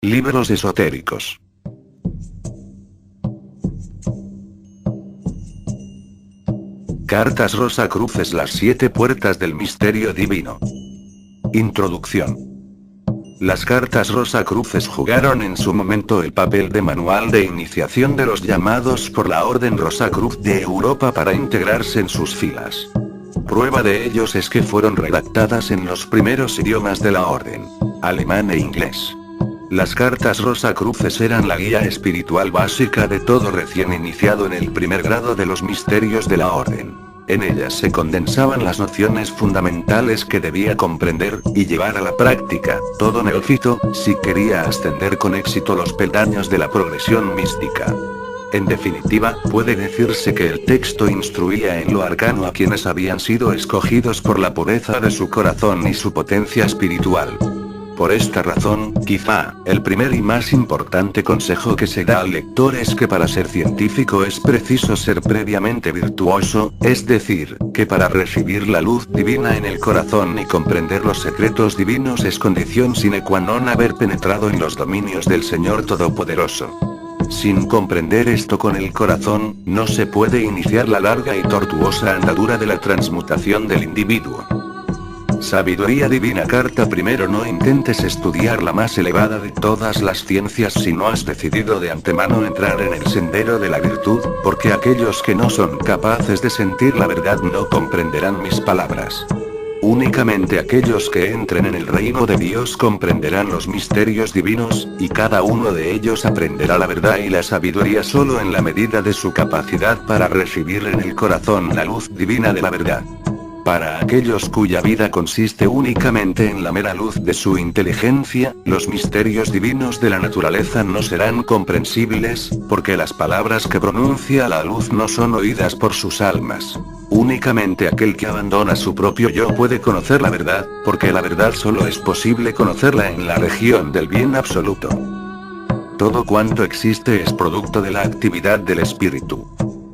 Libros esotéricos. Cartas Rosacruces, las 7 puertas del misterio divino. Introducción. Las cartas Rosacruces jugaron en su momento el papel de manual de iniciación de los llamados por la Orden Rosacruz de Europa para integrarse en sus filas. Prueba de ellos es que fueron redactadas en los primeros idiomas de la Orden, alemán e inglés. Las cartas Rosacruces eran la guía espiritual básica de todo recién iniciado en el primer grado de los misterios de la Orden. En ellas se condensaban las nociones fundamentales que debía comprender y llevar a la práctica todo neófito, si quería ascender con éxito los peldaños de la progresión mística. En definitiva, puede decirse que el texto instruía en lo arcano a quienes habían sido escogidos por la pureza de su corazón y su potencia espiritual. Por esta razón, quizá, el primer y más importante consejo que se da al lector es que para ser científico es preciso ser previamente virtuoso, es decir, que para recibir la luz divina en el corazón y comprender los secretos divinos es condición sine qua non haber penetrado en los dominios del Señor Todopoderoso. Sin comprender esto con el corazón, no se puede iniciar la larga y tortuosa andadura de la transmutación del individuo. Sabiduría divina. Carta primero. No intentes estudiar la más elevada de todas las ciencias si no has decidido de antemano entrar en el sendero de la virtud, porque aquellos que no son capaces de sentir la verdad no comprenderán mis palabras. Únicamente aquellos que entren en el reino de Dios comprenderán los misterios divinos, y cada uno de ellos aprenderá la verdad y la sabiduría solo en la medida de su capacidad para recibir en el corazón la luz divina de la verdad. Para aquellos cuya vida consiste únicamente en la mera luz de su inteligencia, los misterios divinos de la naturaleza no serán comprensibles, porque las palabras que pronuncia la luz no son oídas por sus almas. Únicamente aquel que abandona su propio yo puede conocer la verdad, porque la verdad solo es posible conocerla en la región del bien absoluto. Todo cuanto existe es producto de la actividad del espíritu.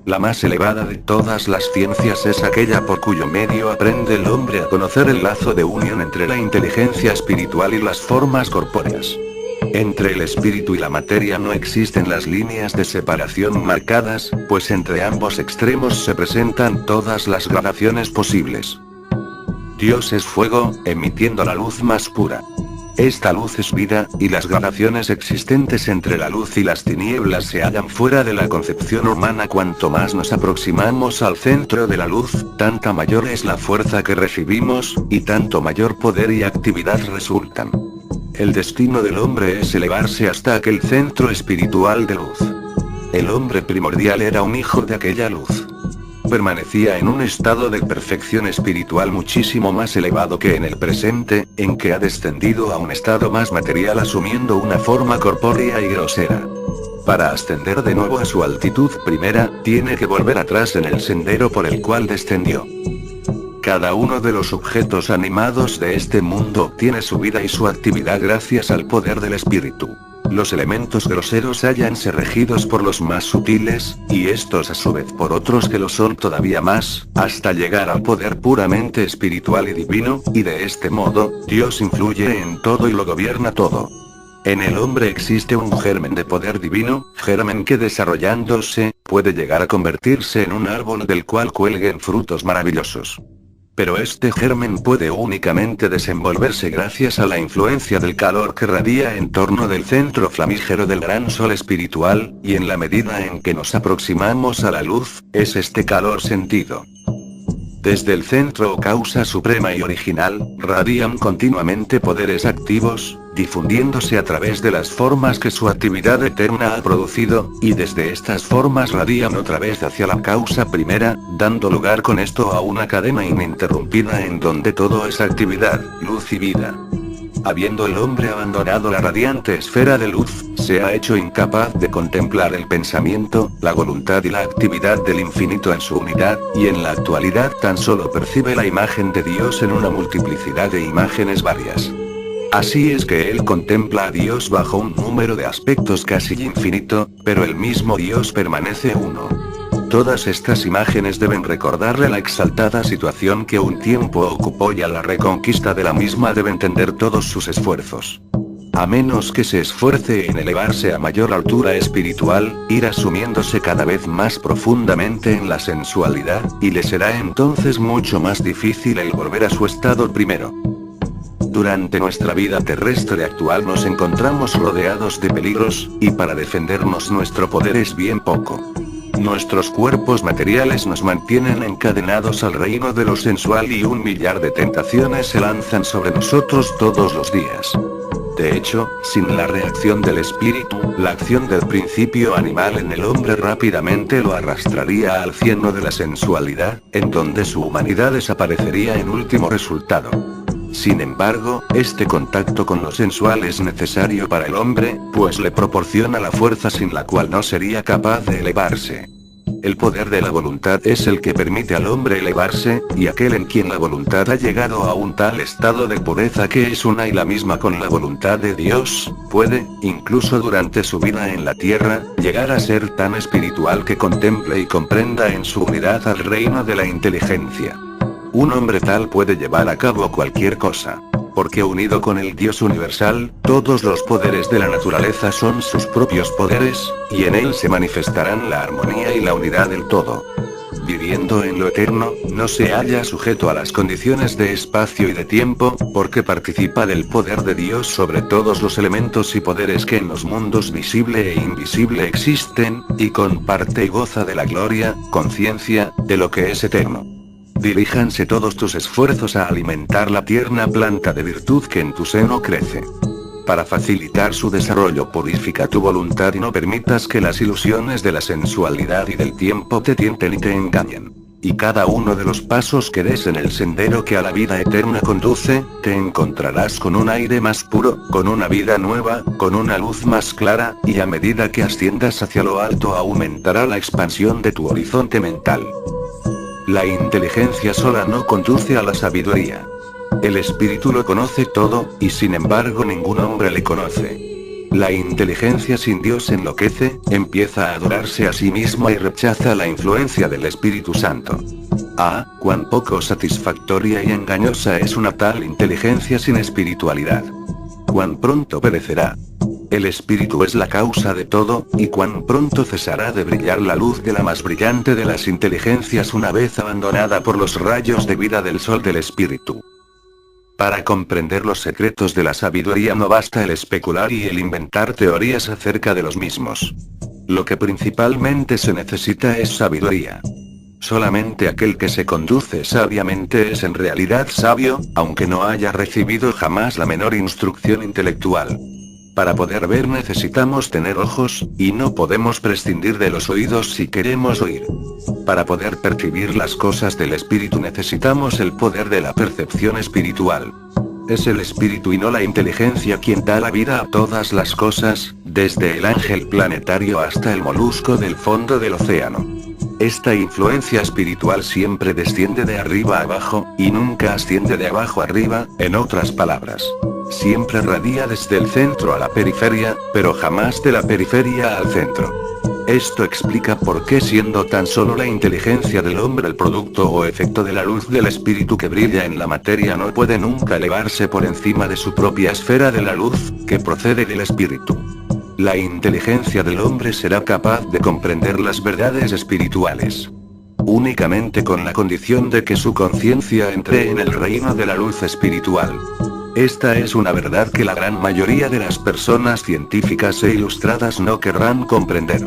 La más elevada de todas las ciencias es aquella por cuyo medio aprende el hombre a conocer el lazo de unión entre la inteligencia espiritual y las formas corpóreas. Entre el espíritu y la materia no existen las líneas de separación marcadas, pues entre ambos extremos se presentan todas las gradaciones posibles. Dios es fuego, emitiendo la luz más pura. Esta luz es vida, y las gradaciones existentes entre la luz y las tinieblas se hallan fuera de la concepción humana. Cuanto más nos aproximamos al centro de la luz, tanta mayor es la fuerza que recibimos, y tanto mayor poder y actividad resultan. El destino del hombre es elevarse hasta aquel centro espiritual de luz. El hombre primordial era un hijo de aquella luz. Permanecía en un estado de perfección espiritual muchísimo más elevado que en el presente, en que ha descendido a un estado más material asumiendo una forma corpórea y grosera. Para ascender de nuevo a su altitud primera, tiene que volver atrás en el sendero por el cual descendió. Cada uno de los objetos animados de este mundo obtiene su vida y su actividad gracias al poder del espíritu. Los elementos groseros hállanse regidos por los más sutiles, y estos a su vez por otros que lo son todavía más, hasta llegar al poder puramente espiritual y divino, y de este modo, Dios influye en todo y lo gobierna todo. En el hombre existe un germen de poder divino, germen que desarrollándose, puede llegar a convertirse en un árbol del cual cuelguen frutos maravillosos. Pero este germen puede únicamente desenvolverse gracias a la influencia del calor que radia en torno del centro flamígero del gran sol espiritual, y en la medida en que nos aproximamos a la luz, es este calor sentido. Desde el centro o causa suprema y original, radian continuamente poderes activos, difundiéndose a través de las formas que su actividad eterna ha producido, y desde estas formas radian otra vez hacia la causa primera, dando lugar con esto a una cadena ininterrumpida en donde todo es actividad, luz y vida. Habiendo el hombre abandonado la radiante esfera de luz, se ha hecho incapaz de contemplar el pensamiento, la voluntad y la actividad del infinito en su unidad, y en la actualidad tan solo percibe la imagen de Dios en una multiplicidad de imágenes varias. Así es que él contempla a Dios bajo un número de aspectos casi infinito, pero el mismo Dios permanece uno. Todas estas imágenes deben recordarle la exaltada situación que un tiempo ocupó y a la reconquista de la misma deben tender todos sus esfuerzos. A menos que se esfuerce en elevarse a mayor altura espiritual, irá sumiéndose cada vez más profundamente en la sensualidad, y le será entonces mucho más difícil el volver a su estado primero. Durante nuestra vida terrestre actual nos encontramos rodeados de peligros, y para defendernos nuestro poder es bien poco. Nuestros cuerpos materiales nos mantienen encadenados al reino de lo sensual y 1.000.000 de tentaciones se lanzan sobre nosotros todos los días. De hecho, sin la reacción del espíritu, la acción del principio animal en el hombre rápidamente lo arrastraría al cieno de la sensualidad, en donde su humanidad desaparecería en último resultado. Sin embargo, este contacto con lo sensual es necesario para el hombre, pues le proporciona la fuerza sin la cual no sería capaz de elevarse. El poder de la voluntad es el que permite al hombre elevarse, y aquel en quien la voluntad ha llegado a un tal estado de pureza que es una y la misma con la voluntad de Dios, puede, incluso durante su vida en la tierra, llegar a ser tan espiritual que contemple y comprenda en su unidad al reino de la inteligencia. Un hombre tal puede llevar a cabo cualquier cosa. Porque unido con el Dios universal, todos los poderes de la naturaleza son sus propios poderes, y en él se manifestarán la armonía y la unidad del todo. Viviendo en lo eterno, no se halla sujeto a las condiciones de espacio y de tiempo, porque participa del poder de Dios sobre todos los elementos y poderes que en los mundos visible e invisible existen, y comparte y goza de la gloria, conciencia, de lo que es eterno. Diríjanse todos tus esfuerzos a alimentar la tierna planta de virtud que en tu seno crece. Para facilitar su desarrollo, purifica tu voluntad y no permitas que las ilusiones de la sensualidad y del tiempo te tienten y te engañen. Y cada uno de los pasos que des en el sendero que a la vida eterna conduce, te encontrarás con un aire más puro, con una vida nueva, con una luz más clara, y a medida que asciendas hacia lo alto aumentará la expansión de tu horizonte mental. La inteligencia sola no conduce a la sabiduría. El espíritu lo conoce todo, y sin embargo ningún hombre le conoce. La inteligencia sin Dios enloquece, empieza a adorarse a sí misma y rechaza la influencia del Espíritu Santo. Ah, cuán poco satisfactoria y engañosa es una tal inteligencia sin espiritualidad. Cuán pronto perecerá. El espíritu es la causa de todo, y cuán pronto cesará de brillar la luz de la más brillante de las inteligencias una vez abandonada por los rayos de vida del sol del espíritu. Para comprender los secretos de la sabiduría no basta el especular y el inventar teorías acerca de los mismos. Lo que principalmente se necesita es sabiduría. Solamente aquel que se conduce sabiamente es en realidad sabio, aunque no haya recibido jamás la menor instrucción intelectual. Para poder ver necesitamos tener ojos, y no podemos prescindir de los oídos si queremos oír. Para poder percibir las cosas del espíritu necesitamos el poder de la percepción espiritual. Es el espíritu y no la inteligencia quien da la vida a todas las cosas, desde el ángel planetario hasta el molusco del fondo del océano. Esta influencia espiritual siempre desciende de arriba a abajo, y nunca asciende de abajo arriba, en otras palabras. Siempre radia desde el centro a la periferia, pero jamás de la periferia al centro. Esto explica por qué siendo tan solo la inteligencia del hombre el producto o efecto de la luz del espíritu que brilla en la materia no puede nunca elevarse por encima de su propia esfera de la luz, que procede del espíritu. La inteligencia del hombre será capaz de comprender las verdades espirituales únicamente con la condición de que su conciencia entre en el reino de la luz espiritual. Esta es una verdad que la gran mayoría de las personas científicas e ilustradas no querrán comprender.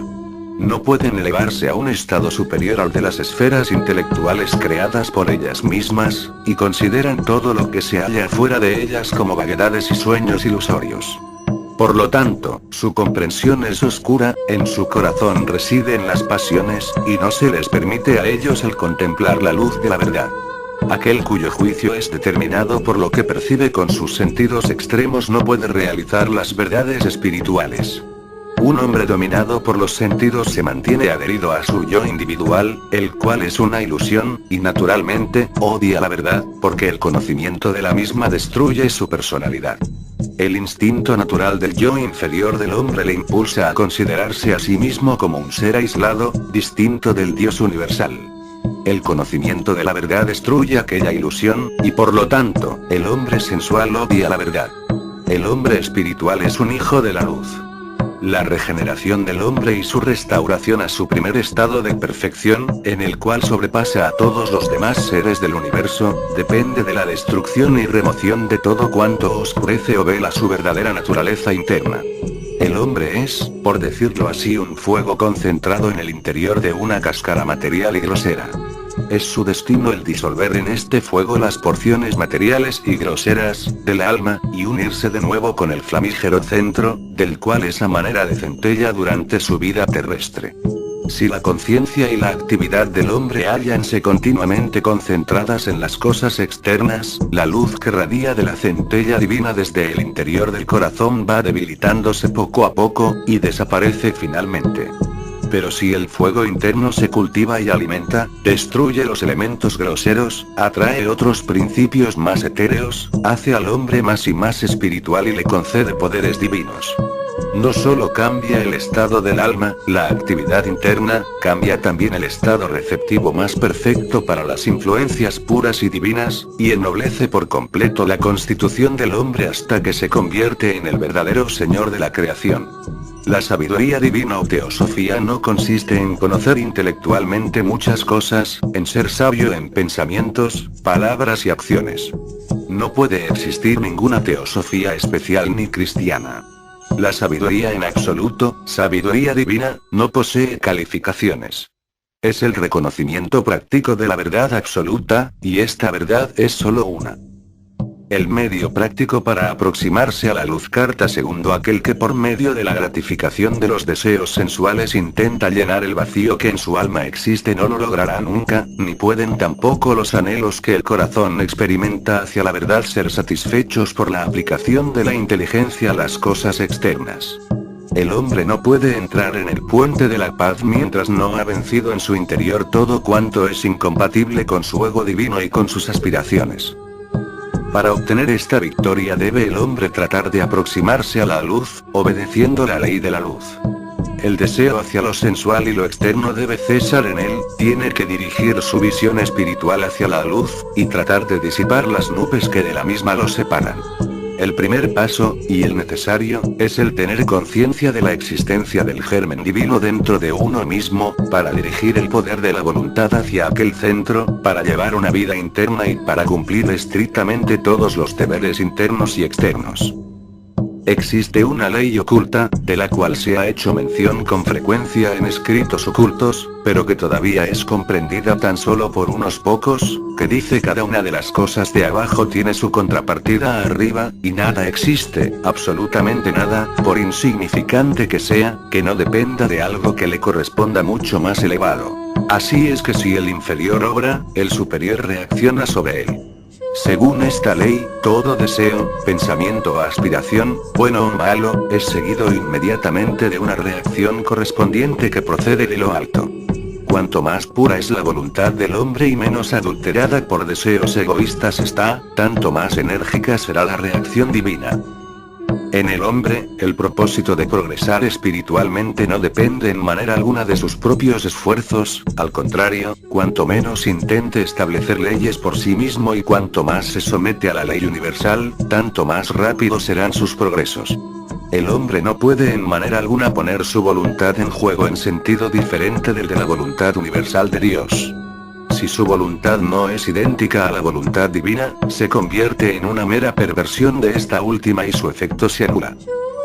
No pueden elevarse a un estado superior al de las esferas intelectuales creadas por ellas mismas, y consideran todo lo que se halla fuera de ellas como vaguedades y sueños ilusorios. Por lo tanto, su comprensión es oscura, en su corazón residen las pasiones, y no se les permite a ellos el contemplar la luz de la verdad. Aquel cuyo juicio es determinado por lo que percibe con sus sentidos extremos no puede realizar las verdades espirituales. Un hombre dominado por los sentidos se mantiene adherido a su yo individual, el cual es una ilusión, y naturalmente, odia la verdad, porque el conocimiento de la misma destruye su personalidad. El instinto natural del yo inferior del hombre le impulsa a considerarse a sí mismo como un ser aislado, distinto del Dios universal. El conocimiento de la verdad destruye aquella ilusión, y por lo tanto, el hombre sensual odia la verdad. El hombre espiritual es un hijo de la luz. La regeneración del hombre y su restauración a su primer estado de perfección, en el cual sobrepasa a todos los demás seres del universo, depende de la destrucción y remoción de todo cuanto oscurece o vela su verdadera naturaleza interna. El hombre es, por decirlo así, un fuego concentrado en el interior de una cáscara material y grosera. Es su destino el disolver en este fuego las porciones materiales y groseras del alma, y unirse de nuevo con el flamígero centro, del cual es a manera de centella durante su vida terrestre. Si la conciencia y la actividad del hombre hállanse continuamente concentradas en las cosas externas, la luz que radia de la centella divina desde el interior del corazón va debilitándose poco a poco, y desaparece finalmente. Pero si el fuego interno se cultiva y alimenta, destruye los elementos groseros, atrae otros principios más etéreos, hace al hombre más y más espiritual y le concede poderes divinos. No solo cambia el estado del alma, la actividad interna, cambia también el estado receptivo más perfecto para las influencias puras y divinas, y ennoblece por completo la constitución del hombre hasta que se convierte en el verdadero señor de la creación. La sabiduría divina o teosofía no consiste en conocer intelectualmente muchas cosas, en ser sabio en pensamientos, palabras y acciones. No puede existir ninguna teosofía especial ni cristiana. La sabiduría en absoluto, sabiduría divina, no posee calificaciones. Es el reconocimiento práctico de la verdad absoluta, y esta verdad es solo una. El medio práctico para aproximarse a la luz. Carta segundo. Aquel que por medio de la gratificación de los deseos sensuales intenta llenar el vacío que en su alma existe no lo logrará nunca, ni pueden tampoco los anhelos que el corazón experimenta hacia la verdad ser satisfechos por la aplicación de la inteligencia a las cosas externas. El hombre no puede entrar en el puente de la paz mientras no ha vencido en su interior todo cuanto es incompatible con su ego divino y con sus aspiraciones. Para obtener esta victoria debe el hombre tratar de aproximarse a la luz, obedeciendo la ley de la luz. El deseo hacia lo sensual y lo externo debe cesar en él, tiene que dirigir su visión espiritual hacia la luz, y tratar de disipar las nubes que de la misma lo separan. El primer paso, y el necesario, es el tener conciencia de la existencia del germen divino dentro de uno mismo, para dirigir el poder de la voluntad hacia aquel centro, para llevar una vida interna y para cumplir estrictamente todos los deberes internos y externos. Existe una ley oculta, de la cual se ha hecho mención con frecuencia en escritos ocultos, pero que todavía es comprendida tan solo por unos pocos, que dice: cada una de las cosas de abajo tiene su contrapartida arriba, y nada existe, absolutamente nada, por insignificante que sea, que no dependa de algo que le corresponda mucho más elevado. Así es que si el inferior obra, el superior reacciona sobre él. Según esta ley, todo deseo, pensamiento o aspiración, bueno o malo, es seguido inmediatamente de una reacción correspondiente que procede de lo alto. Cuanto más pura es la voluntad del hombre y menos adulterada por deseos egoístas está, tanto más enérgica será la reacción divina. En el hombre, el propósito de progresar espiritualmente no depende en manera alguna de sus propios esfuerzos, al contrario, cuanto menos intente establecer leyes por sí mismo y cuanto más se somete a la ley universal, tanto más rápidos serán sus progresos. El hombre no puede en manera alguna poner su voluntad en juego en sentido diferente del de la voluntad universal de Dios. Si su voluntad no es idéntica a la voluntad divina, se convierte en una mera perversión de esta última y su efecto se anula.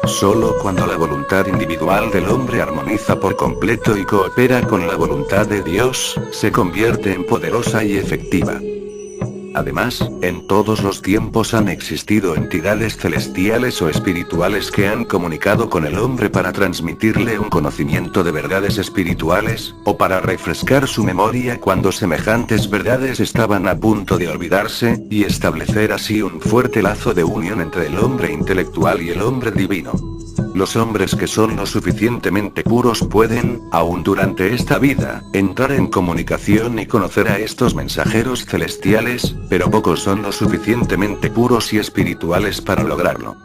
Solo cuando la voluntad individual del hombre armoniza por completo y coopera con la voluntad de Dios, se convierte en poderosa y efectiva. Además, en todos los tiempos han existido entidades celestiales o espirituales que han comunicado con el hombre para transmitirle un conocimiento de verdades espirituales, o para refrescar su memoria cuando semejantes verdades estaban a punto de olvidarse, y establecer así un fuerte lazo de unión entre el hombre intelectual y el hombre divino. Los hombres que son lo suficientemente puros pueden, aún durante esta vida, entrar en comunicación y conocer a estos mensajeros celestiales, pero pocos son lo suficientemente puros y espirituales para lograrlo.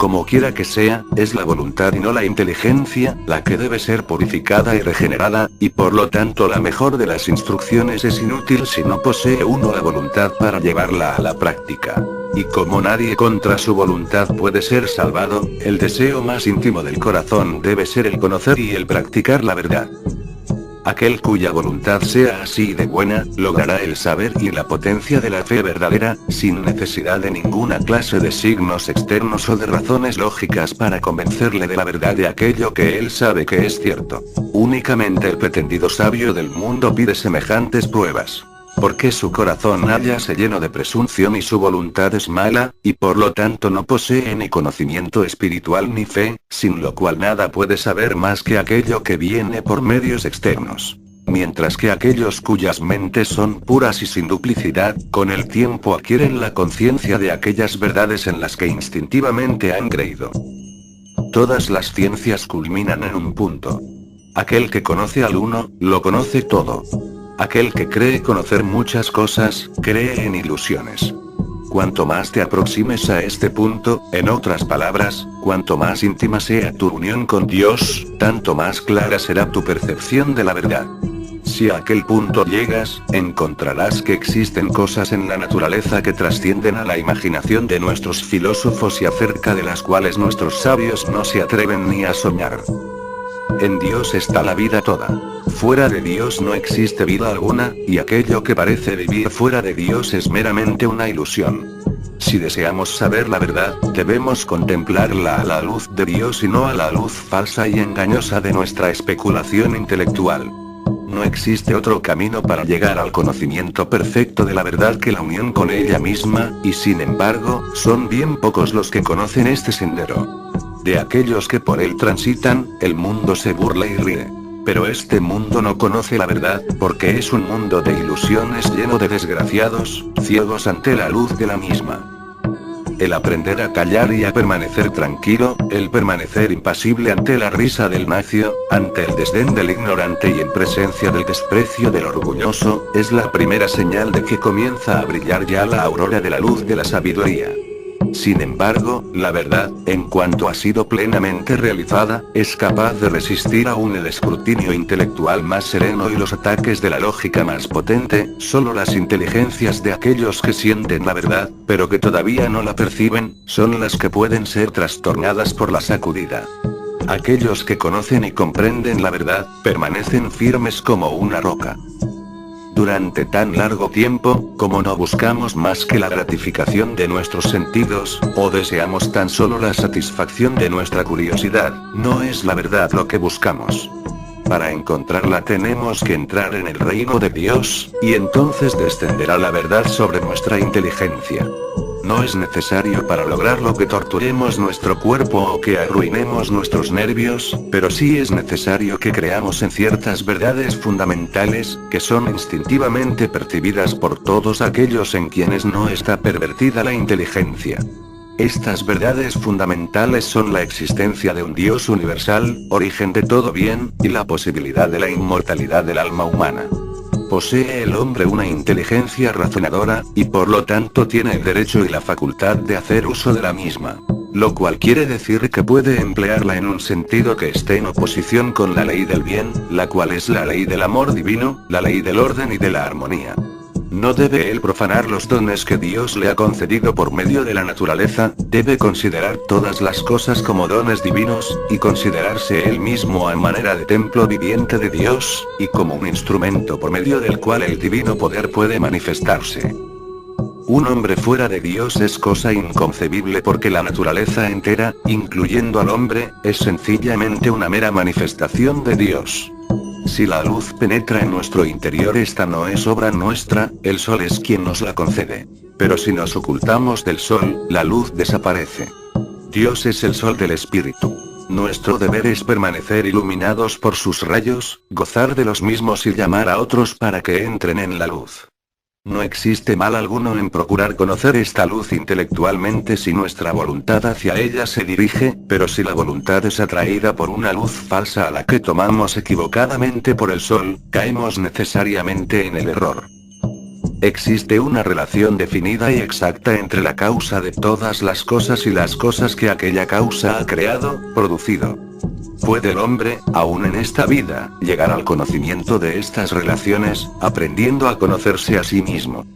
Como quiera que sea, es la voluntad y no la inteligencia, la que debe ser purificada y regenerada, y por lo tanto la mejor de las instrucciones es inútil si no posee uno la voluntad para llevarla a la práctica. Y como nadie contra su voluntad puede ser salvado, el deseo más íntimo del corazón debe ser el conocer y el practicar la verdad. Aquel cuya voluntad sea así de buena, logrará el saber y la potencia de la fe verdadera, sin necesidad de ninguna clase de signos externos o de razones lógicas para convencerle de la verdad de aquello que él sabe que es cierto. Únicamente el pretendido sabio del mundo pide semejantes pruebas. Porque su corazón hállase lleno de presunción y su voluntad es mala, y por lo tanto no posee ni conocimiento espiritual ni fe, sin lo cual nada puede saber más que aquello que viene por medios externos. Mientras que aquellos cuyas mentes son puras y sin duplicidad, con el tiempo adquieren la conciencia de aquellas verdades en las que instintivamente han creído. Todas las ciencias culminan en un punto. Aquel que conoce al uno, lo conoce todo. Aquel que cree conocer muchas cosas, cree en ilusiones. Cuanto más te aproximes a este punto, en otras palabras, cuanto más íntima sea tu unión con Dios, tanto más clara será tu percepción de la verdad. Si a aquel punto llegas, encontrarás que existen cosas en la naturaleza que trascienden a la imaginación de nuestros filósofos y acerca de las cuales nuestros sabios no se atreven ni a soñar. En Dios está la vida toda. Fuera de Dios no existe vida alguna, y aquello que parece vivir fuera de Dios es meramente una ilusión. Si deseamos saber la verdad, debemos contemplarla a la luz de Dios y no a la luz falsa y engañosa de nuestra especulación intelectual. No existe otro camino para llegar al conocimiento perfecto de la verdad que la unión con ella misma, y sin embargo, son bien pocos los que conocen este sendero. De aquellos que por él transitan, el mundo se burla y ríe. Pero este mundo no conoce la verdad, porque es un mundo de ilusiones lleno de desgraciados, ciegos ante la luz de la misma. El aprender a callar y a permanecer tranquilo, el permanecer impasible ante la risa del necio, ante el desdén del ignorante y en presencia del desprecio del orgulloso, es la primera señal de que comienza a brillar ya la aurora de la luz de la sabiduría. Sin embargo, la verdad, en cuanto ha sido plenamente realizada, es capaz de resistir aún el escrutinio intelectual más sereno y los ataques de la lógica más potente. Solo las inteligencias de aquellos que sienten la verdad, pero que todavía no la perciben, son las que pueden ser trastornadas por la sacudida. Aquellos que conocen y comprenden la verdad, permanecen firmes como una roca. Durante tan largo tiempo, como no buscamos más que la gratificación de nuestros sentidos, o deseamos tan solo la satisfacción de nuestra curiosidad, no es la verdad lo que buscamos. Para encontrarla tenemos que entrar en el reino de Dios, y entonces descenderá la verdad sobre nuestra inteligencia. No es necesario para lograrlo que torturemos nuestro cuerpo o que arruinemos nuestros nervios, pero sí es necesario que creamos en ciertas verdades fundamentales, que son instintivamente percibidas por todos aquellos en quienes no está pervertida la inteligencia. Estas verdades fundamentales son la existencia de un Dios universal, origen de todo bien, y la posibilidad de la inmortalidad del alma humana. Posee el hombre una inteligencia razonadora, y por lo tanto tiene el derecho y la facultad de hacer uso de la misma. Lo cual quiere decir que puede emplearla en un sentido que esté en oposición con la ley del bien, la cual es la ley del amor divino, la ley del orden y de la armonía. No debe él profanar los dones que Dios le ha concedido por medio de la naturaleza, debe considerar todas las cosas como dones divinos, y considerarse él mismo a manera de templo viviente de Dios, y como un instrumento por medio del cual el divino poder puede manifestarse. Un hombre fuera de Dios es cosa inconcebible porque la naturaleza entera, incluyendo al hombre, es sencillamente una mera manifestación de Dios. Si la luz penetra en nuestro interior, esta no es obra nuestra, el sol es quien nos la concede. Pero si nos ocultamos del sol, la luz desaparece. Dios es el sol del espíritu. Nuestro deber es permanecer iluminados por sus rayos, gozar de los mismos y llamar a otros para que entren en la luz. No existe mal alguno en procurar conocer esta luz intelectualmente si nuestra voluntad hacia ella se dirige, pero si la voluntad es atraída por una luz falsa a la que tomamos equivocadamente por el sol, caemos necesariamente en el error. Existe una relación definida y exacta entre la causa de todas las cosas y las cosas que aquella causa ha creado, producido. ¿Puede el hombre, aún en esta vida, llegar al conocimiento de estas relaciones, aprendiendo a conocerse a sí mismo?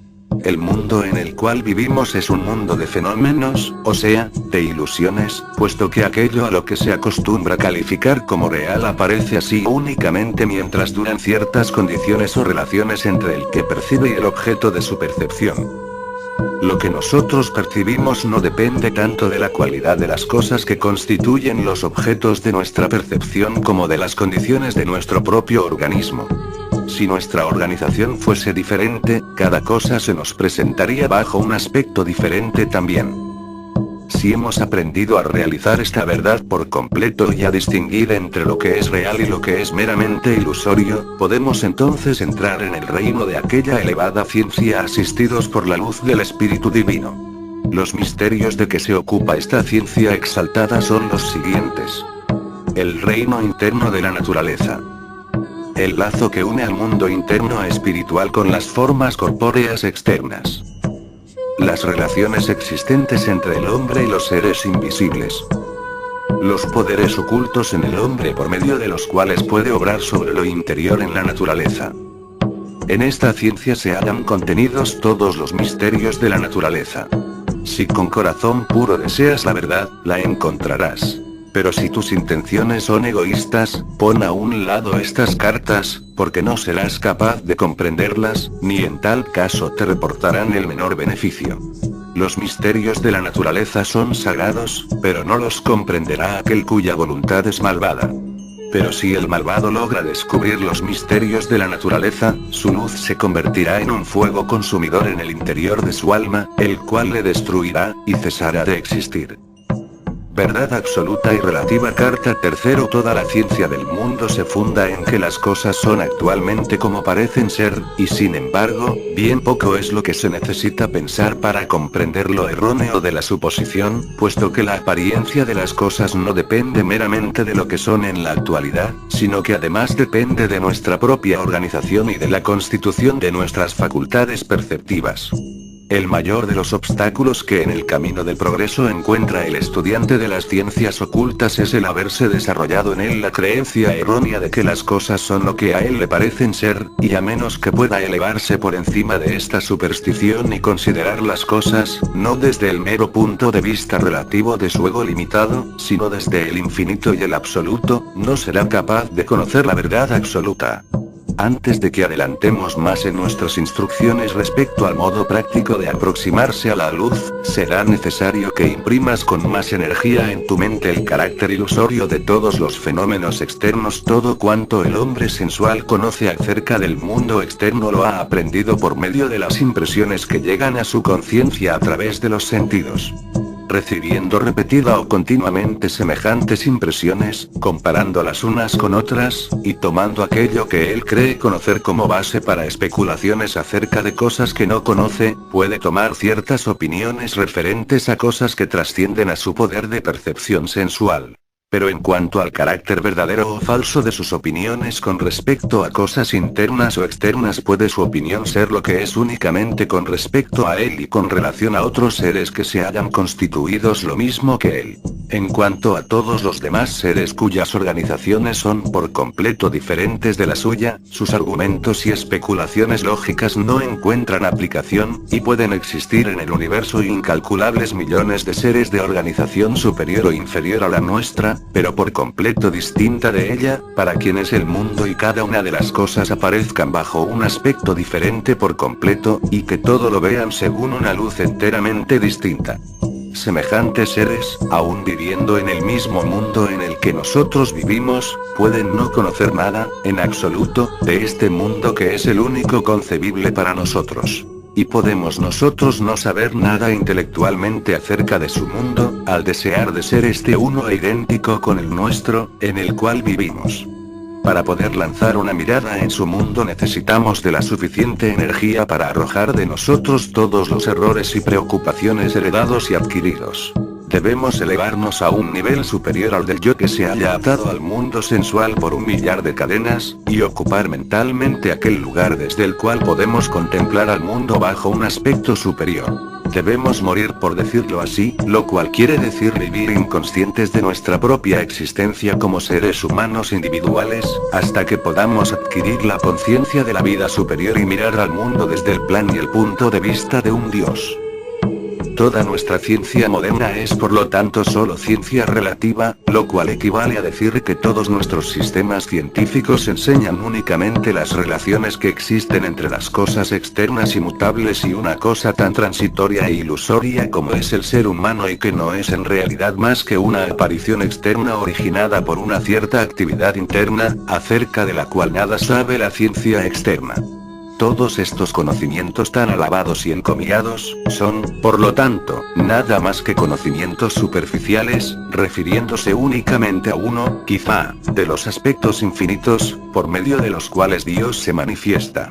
El mundo en el cual vivimos es un mundo de fenómenos, o sea, de ilusiones, puesto que aquello a lo que se acostumbra calificar como real aparece así únicamente mientras duran ciertas condiciones o relaciones entre el que percibe y el objeto de su percepción. Lo que nosotros percibimos no depende tanto de la cualidad de las cosas que constituyen los objetos de nuestra percepción como de las condiciones de nuestro propio organismo. Si nuestra organización fuese diferente, cada cosa se nos presentaría bajo un aspecto diferente también. Si hemos aprendido a realizar esta verdad por completo y a distinguir entre lo que es real y lo que es meramente ilusorio, podemos entonces entrar en el reino de aquella elevada ciencia asistidos por la luz del Espíritu Divino. Los misterios de que se ocupa esta ciencia exaltada son los siguientes. El reino interno de la naturaleza. El lazo que une al mundo interno espiritual con las formas corpóreas externas. Las relaciones existentes entre el hombre y los seres invisibles. Los poderes ocultos en el hombre por medio de los cuales puede obrar sobre lo interior en la naturaleza. En esta ciencia se hallan contenidos todos los misterios de la naturaleza. Si con corazón puro deseas la verdad, la encontrarás. Pero si tus intenciones son egoístas, pon a un lado estas cartas, porque no serás capaz de comprenderlas, ni en tal caso te reportarán el menor beneficio. Los misterios de la naturaleza son sagrados, pero no los comprenderá aquel cuya voluntad es malvada. Pero si el malvado logra descubrir los misterios de la naturaleza, su luz se convertirá en un fuego consumidor en el interior de su alma, el cual le destruirá, y cesará de existir. Verdad absoluta y relativa. Carta tercero. Toda la ciencia del mundo se funda en que las cosas son actualmente como parecen ser, y sin embargo, bien poco es lo que se necesita pensar para comprender lo erróneo de la suposición, puesto que la apariencia de las cosas no depende meramente de lo que son en la actualidad, sino que además depende de nuestra propia organización y de la constitución de nuestras facultades perceptivas. El mayor de los obstáculos que en el camino del progreso encuentra el estudiante de las ciencias ocultas es el haberse desarrollado en él la creencia errónea de que las cosas son lo que a él le parecen ser, y a menos que pueda elevarse por encima de esta superstición y considerar las cosas, no desde el mero punto de vista relativo de su ego limitado, sino desde el infinito y el absoluto, no será capaz de conocer la verdad absoluta. Antes de que adelantemos más en nuestras instrucciones respecto al modo práctico de aproximarse a la luz, será necesario que imprimas con más energía en tu mente el carácter ilusorio de todos los fenómenos externos. Todo cuanto el hombre sensual conoce acerca del mundo externo lo ha aprendido por medio de las impresiones que llegan a su conciencia a través de los sentidos. Recibiendo repetida o continuamente semejantes impresiones, comparándolas unas con otras, y tomando aquello que él cree conocer como base para especulaciones acerca de cosas que no conoce, puede tomar ciertas opiniones referentes a cosas que trascienden a su poder de percepción sensual. Pero en cuanto al carácter verdadero o falso de sus opiniones con respecto a cosas internas o externas, puede su opinión ser lo que es únicamente con respecto a él y con relación a otros seres que se hayan constituidos lo mismo que él. En cuanto a todos los demás seres cuyas organizaciones son por completo diferentes de la suya, sus argumentos y especulaciones lógicas no encuentran aplicación, y pueden existir en el universo incalculables millones de seres de organización superior o inferior a la nuestra, pero por completo distinta de ella, para quienes el mundo y cada una de las cosas aparezcan bajo un aspecto diferente por completo, y que todo lo vean según una luz enteramente distinta. Semejantes seres, aún viviendo en el mismo mundo en el que nosotros vivimos, pueden no conocer nada, en absoluto, de este mundo que es el único concebible para nosotros. Y podemos nosotros no saber nada intelectualmente acerca de su mundo, al desear de ser este uno e idéntico con el nuestro, en el cual vivimos. Para poder lanzar una mirada en su mundo necesitamos de la suficiente energía para arrojar de nosotros todos los errores y preocupaciones heredados y adquiridos. Debemos elevarnos a un nivel superior al del yo que se haya atado al mundo sensual por 1.000.000 de cadenas, y ocupar mentalmente aquel lugar desde el cual podemos contemplar al mundo bajo un aspecto superior. Debemos morir, por decirlo así, lo cual quiere decir vivir inconscientes de nuestra propia existencia como seres humanos individuales, hasta que podamos adquirir la conciencia de la vida superior y mirar al mundo desde el plan y el punto de vista de un Dios. Toda nuestra ciencia moderna es por lo tanto solo ciencia relativa, lo cual equivale a decir que todos nuestros sistemas científicos enseñan únicamente las relaciones que existen entre las cosas externas y mutables y una cosa tan transitoria e ilusoria como es el ser humano y que no es en realidad más que una aparición externa originada por una cierta actividad interna, acerca de la cual nada sabe la ciencia externa. Todos estos conocimientos tan alabados y encomiados, son, por lo tanto, nada más que conocimientos superficiales, refiriéndose únicamente a uno, quizá, de los aspectos infinitos, por medio de los cuales Dios se manifiesta.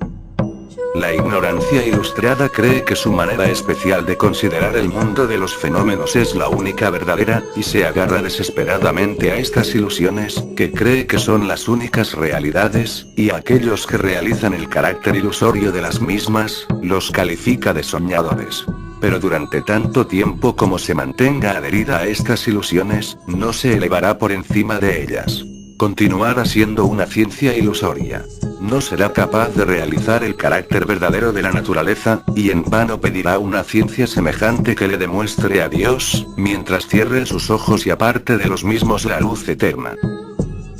La ignorancia ilustrada cree que su manera especial de considerar el mundo de los fenómenos es la única verdadera, y se agarra desesperadamente a estas ilusiones, que cree que son las únicas realidades, y a aquellos que realizan el carácter ilusorio de las mismas, los califica de soñadores. Pero durante tanto tiempo como se mantenga adherida a estas ilusiones, no se elevará por encima de ellas. Continuará siendo una ciencia ilusoria. No será capaz de realizar el carácter verdadero de la naturaleza, y en vano pedirá una ciencia semejante que le demuestre a Dios, mientras cierre sus ojos y aparte de los mismos la luz eterna.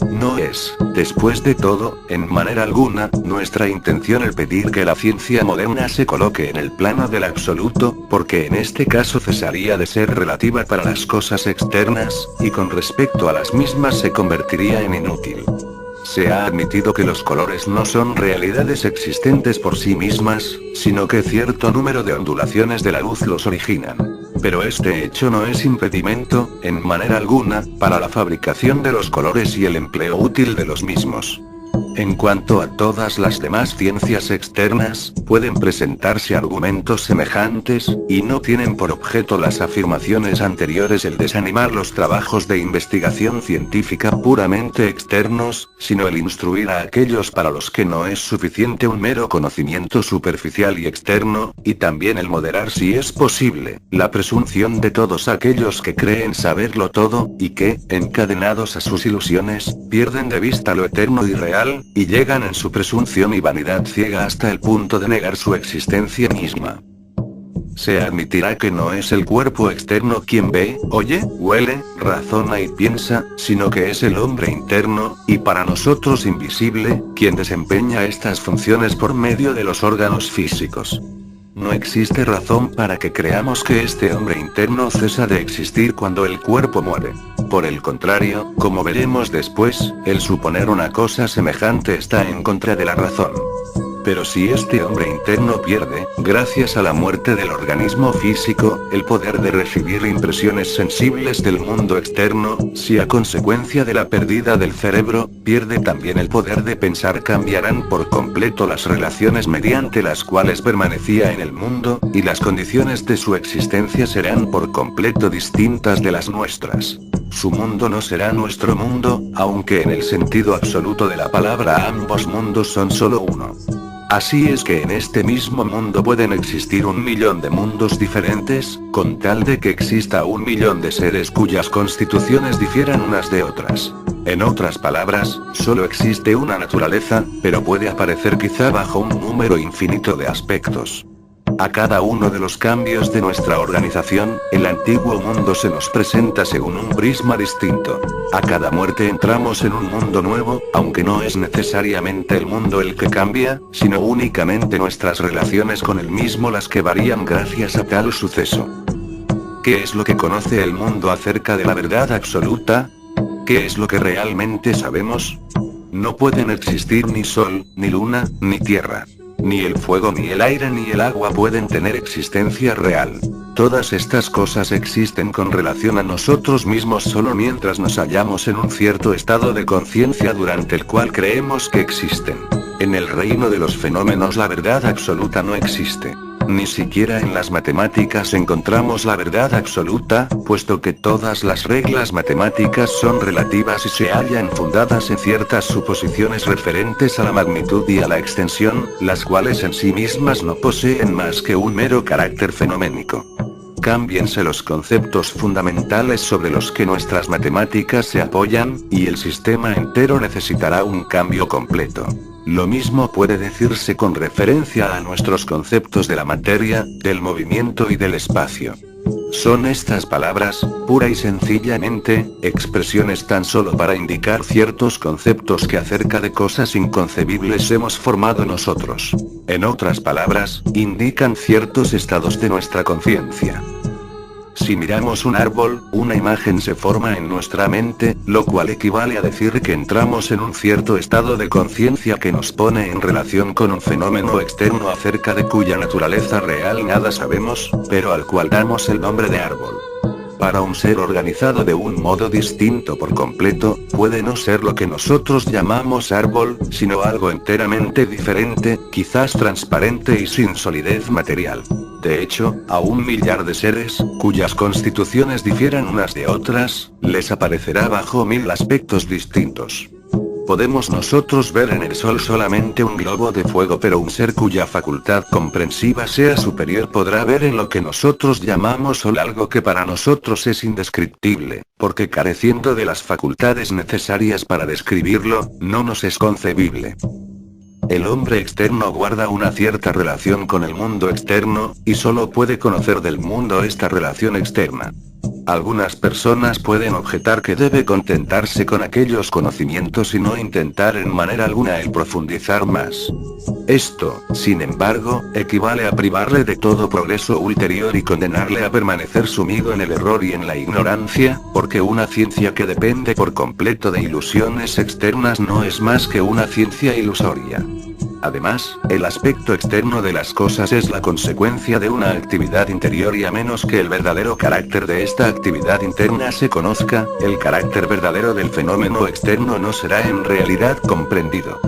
No es, después de todo, en manera alguna, nuestra intención el pedir que la ciencia moderna se coloque en el plano del absoluto, porque en este caso cesaría de ser relativa para las cosas externas, y con respecto a las mismas se convertiría en inútil. Se ha admitido que los colores no son realidades existentes por sí mismas, sino que cierto número de ondulaciones de la luz los originan. Pero este hecho no es impedimento, en manera alguna, para la fabricación de los colores y el empleo útil de los mismos. En cuanto a todas las demás ciencias externas, pueden presentarse argumentos semejantes, y no tienen por objeto las afirmaciones anteriores el desanimar los trabajos de investigación científica puramente externos, sino el instruir a aquellos para los que no es suficiente un mero conocimiento superficial y externo, y también el moderar si es posible, la presunción de todos aquellos que creen saberlo todo, y que, encadenados a sus ilusiones, pierden de vista lo eterno y real, y llegan en su presunción y vanidad ciega hasta el punto de negar su existencia misma. Se admitirá que no es el cuerpo externo quien ve, oye, huele, razona y piensa, sino que es el hombre interno, y para nosotros invisible, quien desempeña estas funciones por medio de los órganos físicos. No existe razón para que creamos que este hombre interno cesa de existir cuando el cuerpo muere. Por el contrario, como veremos después, el suponer una cosa semejante está en contra de la razón. Pero si este hombre interno pierde, gracias a la muerte del organismo físico, el poder de recibir impresiones sensibles del mundo externo, si a consecuencia de la pérdida del cerebro, pierde también el poder de pensar, cambiarán por completo las relaciones mediante las cuales permanecía en el mundo, y las condiciones de su existencia serán por completo distintas de las nuestras. Su mundo no será nuestro mundo, aunque en el sentido absoluto de la palabra ambos mundos son solo uno. Así es que en este mismo mundo pueden existir 1.000.000 de mundos diferentes, con tal de que exista 1.000.000 de seres cuyas constituciones difieran unas de otras. En otras palabras, solo existe una naturaleza, pero puede aparecer quizá bajo un número infinito de aspectos. A cada uno de los cambios de nuestra organización, el antiguo mundo se nos presenta según un prisma distinto. A cada muerte entramos en un mundo nuevo, aunque no es necesariamente el mundo el que cambia, sino únicamente nuestras relaciones con el mismo las que varían gracias a tal suceso. ¿Qué es lo que conoce el mundo acerca de la verdad absoluta? ¿Qué es lo que realmente sabemos? No pueden existir ni sol, ni luna, ni tierra. Ni el fuego, ni el aire, ni el agua pueden tener existencia real. Todas estas cosas existen con relación a nosotros mismos solo mientras nos hallamos en un cierto estado de conciencia durante el cual creemos que existen. En el reino de los fenómenos la verdad absoluta no existe. Ni siquiera en las matemáticas encontramos la verdad absoluta, puesto que todas las reglas matemáticas son relativas y se hallan fundadas en ciertas suposiciones referentes a la magnitud y a la extensión, las cuales en sí mismas no poseen más que un mero carácter fenoménico. Cámbiense los conceptos fundamentales sobre los que nuestras matemáticas se apoyan, y el sistema entero necesitará un cambio completo. Lo mismo puede decirse con referencia a nuestros conceptos de la materia, del movimiento y del espacio. Son estas palabras, pura y sencillamente, expresiones tan solo para indicar ciertos conceptos que acerca de cosas inconcebibles hemos formado nosotros. En otras palabras, indican ciertos estados de nuestra conciencia. Si miramos un árbol, una imagen se forma en nuestra mente, lo cual equivale a decir que entramos en un cierto estado de conciencia que nos pone en relación con un fenómeno externo acerca de cuya naturaleza real nada sabemos, pero al cual damos el nombre de árbol. Para un ser organizado de un modo distinto por completo, puede no ser lo que nosotros llamamos árbol, sino algo enteramente diferente, quizás transparente y sin solidez material. De hecho, a 1 millar de seres, cuyas constituciones difieran unas de otras, les aparecerá bajo 1000 aspectos distintos. Podemos nosotros ver en el Sol solamente un globo de fuego, pero un ser cuya facultad comprensiva sea superior podrá ver en lo que nosotros llamamos Sol algo que para nosotros es indescriptible, porque careciendo de las facultades necesarias para describirlo, no nos es concebible. El hombre externo guarda una cierta relación con el mundo externo, y solo puede conocer del mundo esta relación externa. Algunas personas pueden objetar que debe contentarse con aquellos conocimientos y no intentar en manera alguna el profundizar más. Esto, sin embargo, equivale a privarle de todo progreso ulterior y condenarle a permanecer sumido en el error y en la ignorancia, porque una ciencia que depende por completo de ilusiones externas no es más que una ciencia ilusoria. Además, el aspecto externo de las cosas es la consecuencia de una actividad interior y a menos que el verdadero carácter de esta actividad interna se conozca, el carácter verdadero del fenómeno externo no será en realidad comprendido.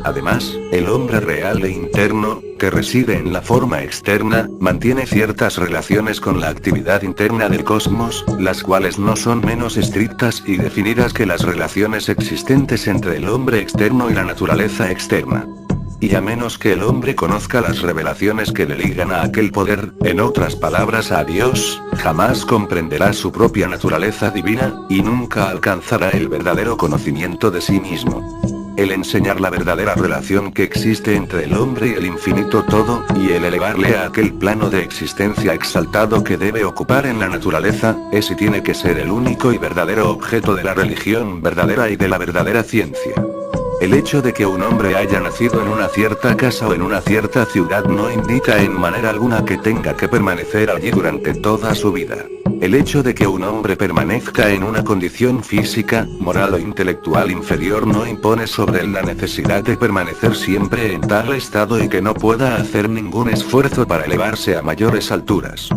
Además, el hombre real e interno, que reside en la forma externa, mantiene ciertas relaciones con la actividad interna del cosmos, las cuales no son menos estrictas y definidas que las relaciones existentes entre el hombre externo y la naturaleza externa. Y a menos que el hombre conozca las revelaciones que le ligan a aquel poder, en otras palabras a Dios, jamás comprenderá su propia naturaleza divina, y nunca alcanzará el verdadero conocimiento de sí mismo. El enseñar la verdadera relación que existe entre el hombre y el infinito todo, y el elevarle a aquel plano de existencia exaltado que debe ocupar en la naturaleza, es y tiene que ser el único y verdadero objeto de la religión verdadera y de la verdadera ciencia. El hecho de que un hombre haya nacido en una cierta casa o en una cierta ciudad no indica en manera alguna que tenga que permanecer allí durante toda su vida. El hecho de que un hombre permanezca en una condición física, moral o intelectual inferior no impone sobre él la necesidad de permanecer siempre en tal estado y que no pueda hacer ningún esfuerzo para elevarse a mayores alturas.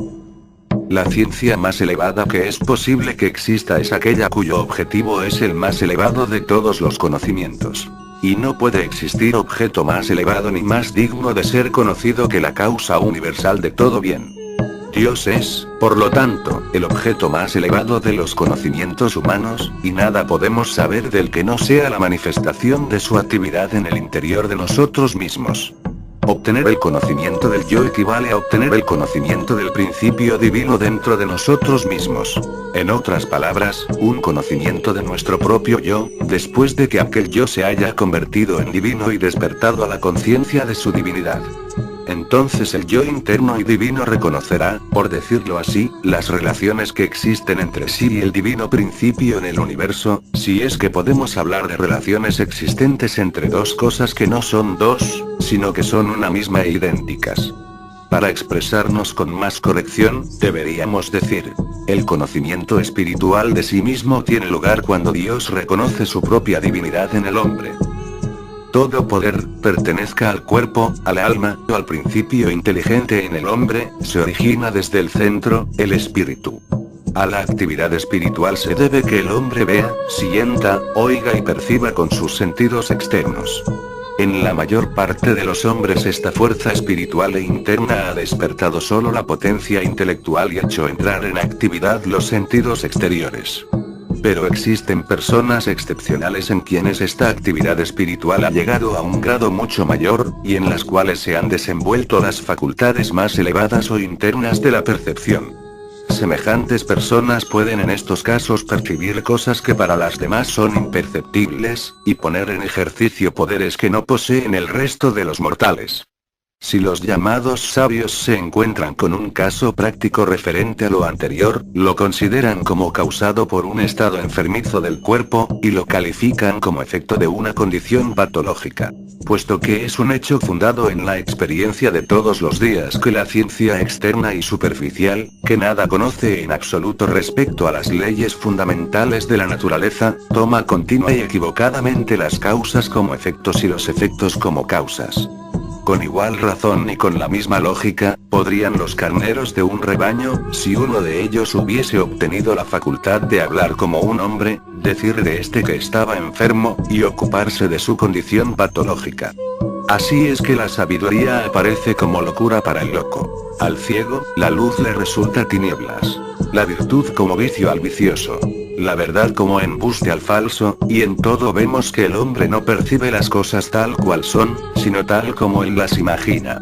La ciencia más elevada que es posible que exista es aquella cuyo objetivo es el más elevado de todos los conocimientos. Y no puede existir objeto más elevado ni más digno de ser conocido que la causa universal de todo bien. Dios es, por lo tanto, el objeto más elevado de los conocimientos humanos, y nada podemos saber del que no sea la manifestación de su actividad en el interior de nosotros mismos. Obtener el conocimiento del yo equivale a obtener el conocimiento del principio divino dentro de nosotros mismos. En otras palabras, un conocimiento de nuestro propio yo, después de que aquel yo se haya convertido en divino y despertado a la conciencia de su divinidad. Entonces el yo interno y divino reconocerá, por decirlo así, las relaciones que existen entre sí y el divino principio en el universo, si es que podemos hablar de relaciones existentes entre dos cosas que no son dos, sino que son una misma e idénticas. Para expresarnos con más corrección, deberíamos decir, el conocimiento espiritual de sí mismo tiene lugar cuando Dios reconoce su propia divinidad en el hombre. Todo poder, pertenezca al cuerpo, al alma, o al principio inteligente en el hombre, se origina desde el centro, el espíritu. A la actividad espiritual se debe que el hombre vea, sienta, oiga y perciba con sus sentidos externos. En la mayor parte de los hombres esta fuerza espiritual e interna ha despertado solo la potencia intelectual y hecho entrar en actividad los sentidos exteriores. Pero existen personas excepcionales en quienes esta actividad espiritual ha llegado a un grado mucho mayor, y en las cuales se han desenvuelto las facultades más elevadas o internas de la percepción. Semejantes personas pueden en estos casos percibir cosas que para las demás son imperceptibles, y poner en ejercicio poderes que no poseen el resto de los mortales. Si los llamados sabios se encuentran con un caso práctico referente a lo anterior, lo consideran como causado por un estado enfermizo del cuerpo, y lo califican como efecto de una condición patológica. Puesto que es un hecho fundado en la experiencia de todos los días que la ciencia externa y superficial, que nada conoce en absoluto respecto a las leyes fundamentales de la naturaleza, toma continua y equivocadamente las causas como efectos y los efectos como causas. Con igual razón y con la misma lógica, podrían los carneros de un rebaño, si uno de ellos hubiese obtenido la facultad de hablar como un hombre, decir de este que estaba enfermo, y ocuparse de su condición patológica. Así es que la sabiduría aparece como locura para el loco. Al ciego, la luz le resulta tinieblas. La virtud como vicio al vicioso. La verdad como embuste al falso, y en todo vemos que el hombre no percibe las cosas tal cual son, sino tal como él las imagina.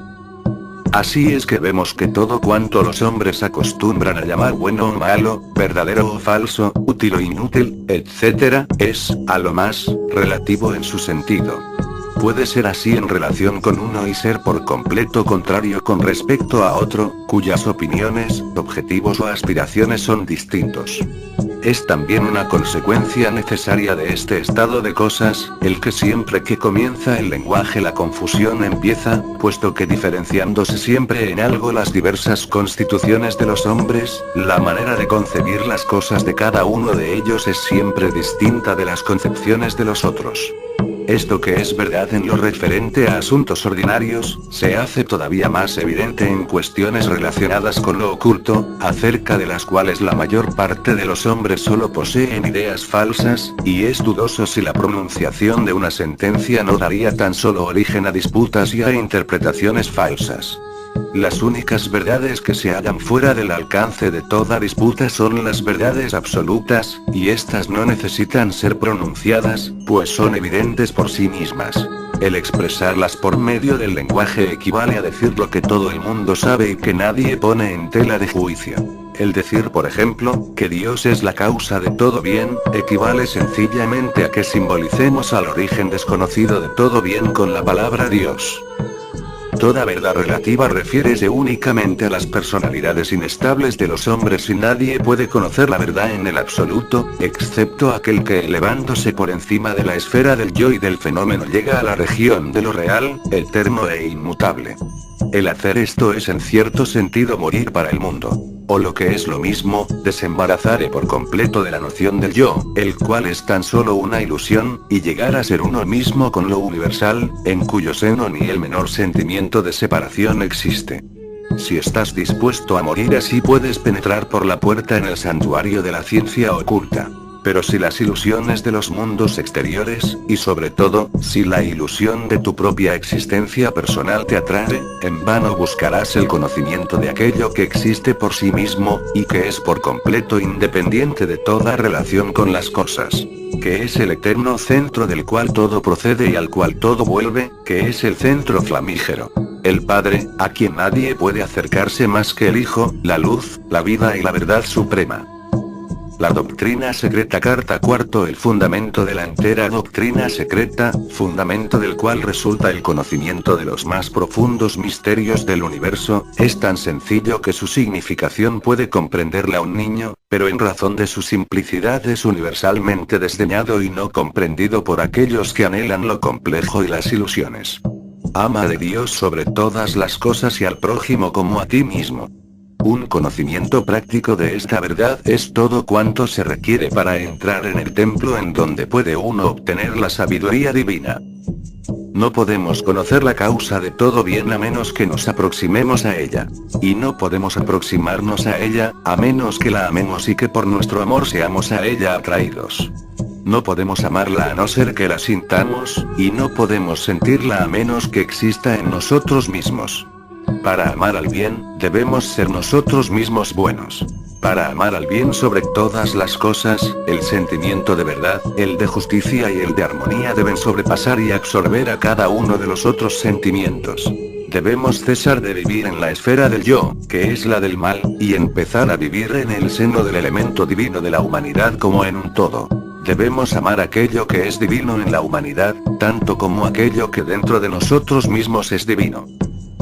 Así es que vemos que todo cuanto los hombres acostumbran a llamar bueno o malo, verdadero o falso, útil o inútil, etc., es, a lo más, relativo en su sentido. Puede ser así en relación con uno y ser por completo contrario con respecto a otro, cuyas opiniones, objetivos o aspiraciones son distintos. Es también una consecuencia necesaria de este estado de cosas, el que siempre que comienza el lenguaje la confusión empieza, puesto que diferenciándose siempre en algo las diversas constituciones de los hombres, la manera de concebir las cosas de cada uno de ellos es siempre distinta de las concepciones de los otros. Esto que es verdad en lo referente a asuntos ordinarios, se hace todavía más evidente en cuestiones relacionadas con lo oculto, acerca de las cuales la mayor parte de los hombres solo poseen ideas falsas, y es dudoso si la pronunciación de una sentencia no daría tan solo origen a disputas y a interpretaciones falsas. Las únicas verdades que se hallan fuera del alcance de toda disputa son las verdades absolutas, y estas no necesitan ser pronunciadas, pues son evidentes por sí mismas. El expresarlas por medio del lenguaje equivale a decir lo que todo el mundo sabe y que nadie pone en tela de juicio. El decir, por ejemplo, que Dios es la causa de todo bien, equivale sencillamente a que simbolicemos al origen desconocido de todo bien con la palabra Dios. Toda verdad relativa refiérese únicamente a las personalidades inestables de los hombres y nadie puede conocer la verdad en el absoluto, excepto aquel que elevándose por encima de la esfera del yo y del fenómeno llega a la región de lo real, eterno e inmutable. El hacer esto es en cierto sentido morir para el mundo. O lo que es lo mismo, desembarazarse por completo de la noción del yo, el cual es tan solo una ilusión, y llegar a ser uno mismo con lo universal, en cuyo seno ni el menor sentimiento de separación existe. Si estás dispuesto a morir así puedes penetrar por la puerta en el santuario de la ciencia oculta. Pero si las ilusiones de los mundos exteriores, y sobre todo, si la ilusión de tu propia existencia personal te atrae, en vano buscarás el conocimiento de aquello que existe por sí mismo, y que es por completo independiente de toda relación con las cosas. Que es el eterno centro del cual todo procede y al cual todo vuelve, que es el centro flamígero. El Padre, a quien nadie puede acercarse más que el Hijo, la luz, la vida y la verdad suprema. La doctrina secreta carta cuarto. El fundamento de la entera doctrina secreta, fundamento del cual resulta el conocimiento de los más profundos misterios del universo, es tan sencillo que su significación puede comprenderla un niño, pero en razón de su simplicidad es universalmente desdeñado y no comprendido por aquellos que anhelan lo complejo y las ilusiones. Ama a Dios sobre todas las cosas y al prójimo como a ti mismo. Un conocimiento práctico de esta verdad es todo cuanto se requiere para entrar en el templo en donde puede uno obtener la sabiduría divina. No podemos conocer la causa de todo bien a menos que nos aproximemos a ella. Y no podemos aproximarnos a ella, a menos que la amemos y que por nuestro amor seamos a ella atraídos. No podemos amarla a no ser que la sintamos, y no podemos sentirla a menos que exista en nosotros mismos. Para amar al bien, debemos ser nosotros mismos buenos. Para amar al bien sobre todas las cosas, el sentimiento de verdad, el de justicia y el de armonía deben sobrepasar y absorber a cada uno de los otros sentimientos. Debemos cesar de vivir en la esfera del yo, que es la del mal, y empezar a vivir en el seno del elemento divino de la humanidad como en un todo. Debemos amar aquello que es divino en la humanidad, tanto como aquello que dentro de nosotros mismos es divino.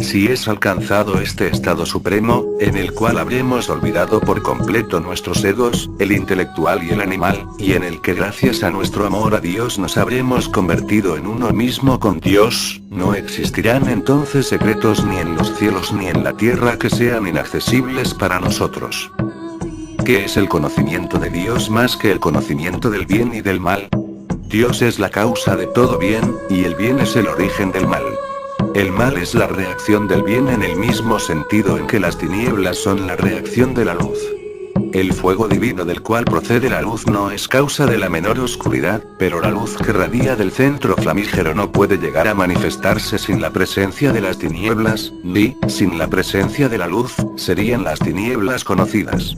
Si es alcanzado este estado supremo, en el cual habremos olvidado por completo nuestros egos, el intelectual y el animal, y en el que gracias a nuestro amor a Dios nos habremos convertido en uno mismo con Dios, no existirán entonces secretos ni en los cielos ni en la tierra que sean inaccesibles para nosotros. ¿Qué es el conocimiento de Dios más que el conocimiento del bien y del mal? Dios es la causa de todo bien, y el bien es el origen del mal. El mal es la reacción del bien en el mismo sentido en que las tinieblas son la reacción de la luz. El fuego divino del cual procede la luz no es causa de la menor oscuridad, pero la luz que radia del centro flamígero no puede llegar a manifestarse sin la presencia de las tinieblas, ni, sin la presencia de la luz, serían las tinieblas conocidas.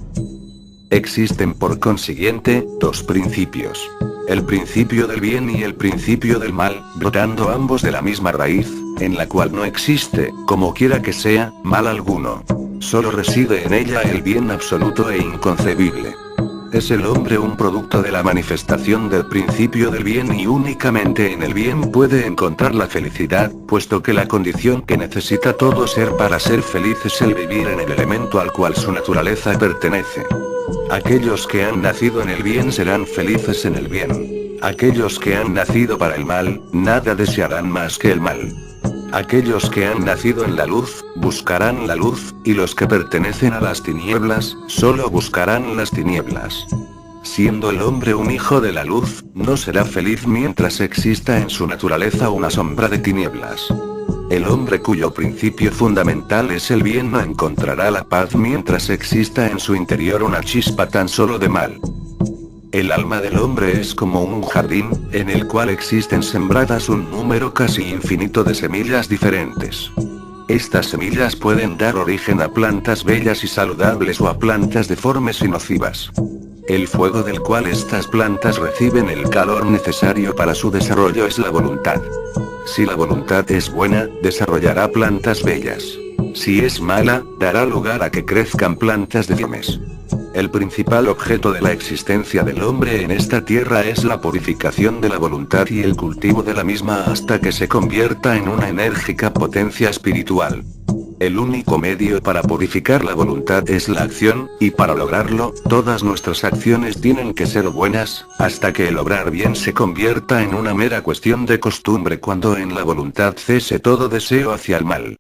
Existen por consiguiente, dos principios. El principio del bien y el principio del mal, brotando ambos de la misma raíz, en la cual no existe, como quiera que sea, mal alguno. Solo reside en ella el bien absoluto e inconcebible. Es el hombre un producto de la manifestación del principio del bien y únicamente en el bien puede encontrar la felicidad, puesto que la condición que necesita todo ser para ser feliz es el vivir en el elemento al cual su naturaleza pertenece. Aquellos que han nacido en el bien serán felices en el bien. Aquellos que han nacido para el mal, nada desearán más que el mal. Aquellos que han nacido en la luz, buscarán la luz, y los que pertenecen a las tinieblas, solo buscarán las tinieblas. Siendo el hombre un hijo de la luz, no será feliz mientras exista en su naturaleza una sombra de tinieblas. El hombre cuyo principio fundamental es el bien no encontrará la paz mientras exista en su interior una chispa tan solo de mal. El alma del hombre es como un jardín, en el cual existen sembradas un número casi infinito de semillas diferentes. Estas semillas pueden dar origen a plantas bellas y saludables o a plantas deformes y nocivas. El fuego del cual estas plantas reciben el calor necesario para su desarrollo es la voluntad. Si la voluntad es buena, desarrollará plantas bellas. Si es mala, dará lugar a que crezcan plantas deformes. El principal objeto de la existencia del hombre en esta tierra es la purificación de la voluntad y el cultivo de la misma hasta que se convierta en una enérgica potencia espiritual. El único medio para purificar la voluntad es la acción, y para lograrlo, todas nuestras acciones tienen que ser buenas, hasta que el obrar bien se convierta en una mera cuestión de costumbre cuando en la voluntad cese todo deseo hacia el mal.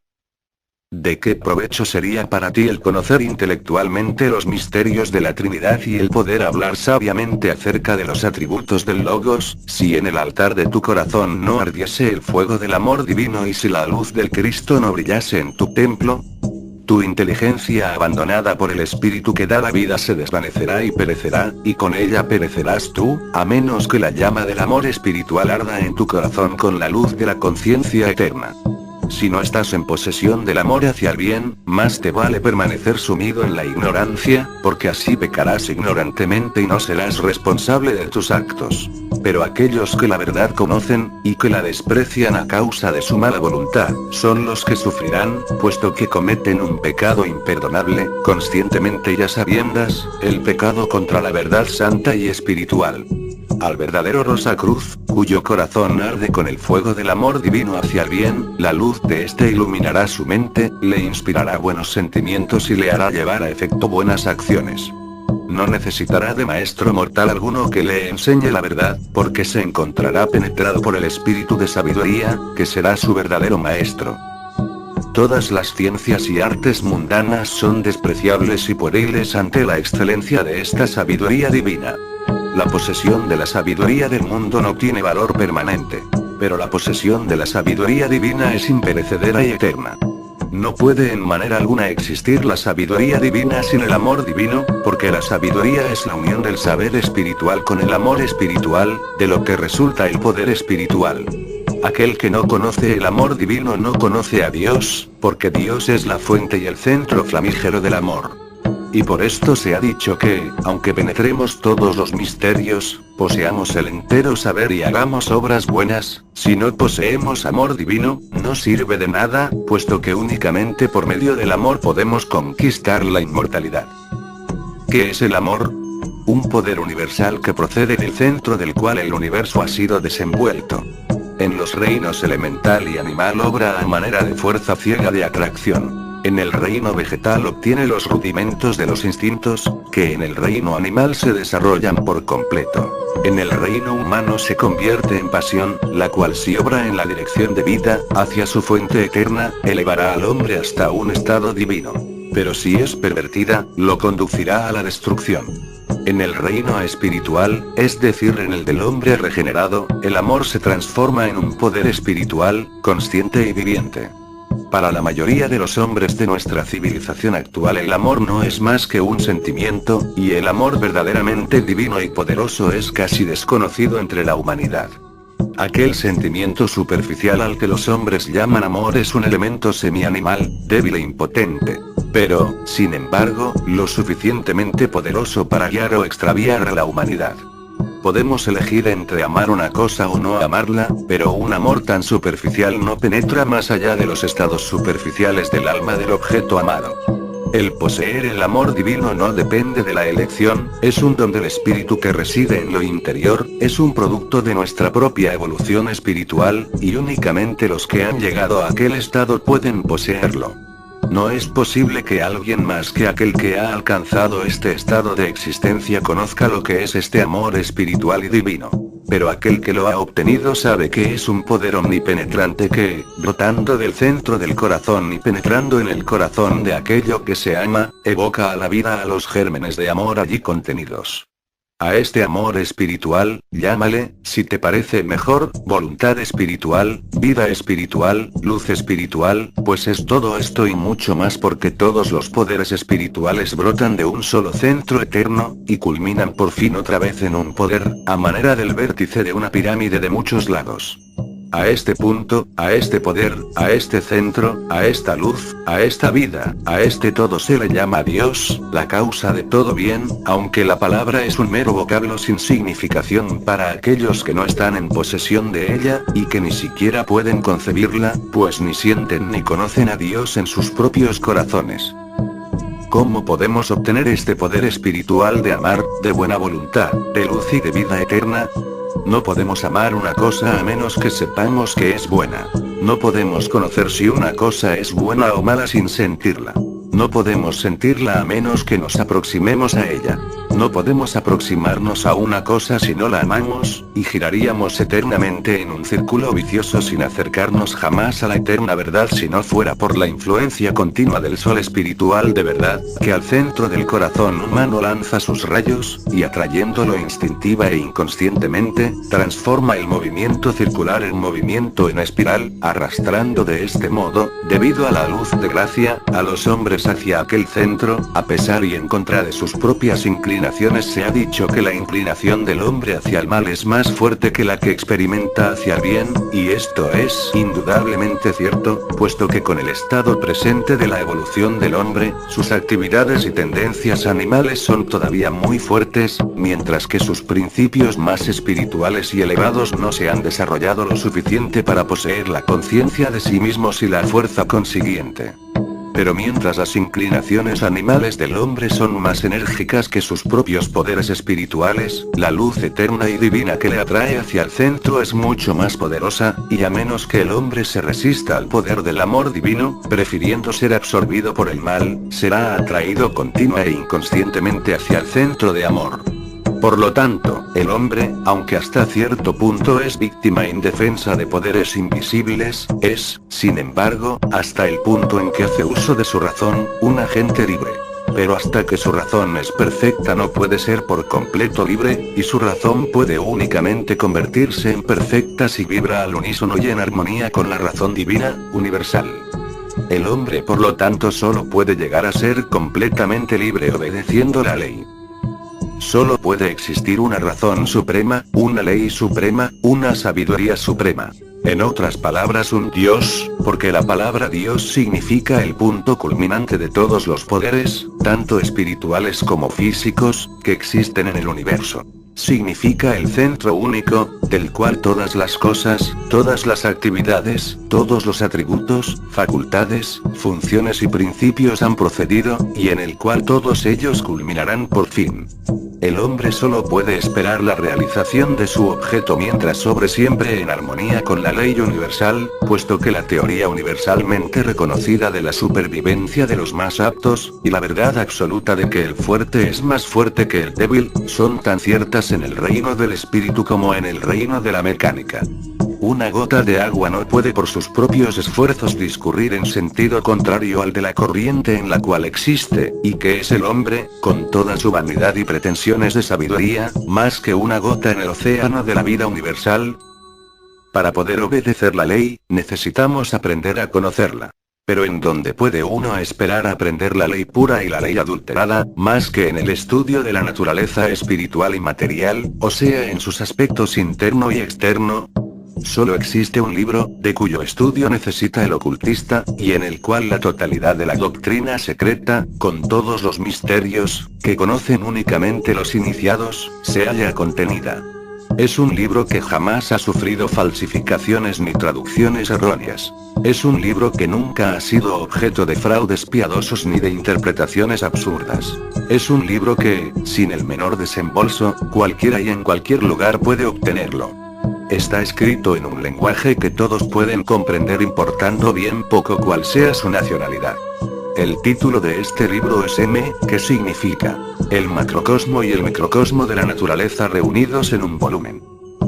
¿De qué provecho sería para ti el conocer intelectualmente los misterios de la Trinidad y el poder hablar sabiamente acerca de los atributos del Logos, si en el altar de tu corazón no ardiese el fuego del amor divino y si la luz del Cristo no brillase en tu templo? Tu inteligencia abandonada por el Espíritu que da la vida se desvanecerá y perecerá, y con ella perecerás tú, a menos que la llama del amor espiritual arda en tu corazón con la luz de la conciencia eterna. Si no estás en posesión del amor hacia el bien, más te vale permanecer sumido en la ignorancia, porque así pecarás ignorantemente y no serás responsable de tus actos. Pero aquellos que la verdad conocen, y que la desprecian a causa de su mala voluntad, son los que sufrirán, puesto que cometen un pecado imperdonable, conscientemente y a sabiendas, el pecado contra la verdad santa y espiritual. Al verdadero Rosacruz, cuyo corazón arde con el fuego del amor divino hacia el bien, la luz de este iluminará su mente, le inspirará buenos sentimientos y le hará llevar a efecto buenas acciones. No necesitará de maestro mortal alguno que le enseñe la verdad, porque se encontrará penetrado por el espíritu de sabiduría, que será su verdadero maestro. Todas las ciencias y artes mundanas son despreciables y pueriles ante la excelencia de esta sabiduría divina. La posesión de la sabiduría del mundo no tiene valor permanente, pero la posesión de la sabiduría divina es imperecedera y eterna. no puede en manera alguna existir la sabiduría divina sin el amor divino, porque la sabiduría es la unión del saber espiritual con el amor espiritual, de lo que resulta el poder espiritual. Aquel que no conoce el amor divino no conoce a Dios, porque Dios es la fuente y el centro flamígero del amor. Y por esto se ha dicho que, aunque penetremos todos los misterios, poseamos el entero saber y hagamos obras buenas, si no poseemos amor divino, no sirve de nada, puesto que únicamente por medio del amor podemos conquistar la inmortalidad. ¿Qué es el amor? Un poder universal que procede del centro del cual el universo ha sido desenvuelto. En los reinos elemental y animal obra a manera de fuerza ciega de atracción. En el reino vegetal obtiene los rudimentos de los instintos, que en el reino animal se desarrollan por completo. En el reino humano se convierte en pasión, la cual si obra en la dirección de vida, hacia su fuente eterna, elevará al hombre hasta un estado divino. Pero si es pervertida, lo conducirá a la destrucción. En el reino espiritual, es decir en el del hombre regenerado, el amor se transforma en un poder espiritual, consciente y viviente. Para la mayoría de los hombres de nuestra civilización actual el amor no es más que un sentimiento, y el amor verdaderamente divino y poderoso es casi desconocido entre la humanidad. Aquel sentimiento superficial al que los hombres llaman amor es un elemento semi-animal, débil e impotente. Pero, sin embargo, lo suficientemente poderoso para guiar o extraviar a la humanidad. Podemos elegir entre amar una cosa o no amarla, pero un amor tan superficial no penetra más allá de los estados superficiales del alma del objeto amado. El poseer el amor divino no depende de la elección, es un don del espíritu que reside en lo interior, es un producto de nuestra propia evolución espiritual, y únicamente los que han llegado a aquel estado pueden poseerlo. No es posible que alguien más que aquel que ha alcanzado este estado de existencia conozca lo que es este amor espiritual y divino. Pero aquel que lo ha obtenido sabe que es un poder omnipenetrante que, brotando del centro del corazón y penetrando en el corazón de aquello que se ama, evoca a la vida a los gérmenes de amor allí contenidos. A este amor espiritual, llámale, si te parece mejor, voluntad espiritual, vida espiritual, luz espiritual, pues es todo esto y mucho más porque todos los poderes espirituales brotan de un solo centro eterno, y culminan por fin otra vez en un poder, a manera del vértice de una pirámide de muchos lados. A este punto, a este poder, a este centro, a esta luz, a esta vida, a este todo se le llama Dios, la causa de todo bien, aunque la palabra es un mero vocablo sin significación para aquellos que no están en posesión de ella, y que ni siquiera pueden concebirla, pues ni sienten ni conocen a Dios en sus propios corazones. ¿Cómo podemos obtener este poder espiritual de amar, de buena voluntad, de luz y de vida eterna? No podemos amar una cosa a menos que sepamos que es buena. No podemos conocer si una cosa es buena o mala sin sentirla. No podemos sentirla a menos que nos aproximemos a ella. No podemos aproximarnos a una cosa si no la amamos, y giraríamos eternamente en un círculo vicioso sin acercarnos jamás a la eterna verdad si no fuera por la influencia continua del sol espiritual de verdad, que al centro del corazón humano lanza sus rayos, y atrayéndolo instintiva e inconscientemente, transforma el movimiento circular en movimiento en espiral, arrastrando de este modo, debido a la luz de gracia, a los hombres hacia aquel centro, a pesar y en contra de sus propias inclinaciones. Se ha dicho que la inclinación del hombre hacia el mal es más fuerte que la que experimenta hacia el bien, y esto es indudablemente cierto, puesto que con el estado presente de la evolución del hombre, sus actividades y tendencias animales son todavía muy fuertes, mientras que sus principios más espirituales y elevados no se han desarrollado lo suficiente para poseer la conciencia de sí mismos y la fuerza consiguiente. Pero mientras las inclinaciones animales del hombre son más enérgicas que sus propios poderes espirituales, la luz eterna y divina que le atrae hacia el centro es mucho más poderosa, y a menos que el hombre se resista al poder del amor divino, prefiriendo ser absorbido por el mal, será atraído continua e inconscientemente hacia el centro de amor. Por lo tanto, el hombre, aunque hasta cierto punto es víctima indefensa de poderes invisibles, es, sin embargo, hasta el punto en que hace uso de su razón, un agente libre. Pero hasta que su razón es perfecta no puede ser por completo libre, y su razón puede únicamente convertirse en perfecta si vibra al unísono y en armonía con la razón divina, universal. El hombre por lo tanto solo puede llegar a ser completamente libre obedeciendo la ley. Solo puede existir una razón suprema, una ley suprema, una sabiduría suprema. En otras palabras, un Dios, porque la palabra Dios significa el punto culminante de todos los poderes, tanto espirituales como físicos, que existen en el universo. Significa el centro único, del cual todas las cosas, todas las actividades, todos los atributos, facultades, funciones y principios han procedido, y en el cual todos ellos culminarán por fin. El hombre solo puede esperar la realización de su objeto mientras obre siempre en armonía con la ley universal, puesto que la teoría universalmente reconocida de la supervivencia de los más aptos, y la verdad absoluta de que el fuerte es más fuerte que el débil, son tan ciertas en el reino del espíritu como en el reino de la mecánica. Una gota de agua no puede por sus propios esfuerzos discurrir en sentido contrario al de la corriente en la cual existe, y que es el hombre, con toda su vanidad y pretensiones de sabiduría, más que una gota en el océano de la vida universal. Para poder obedecer la ley, necesitamos aprender a conocerla. Pero ¿en dónde puede uno esperar aprender la ley pura y la ley adulterada, más que en el estudio de la naturaleza espiritual y material, o sea en sus aspectos interno y externo? Solo existe un libro, de cuyo estudio necesita el ocultista, y en el cual la totalidad de la doctrina secreta, con todos los misterios, que conocen únicamente los iniciados, se halla contenida. Es un libro que jamás ha sufrido falsificaciones ni traducciones erróneas. Es un libro que nunca ha sido objeto de fraudes piadosos ni de interpretaciones absurdas. Es un libro que, sin el menor desembolso, cualquiera y en cualquier lugar puede obtenerlo. Está escrito en un lenguaje que todos pueden comprender importando bien poco cual sea su nacionalidad. El título de este libro es M, que significa el macrocosmo y el microcosmo de la naturaleza reunidos en un volumen.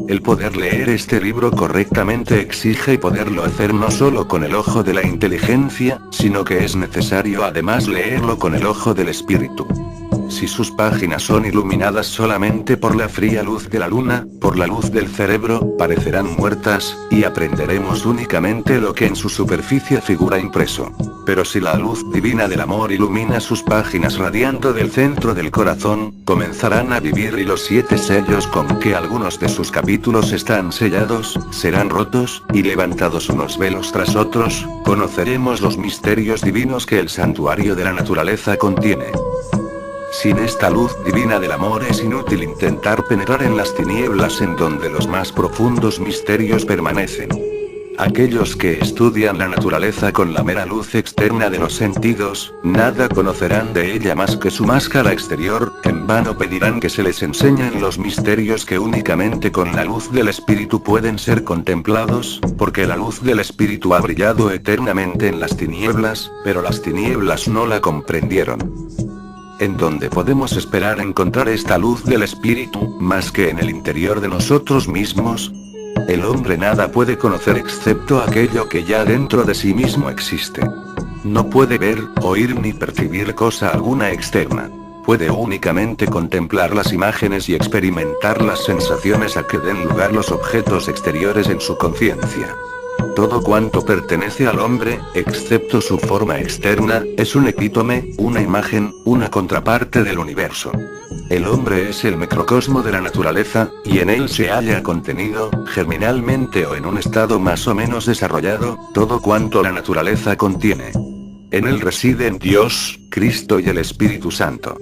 El poder leer este libro correctamente exige poderlo hacer no solo con el ojo de la inteligencia, sino que es necesario además leerlo con el ojo del espíritu. Si sus páginas son iluminadas solamente por la fría luz de la luna, por la luz del cerebro, parecerán muertas, y aprenderemos únicamente lo que en su superficie figura impreso. Pero si la luz divina del amor ilumina sus páginas radiando del centro del corazón, comenzarán a vivir y los 7 sellos con que algunos de sus capítulos están sellados, serán rotos, y levantados unos velos tras otros, conoceremos los misterios divinos que el santuario de la naturaleza contiene. Sin esta luz divina del amor es inútil intentar penetrar en las tinieblas en donde los más profundos misterios permanecen. Aquellos que estudian la naturaleza con la mera luz externa de los sentidos, nada conocerán de ella más que su máscara exterior, en vano pedirán que se les enseñen los misterios que únicamente con la luz del espíritu pueden ser contemplados, porque la luz del espíritu ha brillado eternamente en las tinieblas, pero las tinieblas no la comprendieron. ¿En dónde podemos esperar encontrar esta luz del espíritu, más que en el interior de nosotros mismos? El hombre nada puede conocer excepto aquello que ya dentro de sí mismo existe. No puede ver, oír ni percibir cosa alguna externa. Puede únicamente contemplar las imágenes y experimentar las sensaciones a que den lugar los objetos exteriores en su conciencia. Todo cuanto pertenece al hombre, excepto su forma externa, es un epítome, una imagen, una contraparte del universo. El hombre es el microcosmo de la naturaleza, y en él se halla contenido, germinalmente o en un estado más o menos desarrollado, todo cuanto la naturaleza contiene. En él residen Dios, Cristo y el Espíritu Santo.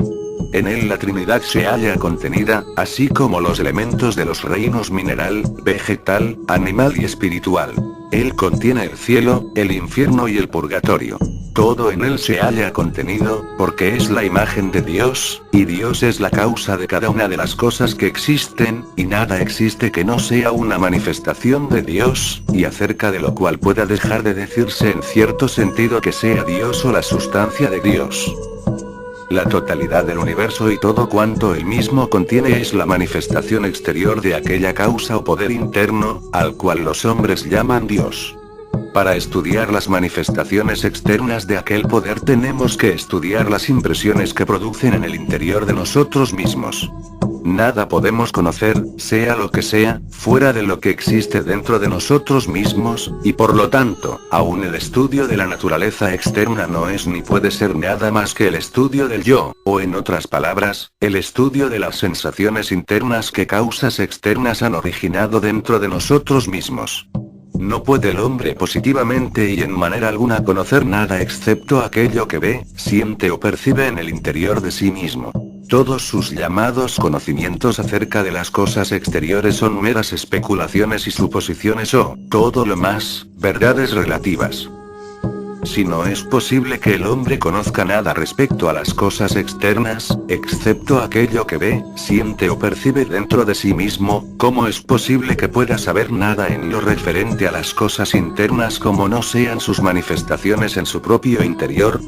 En él la Trinidad se halla contenida, así como los elementos de los reinos mineral, vegetal, animal y espiritual. Él contiene el cielo, el infierno y el purgatorio. Todo en él se halla contenido, porque es la imagen de Dios, y Dios es la causa de cada una de las cosas que existen, y nada existe que no sea una manifestación de Dios, y acerca de lo cual pueda dejar de decirse en cierto sentido que sea Dios o la sustancia de Dios. La totalidad del universo y todo cuanto él mismo contiene es la manifestación exterior de aquella causa o poder interno, al cual los hombres llaman Dios. Para estudiar las manifestaciones externas de aquel poder tenemos que estudiar las impresiones que producen en el interior de nosotros mismos. Nada podemos conocer, sea lo que sea, fuera de lo que existe dentro de nosotros mismos, y por lo tanto, aún el estudio de la naturaleza externa no es ni puede ser nada más que el estudio del yo, o en otras palabras, el estudio de las sensaciones internas que causas externas han originado dentro de nosotros mismos. No puede el hombre positivamente y en manera alguna conocer nada excepto aquello que ve, siente o percibe en el interior de sí mismo. Todos sus llamados conocimientos acerca de las cosas exteriores son meras especulaciones y suposiciones o, todo lo más, verdades relativas. Si no es posible que el hombre conozca nada respecto a las cosas externas, excepto aquello que ve, siente o percibe dentro de sí mismo, ¿cómo es posible que pueda saber nada en lo referente a las cosas internas como no sean sus manifestaciones en su propio interior?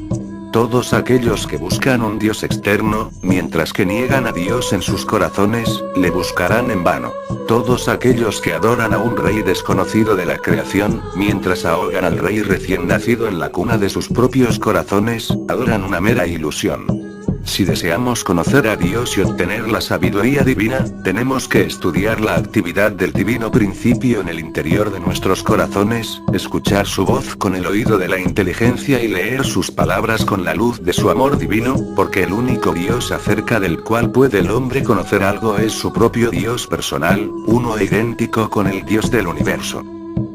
Todos aquellos que buscan un Dios externo, mientras que niegan a Dios en sus corazones, le buscarán en vano. Todos aquellos que adoran a un rey desconocido de la creación, mientras ahogan al rey recién nacido en la cuna de sus propios corazones, adoran una mera ilusión. Si deseamos conocer a Dios y obtener la sabiduría divina, tenemos que estudiar la actividad del divino principio en el interior de nuestros corazones, escuchar su voz con el oído de la inteligencia y leer sus palabras con la luz de su amor divino, porque el único Dios acerca del cual puede el hombre conocer algo es su propio Dios personal, uno e idéntico con el Dios del universo.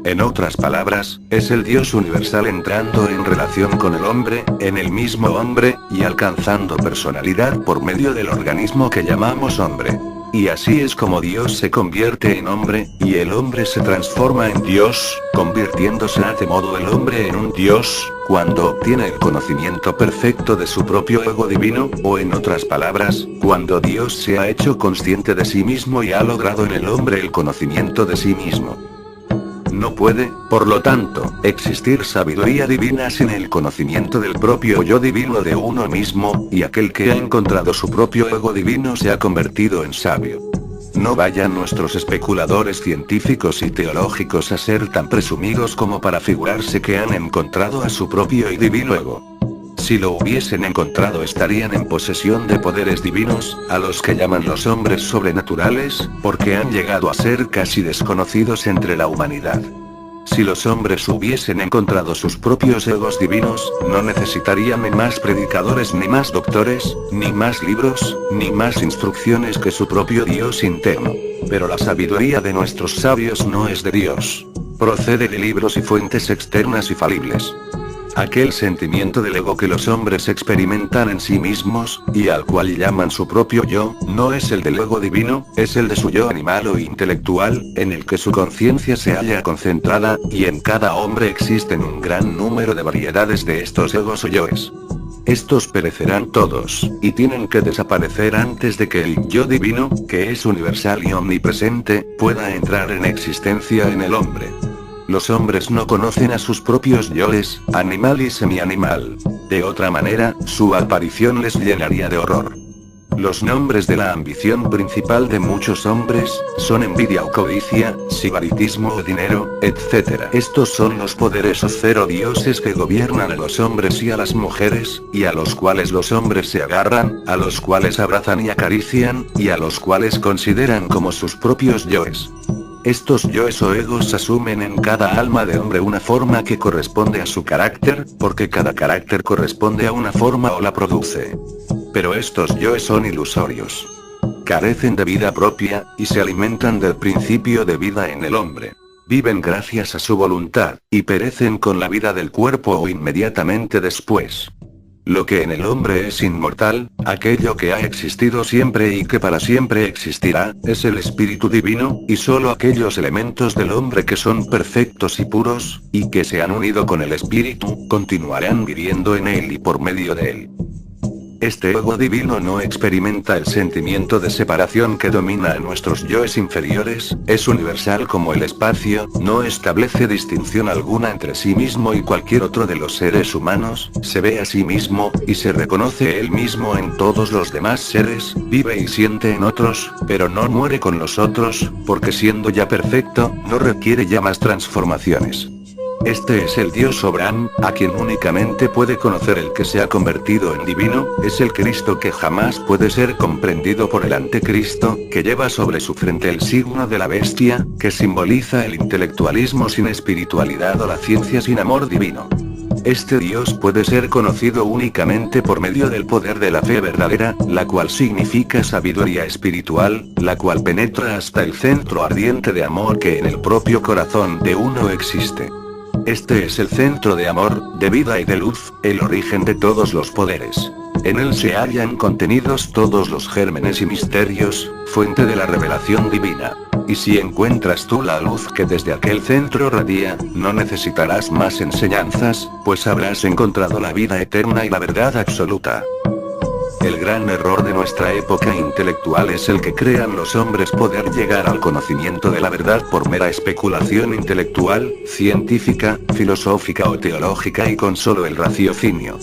En otras palabras, es el Dios universal entrando en relación con el hombre, en el mismo hombre, y alcanzando personalidad por medio del organismo que llamamos hombre. Y así es como Dios se convierte en hombre, y el hombre se transforma en Dios, convirtiéndose de modo el hombre en un Dios, cuando obtiene el conocimiento perfecto de su propio ego divino, o en otras palabras, cuando Dios se ha hecho consciente de sí mismo y ha logrado en el hombre el conocimiento de sí mismo. No puede, por lo tanto, existir sabiduría divina sin el conocimiento del propio yo divino de uno mismo, y aquel que ha encontrado su propio ego divino se ha convertido en sabio. No vayan nuestros especuladores científicos y teológicos a ser tan presumidos como para figurarse que han encontrado a su propio y divino ego. Si lo hubiesen encontrado estarían en posesión de poderes divinos, a los que llaman los hombres sobrenaturales, porque han llegado a ser casi desconocidos entre la humanidad. Si los hombres hubiesen encontrado sus propios egos divinos, no necesitarían ni más predicadores ni más doctores, ni más libros, ni más instrucciones que su propio Dios interno. Pero la sabiduría de nuestros sabios no es de Dios. Procede de libros y fuentes externas y falibles. Aquel sentimiento del ego que los hombres experimentan en sí mismos, y al cual llaman su propio yo, no es el del ego divino, es el de su yo animal o intelectual, en el que su conciencia se halla concentrada, y en cada hombre existen un gran número de variedades de estos egos o yoes. Estos perecerán todos, y tienen que desaparecer antes de que el yo divino, que es universal y omnipresente, pueda entrar en existencia en el hombre. Los hombres no conocen a sus propios yoes, animal y semianimal. De otra manera, su aparición les llenaría de horror. Los nombres de la ambición principal de muchos hombres, son envidia o codicia, sibaritismo o dinero, etc. Estos son los poderes o cero dioses que gobiernan a los hombres y a las mujeres, y a los cuales los hombres se agarran, a los cuales abrazan y acarician, y a los cuales consideran como sus propios yoes. Estos yoes o egos asumen en cada alma de hombre una forma que corresponde a su carácter, porque cada carácter corresponde a una forma o la produce. Pero estos yoes son ilusorios. Carecen de vida propia, y se alimentan del principio de vida en el hombre. Viven gracias a su voluntad, y perecen con la vida del cuerpo o inmediatamente después. Lo que en el hombre es inmortal, aquello que ha existido siempre y que para siempre existirá, es el espíritu divino, y solo aquellos elementos del hombre que son perfectos y puros, y que se han unido con el espíritu, continuarán viviendo en él y por medio de él. Este ego divino no experimenta el sentimiento de separación que domina a nuestros yoes inferiores, es universal como el espacio, no establece distinción alguna entre sí mismo y cualquier otro de los seres humanos, se ve a sí mismo, y se reconoce él mismo en todos los demás seres, vive y siente en otros, pero no muere con los otros, porque siendo ya perfecto, no requiere ya más transformaciones. Este es el Dios soberano, a quien únicamente puede conocer el que se ha convertido en divino, es el Cristo que jamás puede ser comprendido por el anticristo, que lleva sobre su frente el signo de la bestia, que simboliza el intelectualismo sin espiritualidad o la ciencia sin amor divino. Este Dios puede ser conocido únicamente por medio del poder de la fe verdadera, la cual significa sabiduría espiritual, la cual penetra hasta el centro ardiente de amor que en el propio corazón de uno existe. Este es el centro de amor, de vida y de luz, el origen de todos los poderes. En él se hallan contenidos todos los gérmenes y misterios, fuente de la revelación divina. Y si encuentras tú la luz que desde aquel centro radia, no necesitarás más enseñanzas, pues habrás encontrado la vida eterna y la verdad absoluta. El gran error de nuestra época intelectual es el que crean los hombres poder llegar al conocimiento de la verdad por mera especulación intelectual, científica, filosófica o teológica y con solo el raciocinio.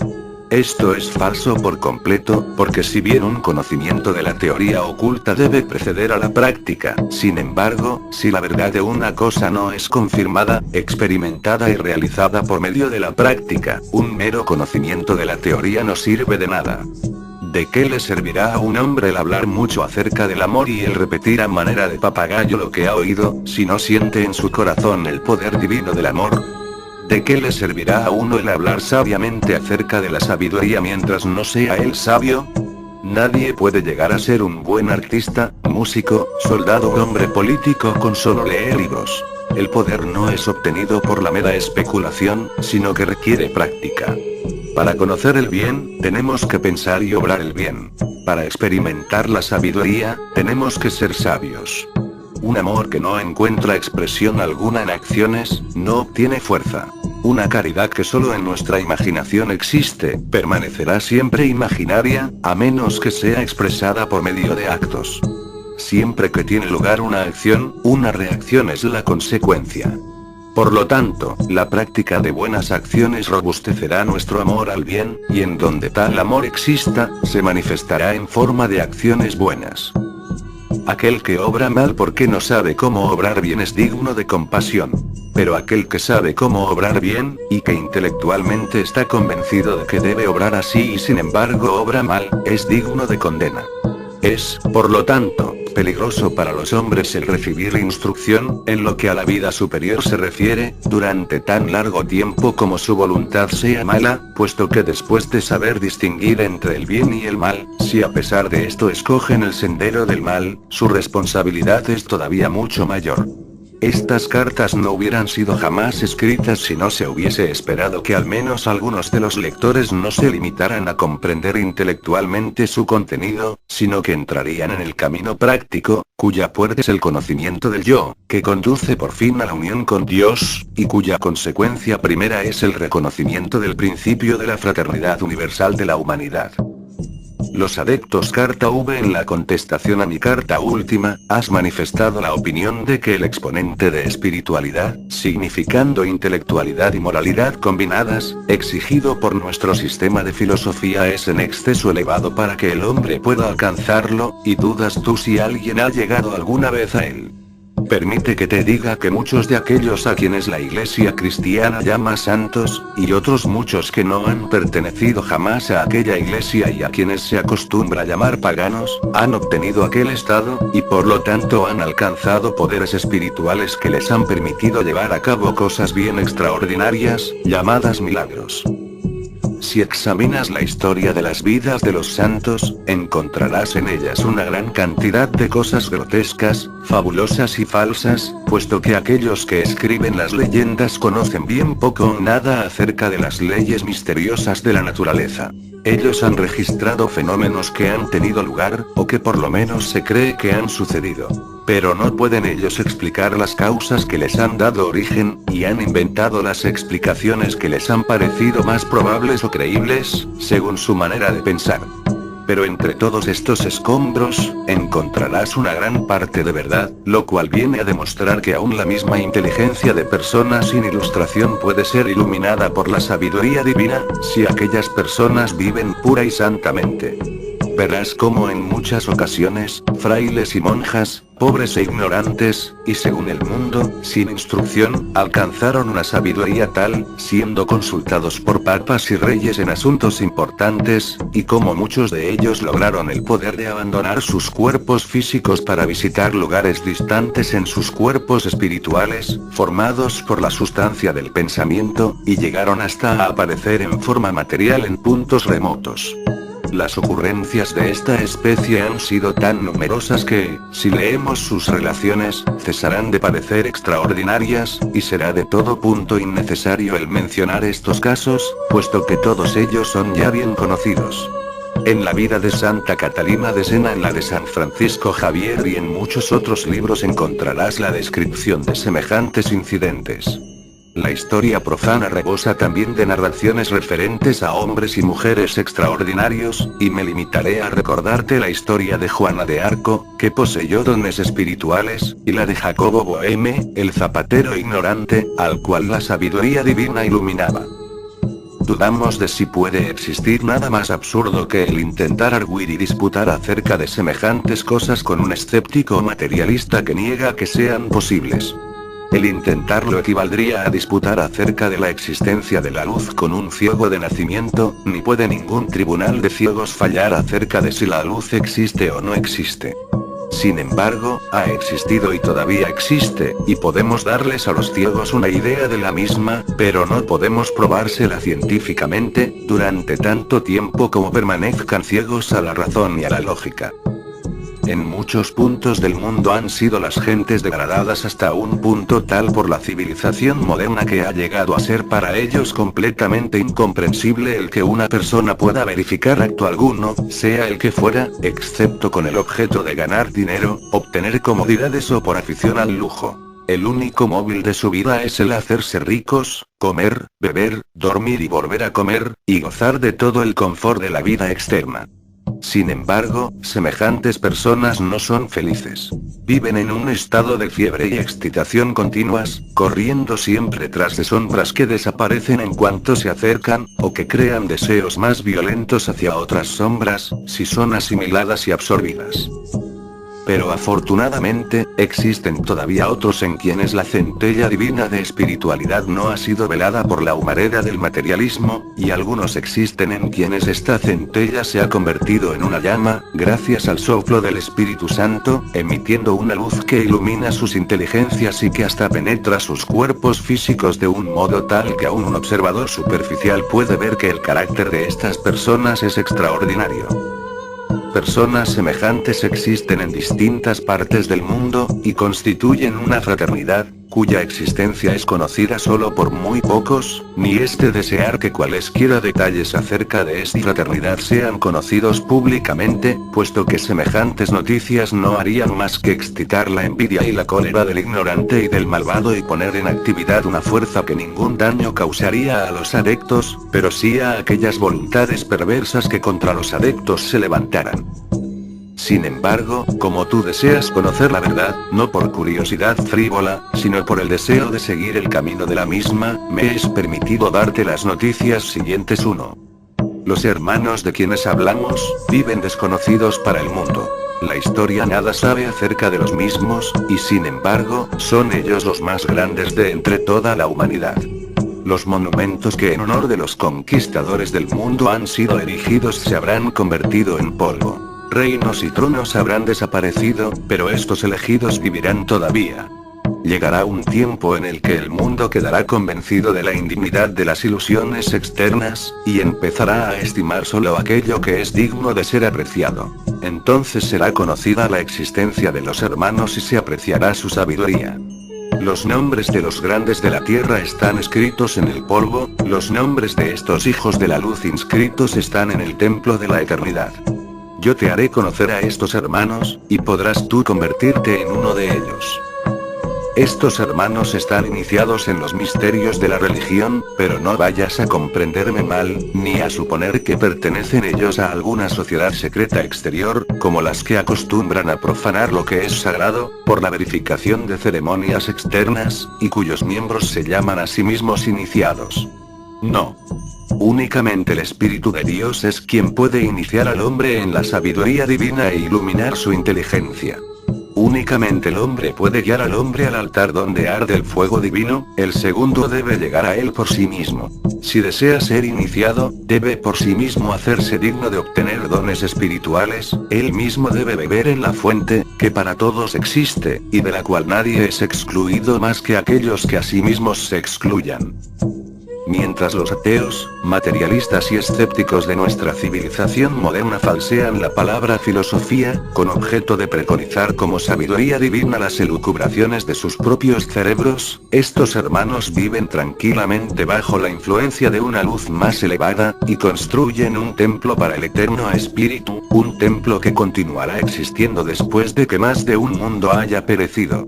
Esto es falso por completo, porque si bien un conocimiento de la teoría oculta debe preceder a la práctica, sin embargo, si la verdad de una cosa no es confirmada, experimentada y realizada por medio de la práctica, un mero conocimiento de la teoría no sirve de nada. ¿De qué le servirá a un hombre el hablar mucho acerca del amor y el repetir a manera de papagayo lo que ha oído, si no siente en su corazón el poder divino del amor? ¿De qué le servirá a uno el hablar sabiamente acerca de la sabiduría mientras no sea él sabio? Nadie puede llegar a ser un buen artista, músico, soldado o hombre político con solo leer libros. El poder no es obtenido por la mera especulación, sino que requiere práctica. Para conocer el bien, tenemos que pensar y obrar el bien. Para experimentar la sabiduría, tenemos que ser sabios. Un amor que no encuentra expresión alguna en acciones, no obtiene fuerza. Una caridad que solo en nuestra imaginación existe, permanecerá siempre imaginaria, a menos que sea expresada por medio de actos. Siempre que tiene lugar una acción, una reacción es la consecuencia. Por lo tanto, la práctica de buenas acciones robustecerá nuestro amor al bien, y en donde tal amor exista, se manifestará en forma de acciones buenas. Aquel que obra mal porque no sabe cómo obrar bien es digno de compasión. Pero aquel que sabe cómo obrar bien, y que intelectualmente está convencido de que debe obrar así y sin embargo obra mal, es digno de condena. Es, por lo tanto, peligroso para los hombres el recibir instrucción, en lo que a la vida superior se refiere, durante tan largo tiempo como su voluntad sea mala, puesto que después de saber distinguir entre el bien y el mal, si a pesar de esto escogen el sendero del mal, su responsabilidad es todavía mucho mayor. Estas cartas no hubieran sido jamás escritas si no se hubiese esperado que al menos algunos de los lectores no se limitaran a comprender intelectualmente su contenido, sino que entrarían en el camino práctico, cuya puerta es el conocimiento del yo, que conduce por fin a la unión con Dios, y cuya consecuencia primera es el reconocimiento del principio de la fraternidad universal de la humanidad. Los adeptos carta V en la contestación a mi carta última, has manifestado la opinión de que el exponente de espiritualidad, significando intelectualidad y moralidad combinadas, exigido por nuestro sistema de filosofía es en exceso elevado para que el hombre pueda alcanzarlo, y dudas tú si alguien ha llegado alguna vez a él. Permite que te diga que muchos de aquellos a quienes la Iglesia cristiana llama santos, y otros muchos que no han pertenecido jamás a aquella iglesia y a quienes se acostumbra llamar paganos, han obtenido aquel estado, y por lo tanto han alcanzado poderes espirituales que les han permitido llevar a cabo cosas bien extraordinarias, llamadas milagros. Si examinas la historia de las vidas de los santos, encontrarás en ellas una gran cantidad de cosas grotescas, fabulosas y falsas, puesto que aquellos que escriben las leyendas conocen bien poco o nada acerca de las leyes misteriosas de la naturaleza. Ellos han registrado fenómenos que han tenido lugar, o que por lo menos se cree que han sucedido. Pero no pueden ellos explicar las causas que les han dado origen, y han inventado las explicaciones que les han parecido más probables o creíbles, según su manera de pensar. Pero entre todos estos escombros, encontrarás una gran parte de verdad, lo cual viene a demostrar que aún la misma inteligencia de personas sin ilustración puede ser iluminada por la sabiduría divina, si aquellas personas viven pura y santamente. verás cómo en muchas ocasiones, frailes y monjas, pobres e ignorantes, y según el mundo, sin instrucción, alcanzaron una sabiduría tal, siendo consultados por papas y reyes en asuntos importantes, y cómo muchos de ellos lograron el poder de abandonar sus cuerpos físicos para visitar lugares distantes en sus cuerpos espirituales, formados por la sustancia del pensamiento, y llegaron hasta a aparecer en forma material en puntos remotos. Las ocurrencias de esta especie han sido tan numerosas que, si leemos sus relaciones, cesarán de parecer extraordinarias, y será de todo punto innecesario el mencionar estos casos, puesto que todos ellos son ya bien conocidos. En la vida de Santa Catalina de Siena, en la de San Francisco Javier y en muchos otros libros encontrarás la descripción de semejantes incidentes. La historia profana rebosa también de narraciones referentes a hombres y mujeres extraordinarios, y me limitaré a recordarte la historia de Juana de Arco, que poseyó dones espirituales, y la de Jacobo Boheme, el zapatero ignorante, al cual la sabiduría divina iluminaba. Dudamos de si puede existir nada más absurdo que el intentar arguir y disputar acerca de semejantes cosas con un escéptico materialista que niega que sean posibles. El intentarlo equivaldría a disputar acerca de la existencia de la luz con un ciego de nacimiento, ni puede ningún tribunal de ciegos fallar acerca de si la luz existe o no existe. Sin embargo, ha existido y todavía existe, y podemos darles a los ciegos una idea de la misma, pero no podemos probársela científicamente, durante tanto tiempo como permanezcan ciegos a la razón y a la lógica. En muchos puntos del mundo han sido las gentes degradadas hasta un punto tal por la civilización moderna que ha llegado a ser para ellos completamente incomprensible el que una persona pueda verificar acto alguno, sea el que fuera, excepto con el objeto de ganar dinero, obtener comodidades o por afición al lujo. El único móvil de su vida es el hacerse ricos, comer, beber, dormir y volver a comer, y gozar de todo el confort de la vida externa. Sin embargo, semejantes personas no son felices. Viven en un estado de fiebre y excitación continuas, corriendo siempre tras de sombras que desaparecen en cuanto se acercan, o que crean deseos más violentos hacia otras sombras, si son asimiladas y absorbidas. Pero afortunadamente, existen todavía otros en quienes la centella divina de espiritualidad no ha sido velada por la humareda del materialismo, y algunos existen en quienes esta centella se ha convertido en una llama, gracias al soplo del Espíritu Santo, emitiendo una luz que ilumina sus inteligencias y que hasta penetra sus cuerpos físicos de un modo tal que aún un observador superficial puede ver que el carácter de estas personas es extraordinario. Personas semejantes existen en distintas partes del mundo, y constituyen una fraternidad, cuya existencia es conocida solo por muy pocos, ni es de desear que cualesquiera detalles acerca de esta fraternidad sean conocidos públicamente, puesto que semejantes noticias no harían más que excitar la envidia y la cólera del ignorante y del malvado y poner en actividad una fuerza que ningún daño causaría a los adeptos, pero sí a aquellas voluntades perversas que contra los adeptos se levantaran. Sin embargo, como tú deseas conocer la verdad, no por curiosidad frívola, sino por el deseo de seguir el camino de la misma, me es permitido darte las noticias siguientes. 1. Los hermanos de quienes hablamos, viven desconocidos para el mundo. La historia nada sabe acerca de los mismos, y sin embargo, son ellos los más grandes de entre toda la humanidad. Los monumentos que en honor de los conquistadores del mundo han sido erigidos se habrán convertido en polvo. Reinos y tronos habrán desaparecido, pero estos elegidos vivirán todavía. Llegará un tiempo en el que el mundo quedará convencido de la indignidad de las ilusiones externas, y empezará a estimar solo aquello que es digno de ser apreciado. Entonces será conocida la existencia de los hermanos y se apreciará su sabiduría. Los nombres de los grandes de la tierra están escritos en el polvo, los nombres de estos hijos de la luz inscritos están en el templo de la eternidad. Yo te haré conocer a estos hermanos, y podrás tú convertirte en uno de ellos. Estos hermanos están iniciados en los misterios de la religión, pero no vayas a comprenderme mal, ni a suponer que pertenecen ellos a alguna sociedad secreta exterior, como las que acostumbran a profanar lo que es sagrado, por la verificación de ceremonias externas, y cuyos miembros se llaman a sí mismos iniciados. No. Únicamente el Espíritu de Dios es quien puede iniciar al hombre en la sabiduría divina e iluminar su inteligencia. Únicamente el hombre puede guiar al hombre al altar donde arde el fuego divino, el segundo debe llegar a él por sí mismo. Si desea ser iniciado, debe por sí mismo hacerse digno de obtener dones espirituales, él mismo debe beber en la fuente, que para todos existe, y de la cual nadie es excluido más que aquellos que a sí mismos se excluyan. Mientras los ateos, materialistas y escépticos de nuestra civilización moderna falsean la palabra filosofía, con objeto de preconizar como sabiduría divina las elucubraciones de sus propios cerebros, estos hermanos viven tranquilamente bajo la influencia de una luz más elevada, y construyen un templo para el eterno espíritu, un templo que continuará existiendo después de que más de un mundo haya perecido.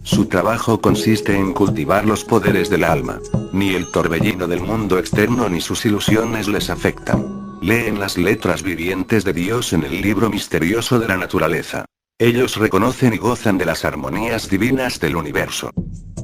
Su trabajo consiste en cultivar los poderes del alma. Ni el torbellino del mundo externo ni sus ilusiones les afectan. Leen las letras vivientes de Dios en el libro misterioso de la naturaleza. Ellos reconocen y gozan de las armonías divinas del universo.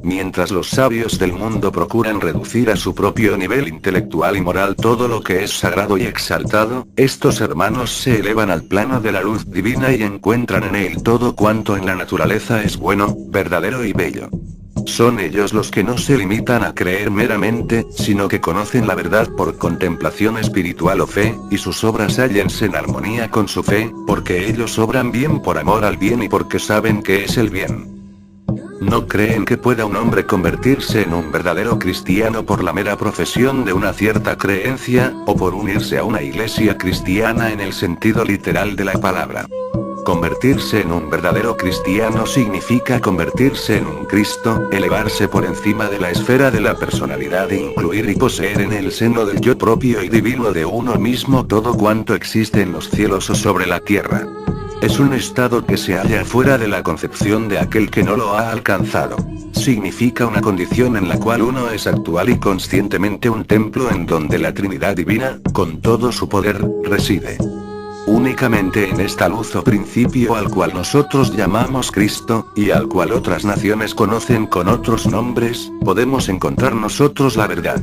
Mientras los sabios del mundo procuran reducir a su propio nivel intelectual y moral todo lo que es sagrado y exaltado, estos hermanos se elevan al plano de la luz divina y encuentran en él todo cuanto en la naturaleza es bueno, verdadero y bello. Son ellos los que no se limitan a creer meramente, sino que conocen la verdad por contemplación espiritual o fe, y sus obras hállense en armonía con su fe, porque ellos obran bien por amor al bien y porque saben que es el bien. No creen que pueda un hombre convertirse en un verdadero cristiano por la mera profesión de una cierta creencia, o por unirse a una iglesia cristiana en el sentido literal de la palabra. Convertirse en un verdadero cristiano significa convertirse en un Cristo, elevarse por encima de la esfera de la personalidad e incluir y poseer en el seno del yo propio y divino de uno mismo todo cuanto existe en los cielos o sobre la tierra. Es un estado que se halla fuera de la concepción de aquel que no lo ha alcanzado. Significa una condición en la cual uno es actual y conscientemente un templo en donde la Trinidad Divina, con todo su poder, reside. Únicamente en esta luz o principio al cual nosotros llamamos Cristo, y al cual otras naciones conocen con otros nombres, podemos encontrar nosotros la verdad.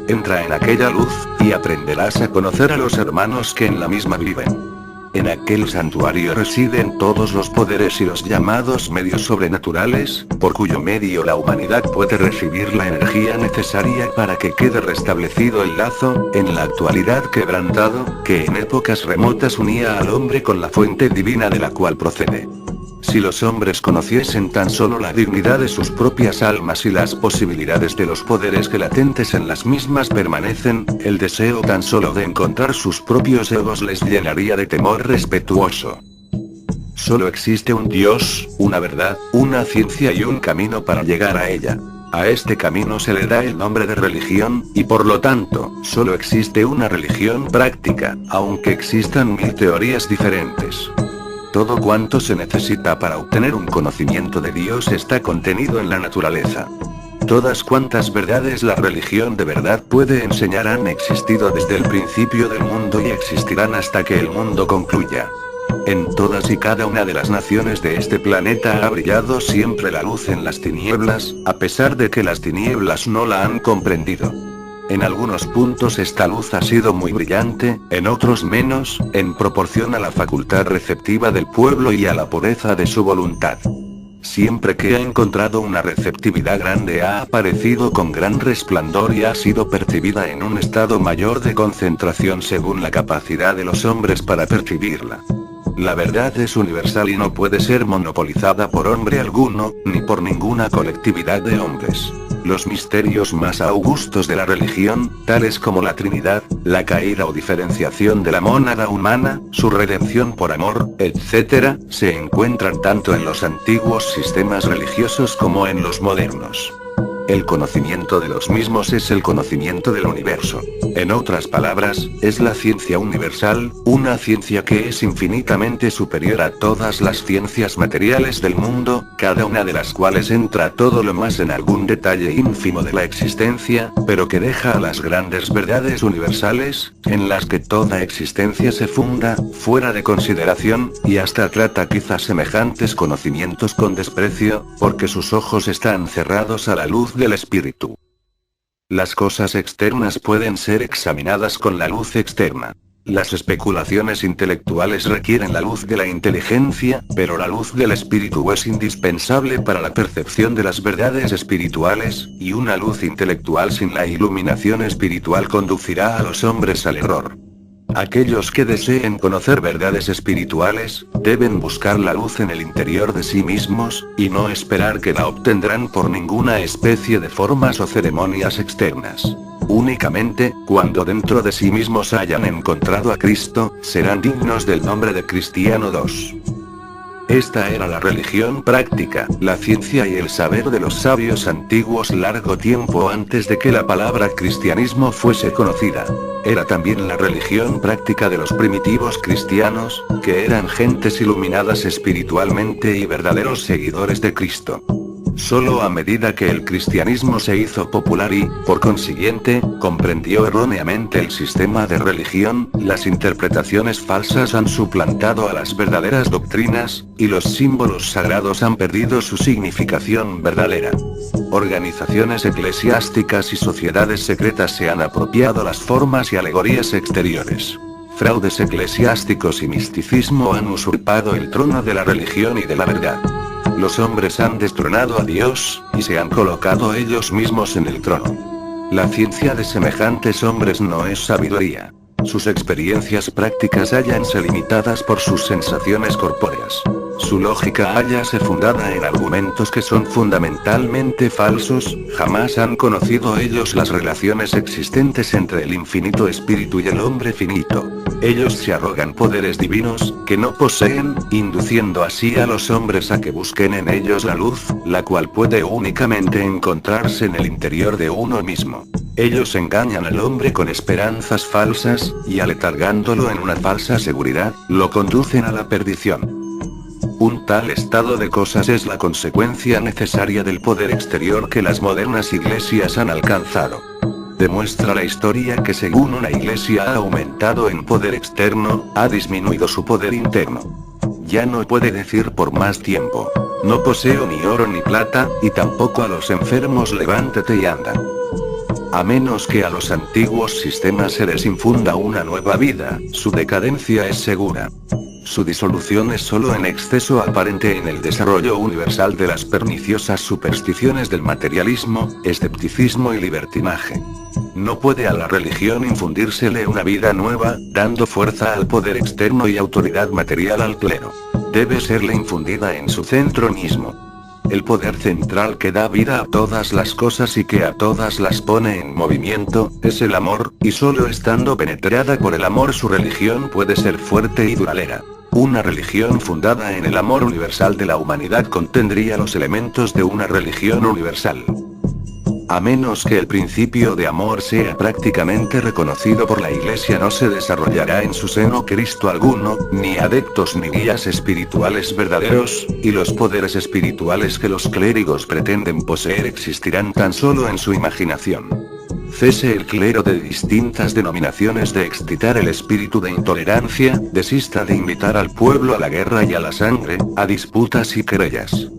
Entra en aquella luz, y aprenderás a conocer a los hermanos que en la misma viven. En aquel santuario residen todos los poderes y los llamados medios sobrenaturales, por cuyo medio la humanidad puede recibir la energía necesaria para que quede restablecido el lazo, en la actualidad quebrantado, que en épocas remotas unía al hombre con la fuente divina de la cual procede. Si los hombres conociesen tan solo la dignidad de sus propias almas y las posibilidades de los poderes que latentes en las mismas permanecen, el deseo tan solo de encontrar sus propios egos les llenaría de temor respetuoso. Solo existe un Dios, una verdad, una ciencia y un camino para llegar a ella. A este camino se le da el nombre de religión, y por lo tanto, solo existe una religión práctica, aunque existan 1000 teorías diferentes. Todo cuanto se necesita para obtener un conocimiento de Dios está contenido en la naturaleza. Todas cuantas verdades la religión de verdad puede enseñar han existido desde el principio del mundo y existirán hasta que el mundo concluya. En todas y cada una de las naciones de este planeta ha brillado siempre la luz en las tinieblas, a pesar de que las tinieblas no la han comprendido. En algunos puntos esta luz ha sido muy brillante, en otros menos, en proporción a la facultad receptiva del pueblo y a la pureza de su voluntad. Siempre que ha encontrado una receptividad grande ha aparecido con gran resplandor y ha sido percibida en un estado mayor de concentración según la capacidad de los hombres para percibirla. La verdad es universal y no puede ser monopolizada por hombre alguno, ni por ninguna colectividad de hombres. Los misterios más augustos de la religión, tales como la Trinidad, la caída o diferenciación de la mónada humana, su redención por amor, etc., se encuentran tanto en los antiguos sistemas religiosos como en los modernos. El conocimiento de los mismos es el conocimiento del universo. En otras palabras, es la ciencia universal, una ciencia que es infinitamente superior a todas las ciencias materiales del mundo, cada una de las cuales entra todo lo más en algún detalle ínfimo de la existencia, pero que deja a las grandes verdades universales, en las que toda existencia se funda, fuera de consideración, y hasta trata quizás semejantes conocimientos con desprecio, porque sus ojos están cerrados a la luz del espíritu. Las cosas externas pueden ser examinadas con la luz externa. Las especulaciones intelectuales requieren la luz de la inteligencia, pero la luz del espíritu es indispensable para la percepción de las verdades espirituales, y una luz intelectual sin la iluminación espiritual conducirá a los hombres al error. Aquellos que deseen conocer verdades espirituales, deben buscar la luz en el interior de sí mismos, y no esperar que la obtendrán por ninguna especie de formas o ceremonias externas. Únicamente, cuando dentro de sí mismos hayan encontrado a Cristo, serán dignos del nombre de cristiano. 2. Esta era la religión práctica, la ciencia y el saber de los sabios antiguos largo tiempo antes de que la palabra cristianismo fuese conocida. Era también la religión práctica de los primitivos cristianos, que eran gentes iluminadas espiritualmente y verdaderos seguidores de Cristo. Solo a medida que el cristianismo se hizo popular y, por consiguiente, comprendió erróneamente el sistema de religión, las interpretaciones falsas han suplantado a las verdaderas doctrinas, y los símbolos sagrados han perdido su significación verdadera. Organizaciones eclesiásticas y sociedades secretas se han apropiado las formas y alegorías exteriores. Fraudes eclesiásticos y misticismo han usurpado el trono de la religión y de la verdad. Los hombres han destronado a Dios, y se han colocado ellos mismos en el trono. La ciencia de semejantes hombres no es sabiduría. Sus experiencias prácticas hállanse limitadas por sus sensaciones corpóreas. Su lógica hállase fundada en argumentos que son fundamentalmente falsos, jamás han conocido ellos las relaciones existentes entre el infinito espíritu y el hombre finito. Ellos se arrogan poderes divinos, que no poseen, induciendo así a los hombres a que busquen en ellos la luz, la cual puede únicamente encontrarse en el interior de uno mismo. Ellos engañan al hombre con esperanzas falsas, y aletargándolo en una falsa seguridad, lo conducen a la perdición. Un tal estado de cosas es la consecuencia necesaria del poder exterior que las modernas iglesias han alcanzado. Demuestra la historia que según una iglesia ha aumentado en poder externo, ha disminuido su poder interno. Ya no puede decir por más tiempo: no poseo ni oro ni plata, y tampoco a los enfermos levántate y anda. A menos que a los antiguos sistemas se les infunda una nueva vida, su decadencia es segura. Su disolución es solo en exceso aparente en el desarrollo universal de las perniciosas supersticiones del materialismo, escepticismo y libertinaje. No puede a la religión infundírsele una vida nueva, dando fuerza al poder externo y autoridad material al clero. Debe serle infundida en su centro mismo. El poder central que da vida a todas las cosas y que a todas las pone en movimiento, es el amor, y solo estando penetrada por el amor su religión puede ser fuerte y duradera. Una religión fundada en el amor universal de la humanidad contendría los elementos de una religión universal. A menos que el principio de amor sea prácticamente reconocido por la Iglesia, no se desarrollará en su seno Cristo alguno, ni adeptos ni guías espirituales verdaderos, y los poderes espirituales que los clérigos pretenden poseer existirán tan solo en su imaginación. Cese el clero de distintas denominaciones de excitar el espíritu de intolerancia, desista de invitar al pueblo a la guerra y a la sangre, a disputas y querellas.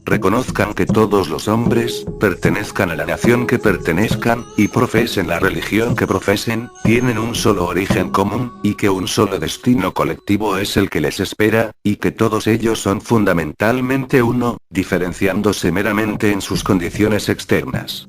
Reconozcan que todos los hombres, pertenezcan a la nación que pertenezcan, y profesen la religión que profesen, tienen un solo origen común, y que un solo destino colectivo es el que les espera, y que todos ellos son fundamentalmente uno, diferenciándose meramente en sus condiciones externas.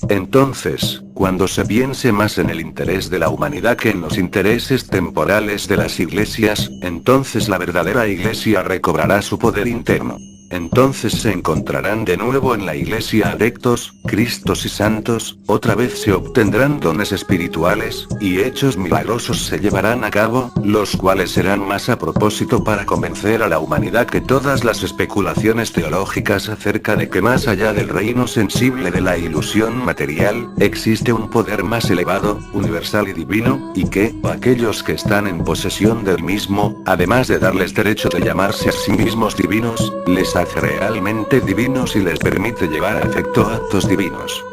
Entonces, cuando se piense más en el interés de la humanidad que en los intereses temporales de las iglesias, entonces la verdadera iglesia recobrará su poder interno. Entonces se encontrarán de nuevo en la iglesia adeptos, cristos y santos, otra vez se obtendrán dones espirituales, y hechos milagrosos se llevarán a cabo, los cuales serán más a propósito para convencer a la humanidad que todas las especulaciones teológicas acerca de que más allá del reino sensible de la ilusión material, existe un poder más elevado, universal y divino, y que, aquellos que están en posesión del mismo, además de darles derecho de llamarse a sí mismos divinos, les hace realmente divinos y les permite llevar a efecto actos divinos.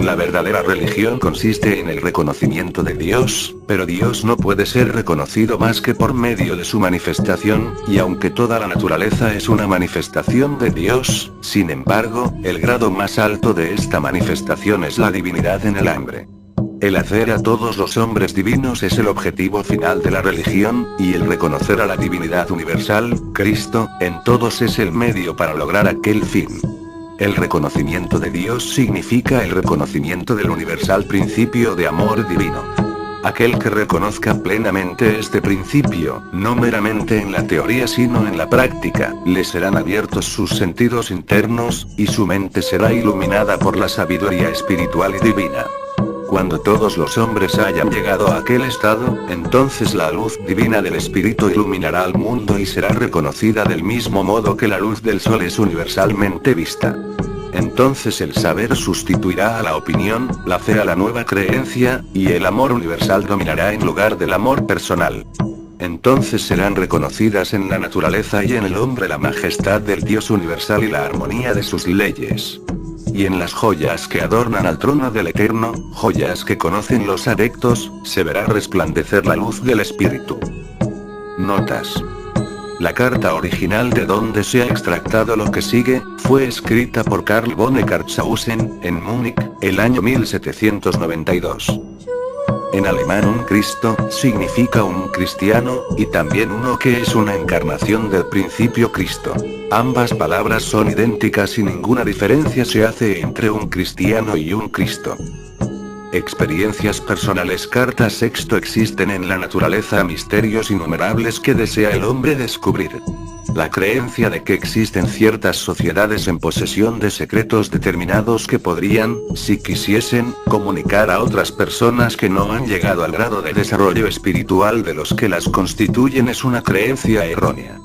La verdadera religión consiste en el reconocimiento de Dios, pero Dios no puede ser reconocido más que por medio de su manifestación, y aunque toda la naturaleza es una manifestación de Dios, sin embargo, el grado más alto de esta manifestación es la divinidad en el hombre. El hacer a todos los hombres divinos es el objetivo final de la religión, y el reconocer a la divinidad universal, Cristo, en todos es el medio para lograr aquel fin. El reconocimiento de Dios significa el reconocimiento del universal principio de amor divino. Aquel que reconozca plenamente este principio, no meramente en la teoría sino en la práctica, le serán abiertos sus sentidos internos, y su mente será iluminada por la sabiduría espiritual y divina. Cuando todos los hombres hayan llegado a aquel estado, entonces la luz divina del Espíritu iluminará al mundo y será reconocida del mismo modo que la luz del sol es universalmente vista. Entonces el saber sustituirá a la opinión, la fe a la nueva creencia, y el amor universal dominará en lugar del amor personal. Entonces serán reconocidas en la naturaleza y en el hombre la majestad del Dios universal y la armonía de sus leyes. Y en las joyas que adornan al trono del Eterno, joyas que conocen los adeptos, se verá resplandecer la luz del Espíritu. Notas. La carta original de donde se ha extractado lo que sigue, fue escrita por Karl von Eckhartshausen, en Múnich, el año 1792. En alemán un Cristo, significa un cristiano, y también uno que es una encarnación del principio Cristo. Ambas palabras son idénticas y ninguna diferencia se hace entre un cristiano y un Cristo. Experiencias personales. Carta sexto. Existen en la naturaleza misterios innumerables que desea el hombre descubrir. La creencia de que existen ciertas sociedades en posesión de secretos determinados que podrían, si quisiesen, comunicar a otras personas que no han llegado al grado de desarrollo espiritual de los que las constituyen es una creencia errónea.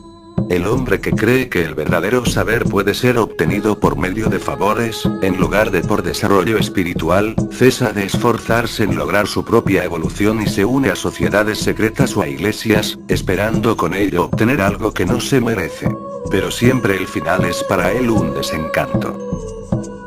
El hombre que cree que el verdadero saber puede ser obtenido por medio de favores, en lugar de por desarrollo espiritual, cesa de esforzarse en lograr su propia evolución y se une a sociedades secretas o a iglesias, esperando con ello obtener algo que no se merece. Pero siempre el final es para él un desencanto.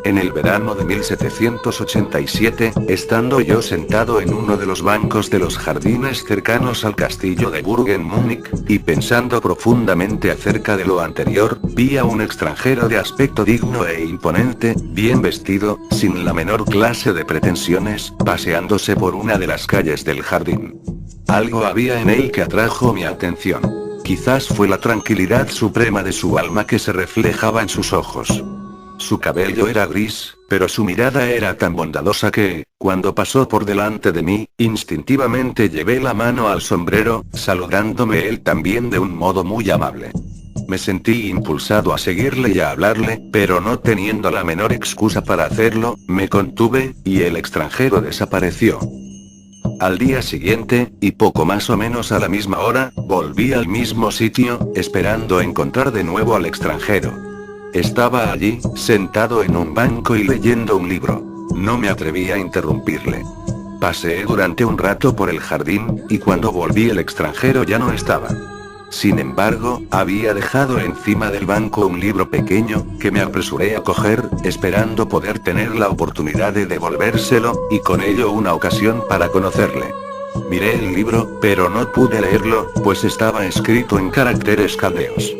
En el verano de 1787, estando yo sentado en uno de los bancos de los jardines cercanos al castillo de Burg en Múnich, y pensando profundamente acerca de lo anterior, vi a un extranjero de aspecto digno e imponente, bien vestido, sin la menor clase de pretensiones, paseándose por una de las calles del jardín. Algo había en él que atrajo mi atención. Quizás fue la tranquilidad suprema de su alma que se reflejaba en sus ojos. Su cabello era gris, pero su mirada era tan bondadosa que, cuando pasó por delante de mí, instintivamente llevé la mano al sombrero, saludándome él también de un modo muy amable. Me sentí impulsado a seguirle y a hablarle, pero no teniendo la menor excusa para hacerlo, me contuve, y el extranjero desapareció. Al día siguiente, y poco más o menos a la misma hora, volví al mismo sitio, esperando encontrar de nuevo al extranjero. Estaba allí, sentado en un banco y leyendo un libro. No me atreví a interrumpirle. Paseé durante un rato por el jardín, y cuando volví el extranjero ya no estaba. Sin embargo, había dejado encima del banco un libro pequeño, que me apresuré a coger, esperando poder tener la oportunidad de devolvérselo, y con ello una ocasión para conocerle. Miré el libro, pero no pude leerlo, pues estaba escrito en caracteres caldeos.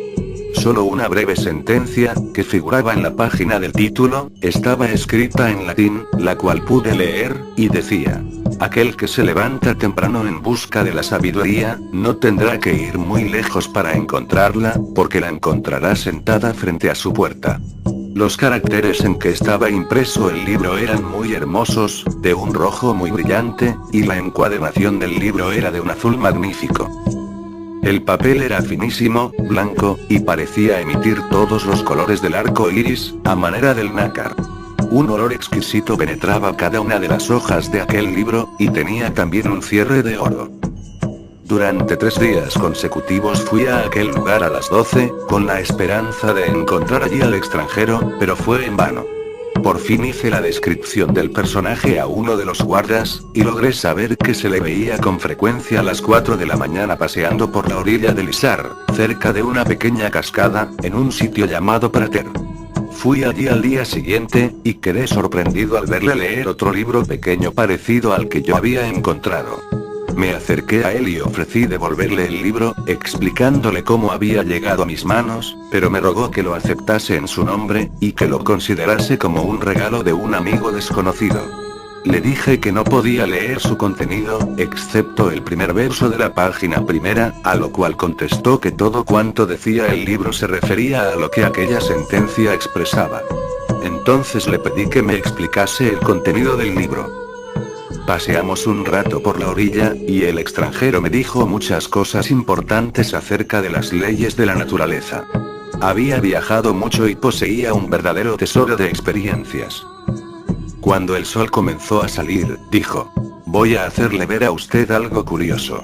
Solo una breve sentencia, que figuraba en la página del título, estaba escrita en latín, la cual pude leer, y decía: aquel que se levanta temprano en busca de la sabiduría, no tendrá que ir muy lejos para encontrarla, porque la encontrará sentada frente a su puerta. Los caracteres en que estaba impreso el libro eran muy hermosos, de un rojo muy brillante, y la encuadernación del libro era de un azul magnífico. El papel era finísimo, blanco, y parecía emitir todos los colores del arco iris, a manera del nácar. Un olor exquisito penetraba cada una de las hojas de aquel libro, y tenía también un cierre de oro. Durante 3 días consecutivos fui a aquel lugar a las 12, con la esperanza de encontrar allí al extranjero, pero fue en vano. Por fin hice la descripción del personaje a uno de los guardas, y logré saber que se le veía con frecuencia a las 4 de la mañana paseando por la orilla del Isar, cerca de una pequeña cascada, en un sitio llamado Prater. Fui allí al día siguiente, y quedé sorprendido al verle leer otro libro pequeño parecido al que yo había encontrado. Me acerqué a él y ofrecí devolverle el libro, explicándole cómo había llegado a mis manos, pero me rogó que lo aceptase en su nombre, y que lo considerase como un regalo de un amigo desconocido. Le dije que no podía leer su contenido, excepto el primer verso de la página primera, a lo cual contestó que todo cuanto decía el libro se refería a lo que aquella sentencia expresaba. Entonces le pedí que me explicase el contenido del libro. Paseamos un rato por la orilla, y el extranjero me dijo muchas cosas importantes acerca de las leyes de la naturaleza. Había viajado mucho y poseía un verdadero tesoro de experiencias. Cuando el sol comenzó a salir, dijo: voy a hacerle ver a usted algo curioso.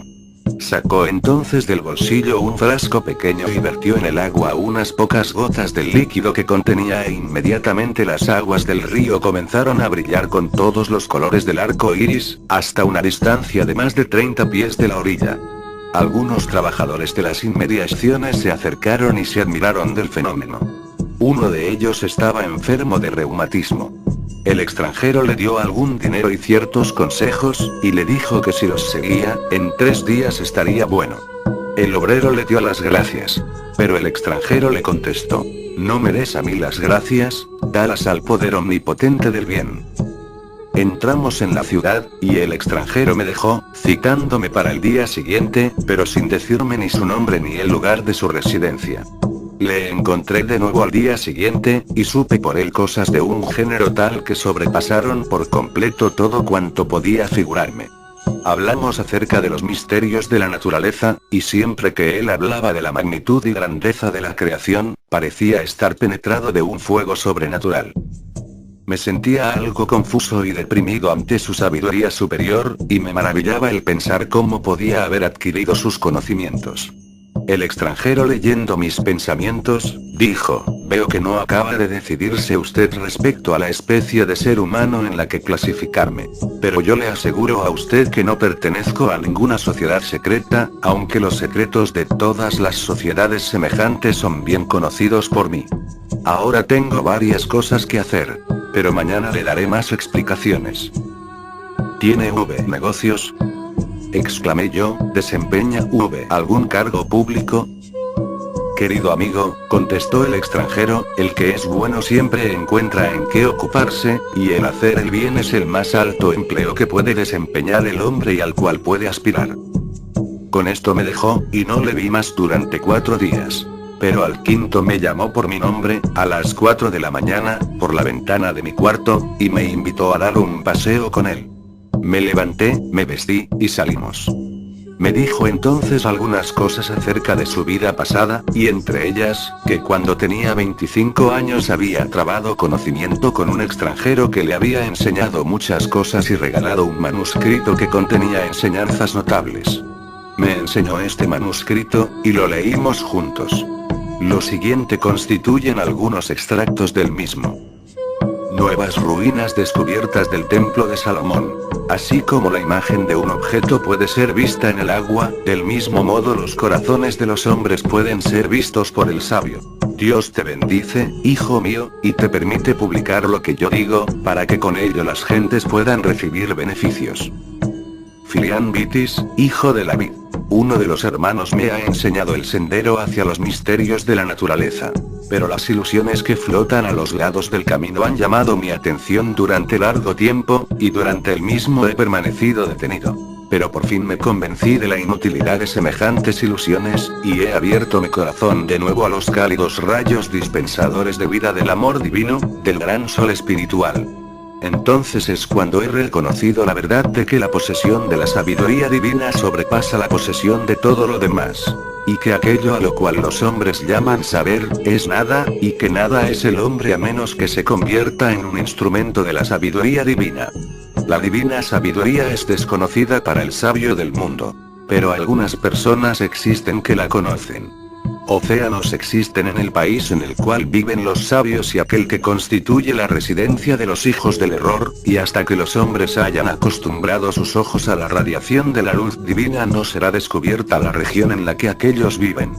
Sacó entonces del bolsillo un frasco pequeño y vertió en el agua unas pocas gotas del líquido que contenía e inmediatamente las aguas del río comenzaron a brillar con todos los colores del arco iris, hasta una distancia de más de 30 pies de la orilla. Algunos trabajadores de las inmediaciones se acercaron y se admiraron del fenómeno. Uno de ellos estaba enfermo de reumatismo. El extranjero le dio algún dinero y ciertos consejos, y le dijo que si los seguía, en 3 días estaría bueno. El obrero le dio las gracias. Pero el extranjero le contestó: no me des a mí las gracias, dalas al poder omnipotente del bien. Entramos en la ciudad, y el extranjero me dejó, citándome para el día siguiente, pero sin decirme ni su nombre ni el lugar de su residencia. Le encontré de nuevo al día siguiente, y supe por él cosas de un género tal que sobrepasaron por completo todo cuanto podía figurarme. Hablamos acerca de los misterios de la naturaleza, y siempre que él hablaba de la magnitud y grandeza de la creación, parecía estar penetrado de un fuego sobrenatural. Me sentía algo confuso y deprimido ante su sabiduría superior, y me maravillaba el pensar cómo podía haber adquirido sus conocimientos. El extranjero, leyendo mis pensamientos, dijo: veo que no acaba de decidirse usted respecto a la especie de ser humano en la que clasificarme. Pero yo le aseguro a usted que no pertenezco a ninguna sociedad secreta, aunque los secretos de todas las sociedades semejantes son bien conocidos por mí. Ahora tengo varias cosas que hacer, pero mañana le daré más explicaciones. ¿Tiene negocios?, exclamé yo. ¿Desempeña algún cargo público? Querido amigo, contestó el extranjero, el que es bueno siempre encuentra en qué ocuparse, y el hacer el bien es el más alto empleo que puede desempeñar el hombre y al cual puede aspirar. Con esto me dejó, y no le vi más durante 4 días. Pero al quinto me llamó por mi nombre, a las 4 de la mañana, por la ventana de mi cuarto, y me invitó a dar un paseo con él. Me levanté, me vestí, y salimos. Me dijo entonces algunas cosas acerca de su vida pasada, y entre ellas, que cuando tenía 25 años había trabado conocimiento con un extranjero que le había enseñado muchas cosas y regalado un manuscrito que contenía enseñanzas notables. Me enseñó este manuscrito, y lo leímos juntos. Lo siguiente constituyen algunos extractos del mismo. Nuevas ruinas descubiertas del templo de Salomón. Así como la imagen de un objeto puede ser vista en el agua, del mismo modo los corazones de los hombres pueden ser vistos por el sabio. Dios te bendice, hijo mío, y te permite publicar lo que yo digo, para que con ello las gentes puedan recibir beneficios. Filián Vitis, hijo de la vid. Uno de los hermanos me ha enseñado el sendero hacia los misterios de la naturaleza. Pero las ilusiones que flotan a los lados del camino han llamado mi atención durante largo tiempo, y durante el mismo he permanecido detenido. Pero por fin me convencí de la inutilidad de semejantes ilusiones, y he abierto mi corazón de nuevo a los cálidos rayos dispensadores de vida del amor divino, del gran sol espiritual. Entonces es cuando he reconocido la verdad de que la posesión de la sabiduría divina sobrepasa la posesión de todo lo demás. Y que aquello a lo cual los hombres llaman saber, es nada, y que nada es el hombre a menos que se convierta en un instrumento de la sabiduría divina. La divina sabiduría es desconocida para el sabio del mundo. Pero algunas personas existen que la conocen. Océanos existen en el país en el cual viven los sabios y aquel que constituye la residencia de los hijos del error, y hasta que los hombres hayan acostumbrado sus ojos a la radiación de la luz divina no será descubierta la región en la que aquellos viven.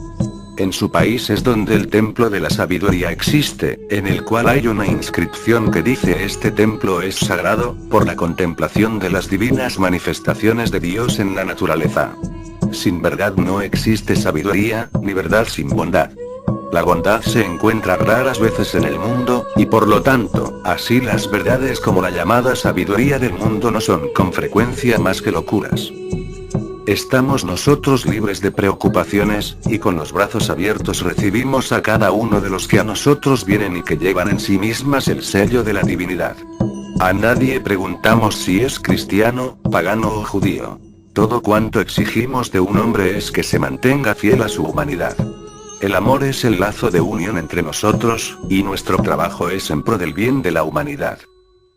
En su país es donde el templo de la sabiduría existe, en el cual hay una inscripción que dice: este templo es sagrado, por la contemplación de las divinas manifestaciones de Dios en la naturaleza. Sin verdad no existe sabiduría, ni verdad sin bondad. La bondad se encuentra raras veces en el mundo, y por lo tanto, así las verdades como la llamada sabiduría del mundo no son con frecuencia más que locuras. Estamos nosotros libres de preocupaciones, y con los brazos abiertos recibimos a cada uno de los que a nosotros vienen y que llevan en sí mismas el sello de la divinidad. A nadie preguntamos si es cristiano, pagano o judío. Todo cuanto exigimos de un hombre es que se mantenga fiel a su humanidad. El amor es el lazo de unión entre nosotros, y nuestro trabajo es en pro del bien de la humanidad.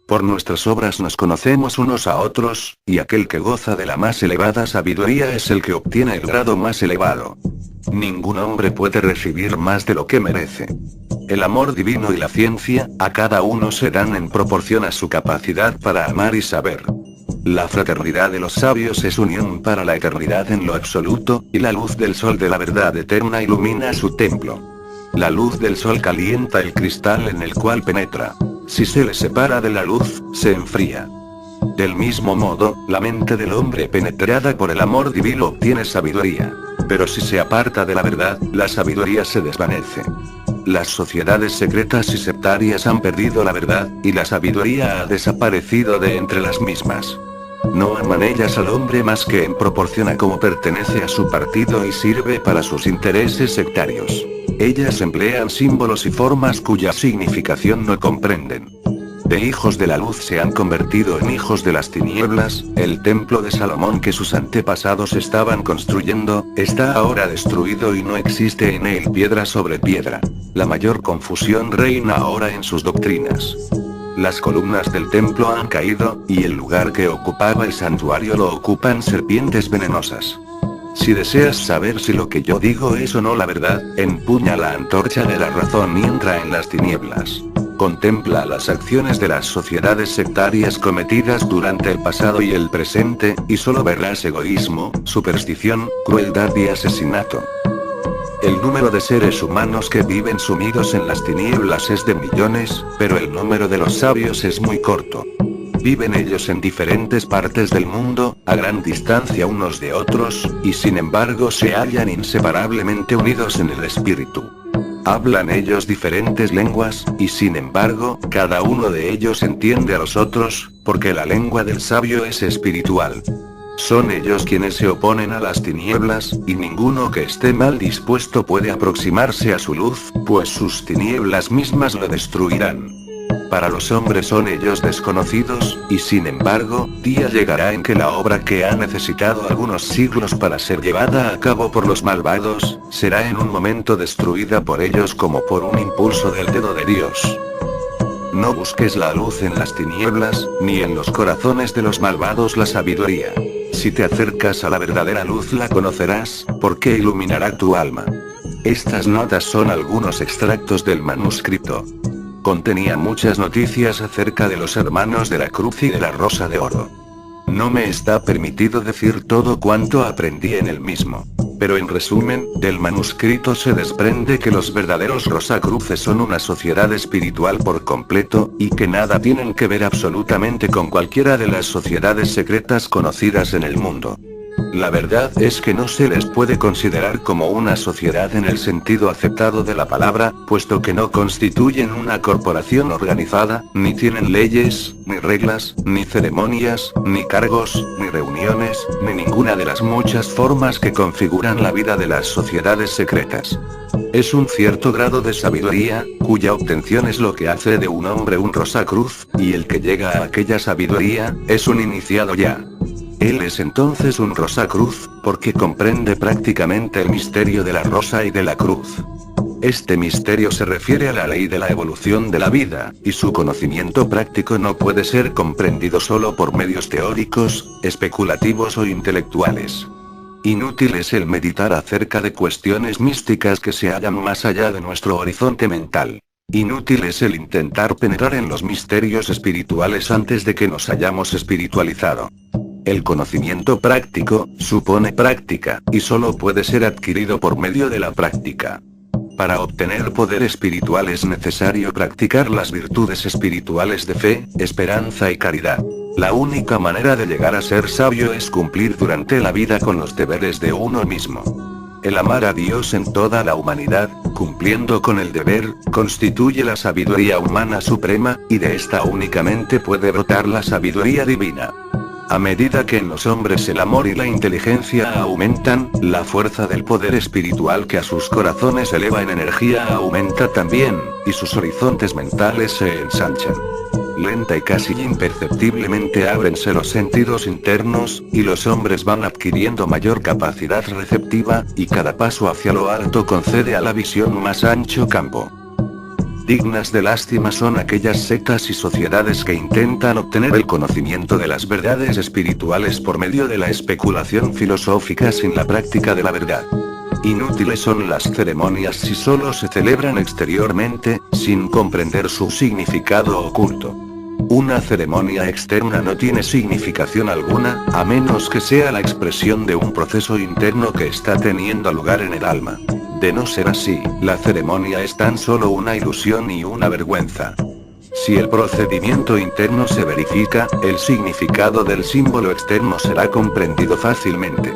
Por nuestras obras nos conocemos unos a otros, y aquel que goza de la más elevada sabiduría es el que obtiene el grado más elevado. Ningún hombre puede recibir más de lo que merece. El amor divino y la ciencia, a cada uno se dan en proporción a su capacidad para amar y saber. La fraternidad de los sabios es unión para la eternidad en lo absoluto, y la luz del sol de la verdad eterna ilumina su templo. La luz del sol calienta el cristal en el cual penetra. Si se le separa de la luz, se enfría. Del mismo modo, la mente del hombre penetrada por el amor divino obtiene sabiduría. Pero si se aparta de la verdad, la sabiduría se desvanece. Las sociedades secretas y sectarias han perdido la verdad, y la sabiduría ha desaparecido de entre las mismas. No aman ellas al hombre más que en proporción a cómo pertenece a su partido y sirve para sus intereses sectarios. Ellas emplean símbolos y formas cuya significación no comprenden. De hijos de la luz se han convertido en hijos de las tinieblas. El templo de Salomón que sus antepasados estaban construyendo, está ahora destruido y no existe en él piedra sobre piedra. La mayor confusión reina ahora en sus doctrinas. Las columnas del templo han caído, y el lugar que ocupaba el santuario lo ocupan serpientes venenosas. Si deseas saber si lo que yo digo es o no la verdad, empuña la antorcha de la razón y entra en las tinieblas. Contempla las acciones de las sociedades sectarias cometidas durante el pasado y el presente, y solo verás egoísmo, superstición, crueldad y asesinato. El número de seres humanos que viven sumidos en las tinieblas es de millones, pero el número de los sabios es muy corto. Viven ellos en diferentes partes del mundo, a gran distancia unos de otros, y sin embargo se hallan inseparablemente unidos en el espíritu. Hablan ellos diferentes lenguas, y sin embargo, cada uno de ellos entiende a los otros, porque la lengua del sabio es espiritual. Son ellos quienes se oponen a las tinieblas, y ninguno que esté mal dispuesto puede aproximarse a su luz, pues sus tinieblas mismas lo destruirán. Para los hombres son ellos desconocidos, y sin embargo, día llegará en que la obra que ha necesitado algunos siglos para ser llevada a cabo por los malvados, será en un momento destruida por ellos como por un impulso del dedo de Dios. No busques la luz en las tinieblas, ni en los corazones de los malvados la sabiduría. Si te acercas a la verdadera luz la conocerás, porque iluminará tu alma. Estas notas son algunos extractos del manuscrito. Contenía muchas noticias acerca de los hermanos de la Cruz y de la Rosa de Oro. No me está permitido decir todo cuanto aprendí en el mismo. Pero en resumen, del manuscrito se desprende que los verdaderos Rosacruces son una sociedad espiritual por completo, y que nada tienen que ver absolutamente con cualquiera de las sociedades secretas conocidas en el mundo. La verdad es que no se les puede considerar como una sociedad en el sentido aceptado de la palabra, puesto que no constituyen una corporación organizada, ni tienen leyes, ni reglas, ni ceremonias, ni cargos, ni reuniones, ni ninguna de las muchas formas que configuran la vida de las sociedades secretas. Es un cierto grado de sabiduría, cuya obtención es lo que hace de un hombre un Rosacruz, y el que llega a aquella sabiduría, es un iniciado ya. Él es entonces un Rosacruz, porque comprende prácticamente el misterio de la rosa y de la cruz. Este misterio se refiere a la ley de la evolución de la vida, y su conocimiento práctico no puede ser comprendido solo por medios teóricos, especulativos o intelectuales. Inútil es el meditar acerca de cuestiones místicas que se hallan más allá de nuestro horizonte mental. Inútil es el intentar penetrar en los misterios espirituales antes de que nos hayamos espiritualizado. El conocimiento práctico supone práctica, y solo puede ser adquirido por medio de la práctica. Para obtener poder espiritual es necesario practicar las virtudes espirituales de fe, esperanza y caridad. La única manera de llegar a ser sabio es cumplir durante la vida con los deberes de uno mismo. El amar a Dios en toda la humanidad, cumpliendo con el deber, constituye la sabiduría humana suprema, y de esta únicamente puede brotar la sabiduría divina. A medida que en los hombres el amor y la inteligencia aumentan, la fuerza del poder espiritual que a sus corazones eleva en energía aumenta también, y sus horizontes mentales se ensanchan. Lenta y casi imperceptiblemente ábrense los sentidos internos, y los hombres van adquiriendo mayor capacidad receptiva, y cada paso hacia lo alto concede a la visión más ancho campo. Dignas de lástima son aquellas sectas y sociedades que intentan obtener el conocimiento de las verdades espirituales por medio de la especulación filosófica sin la práctica de la verdad. Inútiles son las ceremonias si solo se celebran exteriormente, sin comprender su significado oculto. Una ceremonia externa no tiene significación alguna, a menos que sea la expresión de un proceso interno que está teniendo lugar en el alma. De no ser así, la ceremonia es tan solo una ilusión y una vergüenza. Si el procedimiento interno se verifica, el significado del símbolo externo será comprendido fácilmente.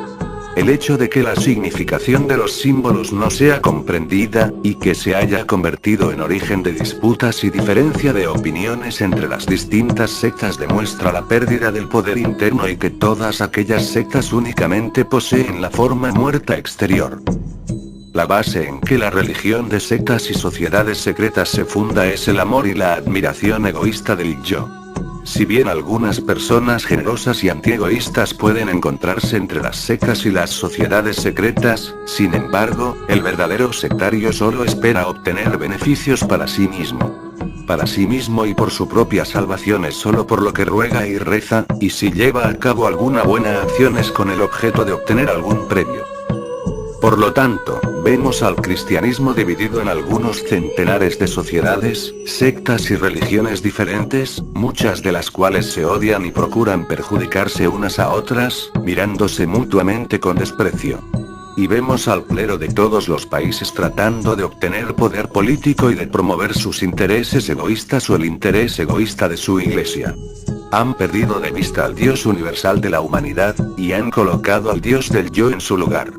El hecho de que la significación de los símbolos no sea comprendida, y que se haya convertido en origen de disputas y diferencia de opiniones entre las distintas sectas demuestra la pérdida del poder interno y que todas aquellas sectas únicamente poseen la forma muerta exterior. La base en que la religión de sectas y sociedades secretas se funda es el amor y la admiración egoísta del yo. Si bien algunas personas generosas y antiegoístas pueden encontrarse entre las sectas y las sociedades secretas, sin embargo, el verdadero sectario solo espera obtener beneficios para sí mismo. Para sí mismo y por su propia salvación es solo por lo que ruega y reza, y si lleva a cabo alguna buena acción es con el objeto de obtener algún premio. Por lo tanto, vemos al cristianismo dividido en algunos centenares de sociedades, sectas y religiones diferentes, muchas de las cuales se odian y procuran perjudicarse unas a otras, mirándose mutuamente con desprecio. Y vemos al clero de todos los países tratando de obtener poder político y de promover sus intereses egoístas o el interés egoísta de su iglesia. Han perdido de vista al Dios universal de la humanidad, y han colocado al Dios del yo en su lugar.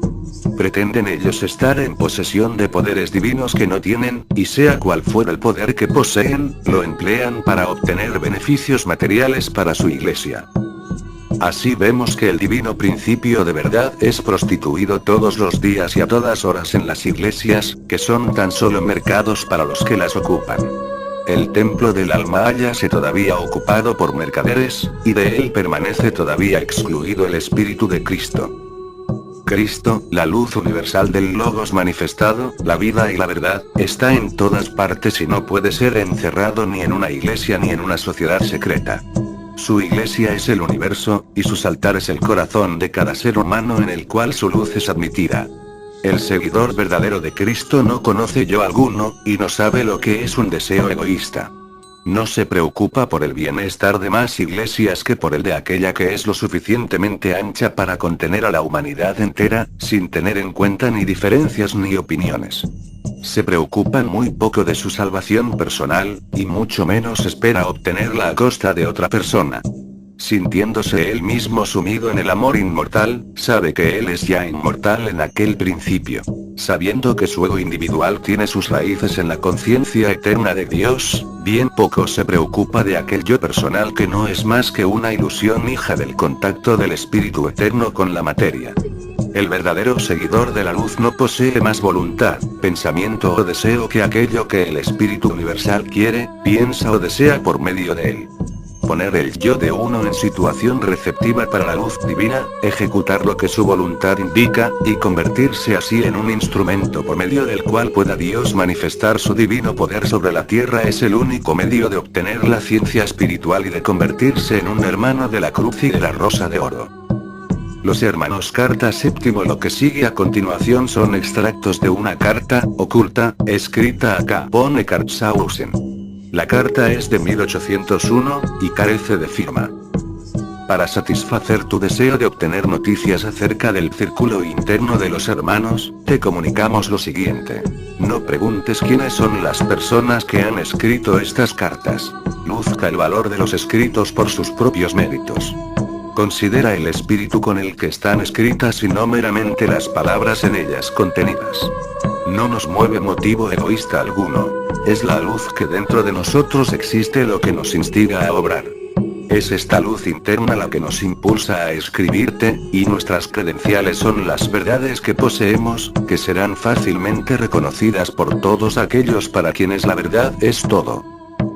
Pretenden ellos estar en posesión de poderes divinos que no tienen, y sea cual fuera el poder que poseen, lo emplean para obtener beneficios materiales para su iglesia. Así vemos que el divino principio de verdad es prostituido todos los días y a todas horas en las iglesias, que son tan solo mercados para los que las ocupan. El templo del alma hállase todavía ocupado por mercaderes, y de él permanece todavía excluido el Espíritu de Cristo. Cristo, la luz universal del Logos manifestado, la vida y la verdad, está en todas partes y no puede ser encerrado ni en una iglesia ni en una sociedad secreta. Su iglesia es el universo, y sus altares el corazón de cada ser humano en el cual su luz es admitida. El seguidor verdadero de Cristo no conoce yo alguno, y no sabe lo que es un deseo egoísta. No se preocupa por el bienestar de más iglesias que por el de aquella que es lo suficientemente ancha para contener a la humanidad entera, sin tener en cuenta ni diferencias ni opiniones. Se preocupan muy poco de su salvación personal, y mucho menos espera obtenerla a costa de otra persona. Sintiéndose él mismo sumido en el amor inmortal, sabe que él es ya inmortal en aquel principio. Sabiendo que su ego individual tiene sus raíces en la conciencia eterna de Dios, bien poco se preocupa de aquel yo personal que no es más que una ilusión hija del contacto del espíritu eterno con la materia. El verdadero seguidor de la luz no posee más voluntad, pensamiento o deseo que aquello que el espíritu universal quiere, piensa o desea por medio de él. Poner el yo de uno en situación receptiva para la luz divina, ejecutar lo que su voluntad indica, y convertirse así en un instrumento por medio del cual pueda Dios manifestar su divino poder sobre la tierra es el único medio de obtener la ciencia espiritual y de convertirse en un hermano de la cruz y de la rosa de oro. Los hermanos carta séptimo. Lo que sigue a continuación son extractos de una carta, oculta, escrita a Capone Kartzhausen. La carta es de 1801, y carece de firma. Para satisfacer tu deseo de obtener noticias acerca del círculo interno de los hermanos, te comunicamos lo siguiente. No preguntes quiénes son las personas que han escrito estas cartas. Luzca el valor de los escritos por sus propios méritos. Considera el espíritu con el que están escritas y no meramente las palabras en ellas contenidas. No nos mueve motivo egoísta alguno. Es la luz que dentro de nosotros existe lo que nos instiga a obrar. Es esta luz interna la que nos impulsa a escribirte, y nuestras credenciales son las verdades que poseemos, que serán fácilmente reconocidas por todos aquellos para quienes la verdad es todo.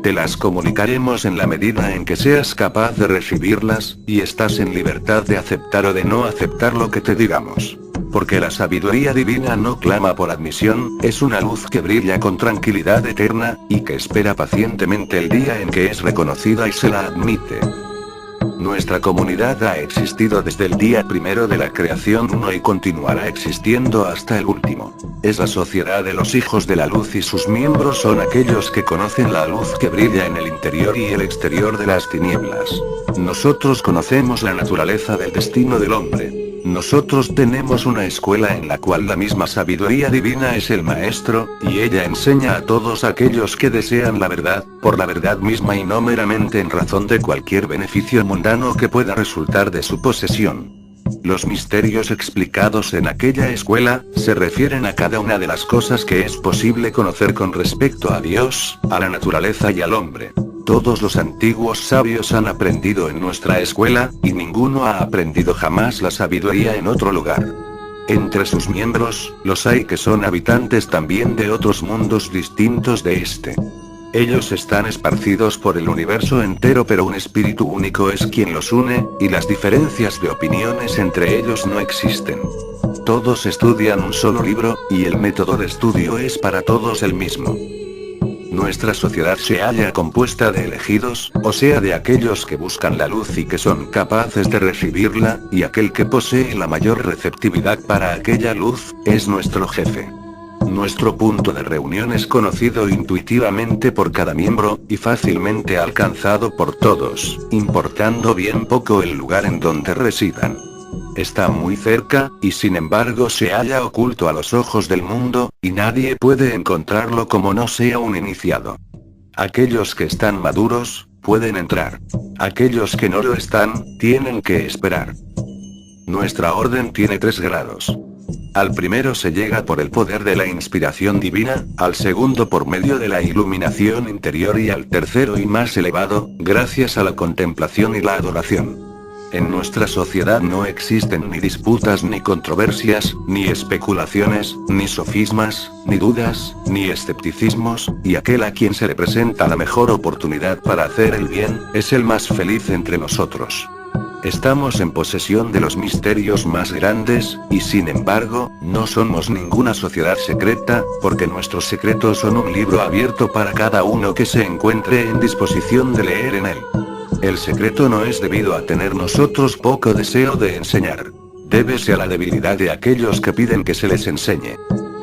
Te las comunicaremos en la medida en que seas capaz de recibirlas, y estás en libertad de aceptar o de no aceptar lo que te digamos. Porque la sabiduría divina no clama por admisión, es una luz que brilla con tranquilidad eterna, y que espera pacientemente el día en que es reconocida y se la admite. Nuestra comunidad ha existido desde el día primero de la creación 1 y continuará existiendo hasta el último. Es la sociedad de los hijos de la luz y sus miembros son aquellos que conocen la luz que brilla en el interior y el exterior de las tinieblas. Nosotros conocemos la naturaleza del destino del hombre. Nosotros tenemos una escuela en la cual la misma sabiduría divina es el maestro, y ella enseña a todos aquellos que desean la verdad, por la verdad misma y no meramente en razón de cualquier beneficio mundano que pueda resultar de su posesión. Los misterios explicados en aquella escuela, se refieren a cada una de las cosas que es posible conocer con respecto a Dios, a la naturaleza y al hombre. Todos los antiguos sabios han aprendido en nuestra escuela, y ninguno ha aprendido jamás la sabiduría en otro lugar. Entre sus miembros, los hay que son habitantes también de otros mundos distintos de este. Ellos están esparcidos por el universo entero, pero un espíritu único es quien los une, y las diferencias de opiniones entre ellos no existen. Todos estudian un solo libro, y el método de estudio es para todos el mismo. Nuestra sociedad se halla compuesta de elegidos, o sea de aquellos que buscan la luz y que son capaces de recibirla, y aquel que posee la mayor receptividad para aquella luz, es nuestro jefe. Nuestro punto de reunión es conocido intuitivamente por cada miembro, y fácilmente alcanzado por todos, importando bien poco el lugar en donde residan. Está muy cerca, y sin embargo se halla oculto a los ojos del mundo, y nadie puede encontrarlo como no sea un iniciado. Aquellos que están maduros, pueden entrar. Aquellos que no lo están, tienen que esperar. Nuestra orden tiene 3 grados. Al primero se llega por el poder de la inspiración divina, al segundo por medio de la iluminación interior y al tercero y más elevado, gracias a la contemplación y la adoración. En nuestra sociedad no existen ni disputas ni controversias, ni especulaciones, ni sofismas, ni dudas, ni escepticismos, y aquel a quien se le presenta la mejor oportunidad para hacer el bien, es el más feliz entre nosotros. Estamos en posesión de los misterios más grandes, y sin embargo, no somos ninguna sociedad secreta, porque nuestros secretos son un libro abierto para cada uno que se encuentre en disposición de leer en él. El secreto no es debido a tener nosotros poco deseo de enseñar. Débese a la debilidad de aquellos que piden que se les enseñe.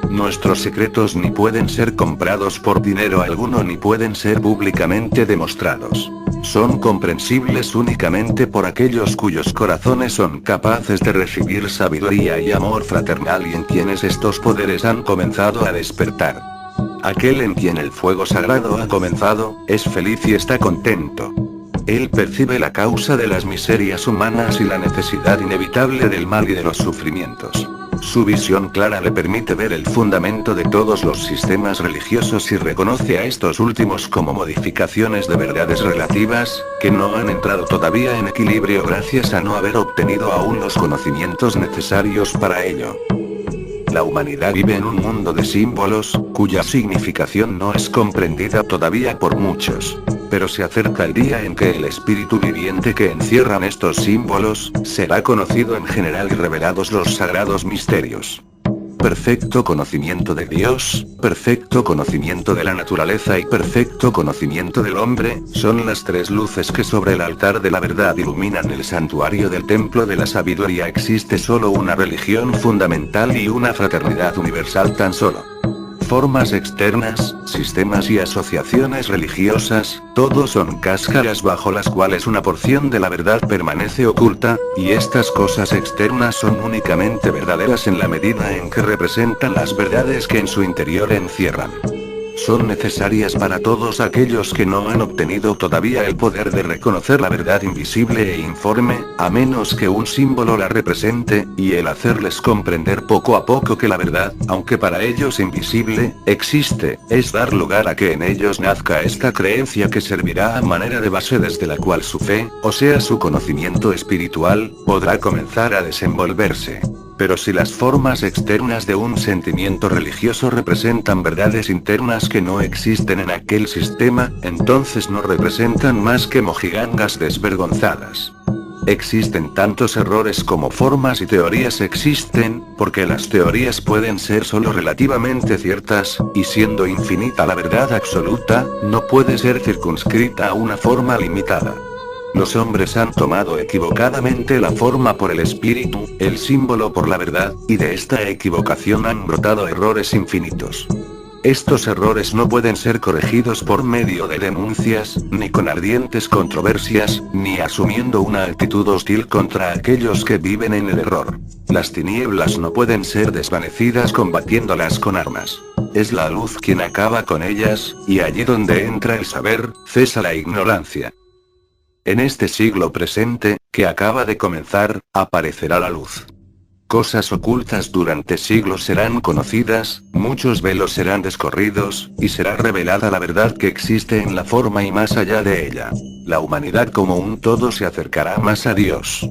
Nuestros secretos ni pueden ser comprados por dinero alguno ni pueden ser públicamente demostrados. Son comprensibles únicamente por aquellos cuyos corazones son capaces de recibir sabiduría y amor fraternal y en quienes estos poderes han comenzado a despertar. Aquel en quien el fuego sagrado ha comenzado, es feliz y está contento. Él percibe la causa de las miserias humanas y la necesidad inevitable del mal y de los sufrimientos. Su visión clara le permite ver el fundamento de todos los sistemas religiosos y reconoce a estos últimos como modificaciones de verdades relativas, que no han entrado todavía en equilibrio gracias a no haber obtenido aún los conocimientos necesarios para ello. La humanidad vive en un mundo de símbolos, cuya significación no es comprendida todavía por muchos. Pero se acerca el día en que el espíritu viviente que encierran estos símbolos, será conocido en general y revelados los sagrados misterios. Perfecto conocimiento de Dios, perfecto conocimiento de la naturaleza y perfecto conocimiento del hombre, son las 3 luces que sobre el altar de la verdad iluminan el santuario del templo de la sabiduría. Existe solo una religión fundamental y una fraternidad universal tan solo. formas externas, sistemas y asociaciones religiosas, todo son cáscaras bajo las cuales una porción de la verdad permanece oculta, y estas cosas externas son únicamente verdaderas en la medida en que representan las verdades que en su interior encierran. Son necesarias para todos aquellos que no han obtenido todavía el poder de reconocer la verdad invisible e informe, a menos que un símbolo la represente, y el hacerles comprender poco a poco que la verdad, aunque para ellos invisible, existe, es dar lugar a que en ellos nazca esta creencia que servirá a manera de base desde la cual su fe, o sea su conocimiento espiritual, podrá comenzar a desenvolverse. Pero si las formas externas de un sentimiento religioso representan verdades internas que no existen en aquel sistema, entonces no representan más que mojigangas desvergonzadas. Existen tantos errores como formas y teorías existen, porque las teorías pueden ser solo relativamente ciertas, y siendo infinita la verdad absoluta, no puede ser circunscrita a una forma limitada. Los hombres han tomado equivocadamente la forma por el espíritu, el símbolo por la verdad, y de esta equivocación han brotado errores infinitos. Estos errores no pueden ser corregidos por medio de denuncias, ni con ardientes controversias, ni asumiendo una actitud hostil contra aquellos que viven en el error. Las tinieblas no pueden ser desvanecidas combatiéndolas con armas. Es la luz quien acaba con ellas, y allí donde entra el saber, cesa la ignorancia. En este siglo presente, que acaba de comenzar, aparecerá la luz. Cosas ocultas durante siglos serán conocidas, muchos velos serán descorridos, y será revelada la verdad que existe en la forma y más allá de ella. La humanidad como un todo se acercará más a Dios.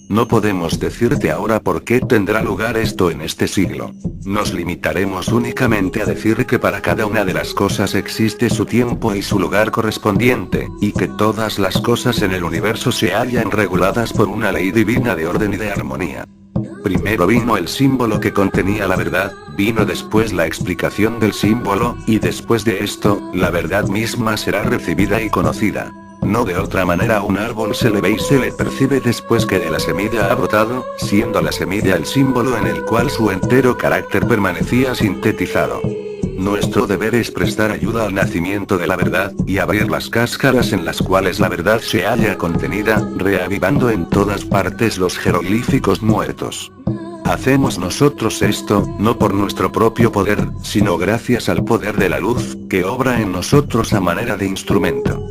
No podemos decirte ahora por qué tendrá lugar esto en este siglo. Nos limitaremos únicamente a decir que para cada una de las cosas existe su tiempo y su lugar correspondiente, y que todas las cosas en el universo se hallan reguladas por una ley divina de orden y de armonía. Primero vino el símbolo que contenía la verdad, vino después la explicación del símbolo, y después de esto, la verdad misma será recibida y conocida. No de otra manera un árbol se le ve y se le percibe después que de la semilla ha brotado, siendo la semilla el símbolo en el cual su entero carácter permanecía sintetizado. Nuestro deber es prestar ayuda al nacimiento de la verdad, y abrir las cáscaras en las cuales la verdad se halla contenida, reavivando en todas partes los jeroglíficos muertos. Hacemos nosotros esto, no por nuestro propio poder, sino gracias al poder de la luz, que obra en nosotros a manera de instrumento.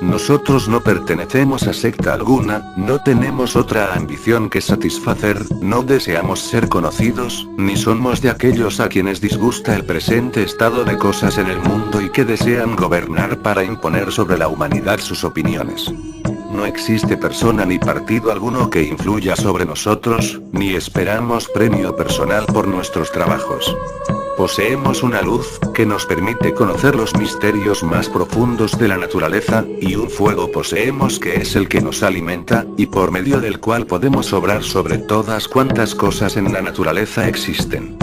Nosotros no pertenecemos a secta alguna, no tenemos otra ambición que satisfacer, no deseamos ser conocidos, ni somos de aquellos a quienes disgusta el presente estado de cosas en el mundo y que desean gobernar para imponer sobre la humanidad sus opiniones. No existe persona ni partido alguno que influya sobre nosotros, ni esperamos premio personal por nuestros trabajos. Poseemos una luz, que nos permite conocer los misterios más profundos de la naturaleza, y un fuego poseemos que es el que nos alimenta, y por medio del cual podemos obrar sobre todas cuantas cosas en la naturaleza existen.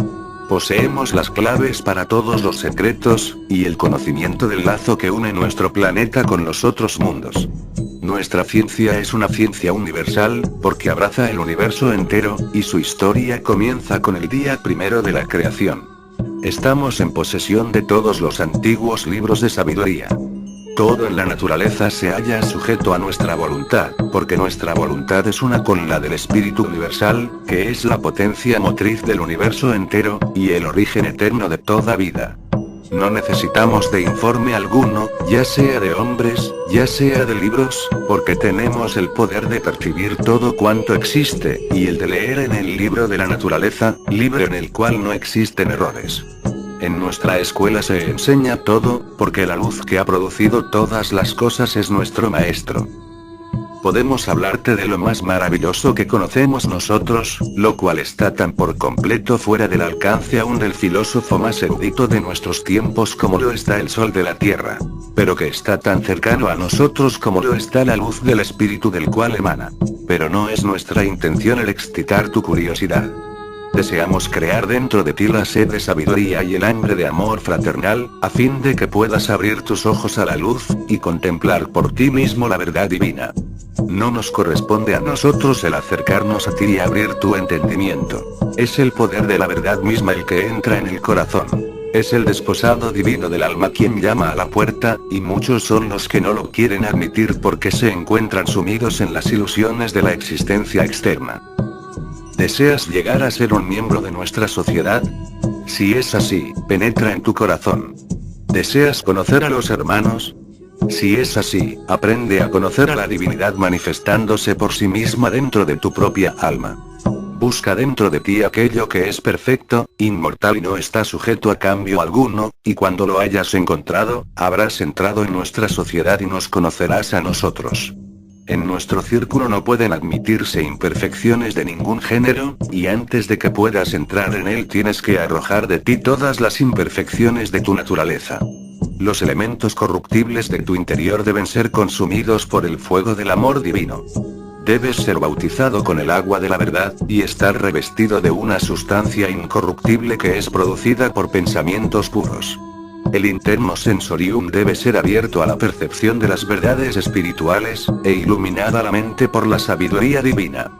Poseemos las claves para todos los secretos, y el conocimiento del lazo que une nuestro planeta con los otros mundos. Nuestra ciencia es una ciencia universal, porque abraza el universo entero, y su historia comienza con el día primero de la creación. Estamos en posesión de todos los antiguos libros de sabiduría. Todo en la naturaleza se halla sujeto a nuestra voluntad, porque nuestra voluntad es una con la del Espíritu Universal, que es la potencia motriz del universo entero, y el origen eterno de toda vida. No necesitamos de informe alguno, ya sea de hombres, ya sea de libros, porque tenemos el poder de percibir todo cuanto existe, y el de leer en el libro de la naturaleza, libro en el cual no existen errores. En nuestra escuela se enseña todo, porque la luz que ha producido todas las cosas es nuestro maestro. Podemos hablarte de lo más maravilloso que conocemos nosotros, lo cual está tan por completo fuera del alcance aún del filósofo más erudito de nuestros tiempos como lo está el sol de la tierra, pero que está tan cercano a nosotros como lo está la luz del espíritu del cual emana. Pero no es nuestra intención el excitar tu curiosidad. Deseamos crear dentro de ti la sed de sabiduría y el hambre de amor fraternal, a fin de que puedas abrir tus ojos a la luz, y contemplar por ti mismo la verdad divina. No nos corresponde a nosotros el acercarnos a ti y abrir tu entendimiento. Es el poder de la verdad misma el que entra en el corazón. Es el desposado divino del alma quien llama a la puerta, y muchos son los que no lo quieren admitir porque se encuentran sumidos en las ilusiones de la existencia externa. ¿Deseas llegar a ser un miembro de nuestra sociedad? Si es así, penetra en tu corazón. ¿Deseas conocer a los hermanos? Si es así, aprende a conocer a la divinidad manifestándose por sí misma dentro de tu propia alma. Busca dentro de ti aquello que es perfecto, inmortal y no está sujeto a cambio alguno, y cuando lo hayas encontrado, habrás entrado en nuestra sociedad y nos conocerás a nosotros. En nuestro círculo no pueden admitirse imperfecciones de ningún género, y antes de que puedas entrar en él tienes que arrojar de ti todas las imperfecciones de tu naturaleza. Los elementos corruptibles de tu interior deben ser consumidos por el fuego del amor divino. Debes ser bautizado con el agua de la verdad, y estar revestido de una sustancia incorruptible que es producida por pensamientos puros. El interno sensorium debe ser abierto a la percepción de las verdades espirituales, e iluminada la mente por la sabiduría divina.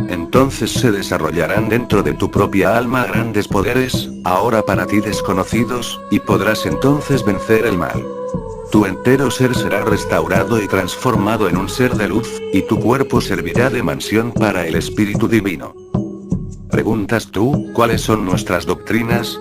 Entonces se desarrollarán dentro de tu propia alma grandes poderes, ahora para ti desconocidos, y podrás entonces vencer el mal. Tu entero ser será restaurado y transformado en un ser de luz, y tu cuerpo servirá de mansión para el Espíritu Divino. ¿Preguntas tú, cuáles son nuestras doctrinas?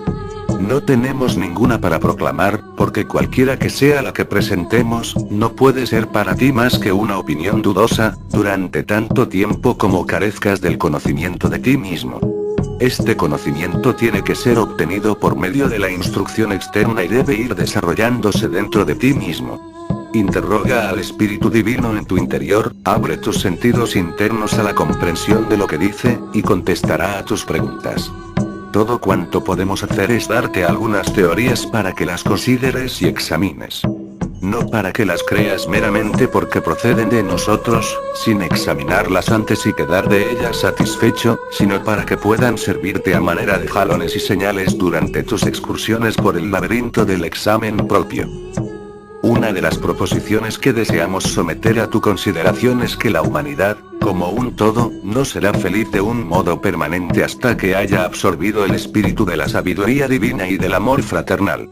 No tenemos ninguna para proclamar, porque cualquiera que sea la que presentemos, no puede ser para ti más que una opinión dudosa, durante tanto tiempo como carezcas del conocimiento de ti mismo. Este conocimiento tiene que ser obtenido por medio de la instrucción externa y debe ir desarrollándose dentro de ti mismo. Interroga al Espíritu Divino en tu interior, abre tus sentidos internos a la comprensión de lo que dice, y contestará a tus preguntas. Todo cuanto podemos hacer es darte algunas teorías para que las consideres y examines. No para que las creas meramente porque proceden de nosotros, sin examinarlas antes y quedar de ellas satisfecho, sino para que puedan servirte a manera de jalones y señales durante tus excursiones por el laberinto del examen propio. Una de las proposiciones que deseamos someter a tu consideración es que la humanidad, como un todo, no será feliz de un modo permanente hasta que haya absorbido el espíritu de la sabiduría divina y del amor fraternal.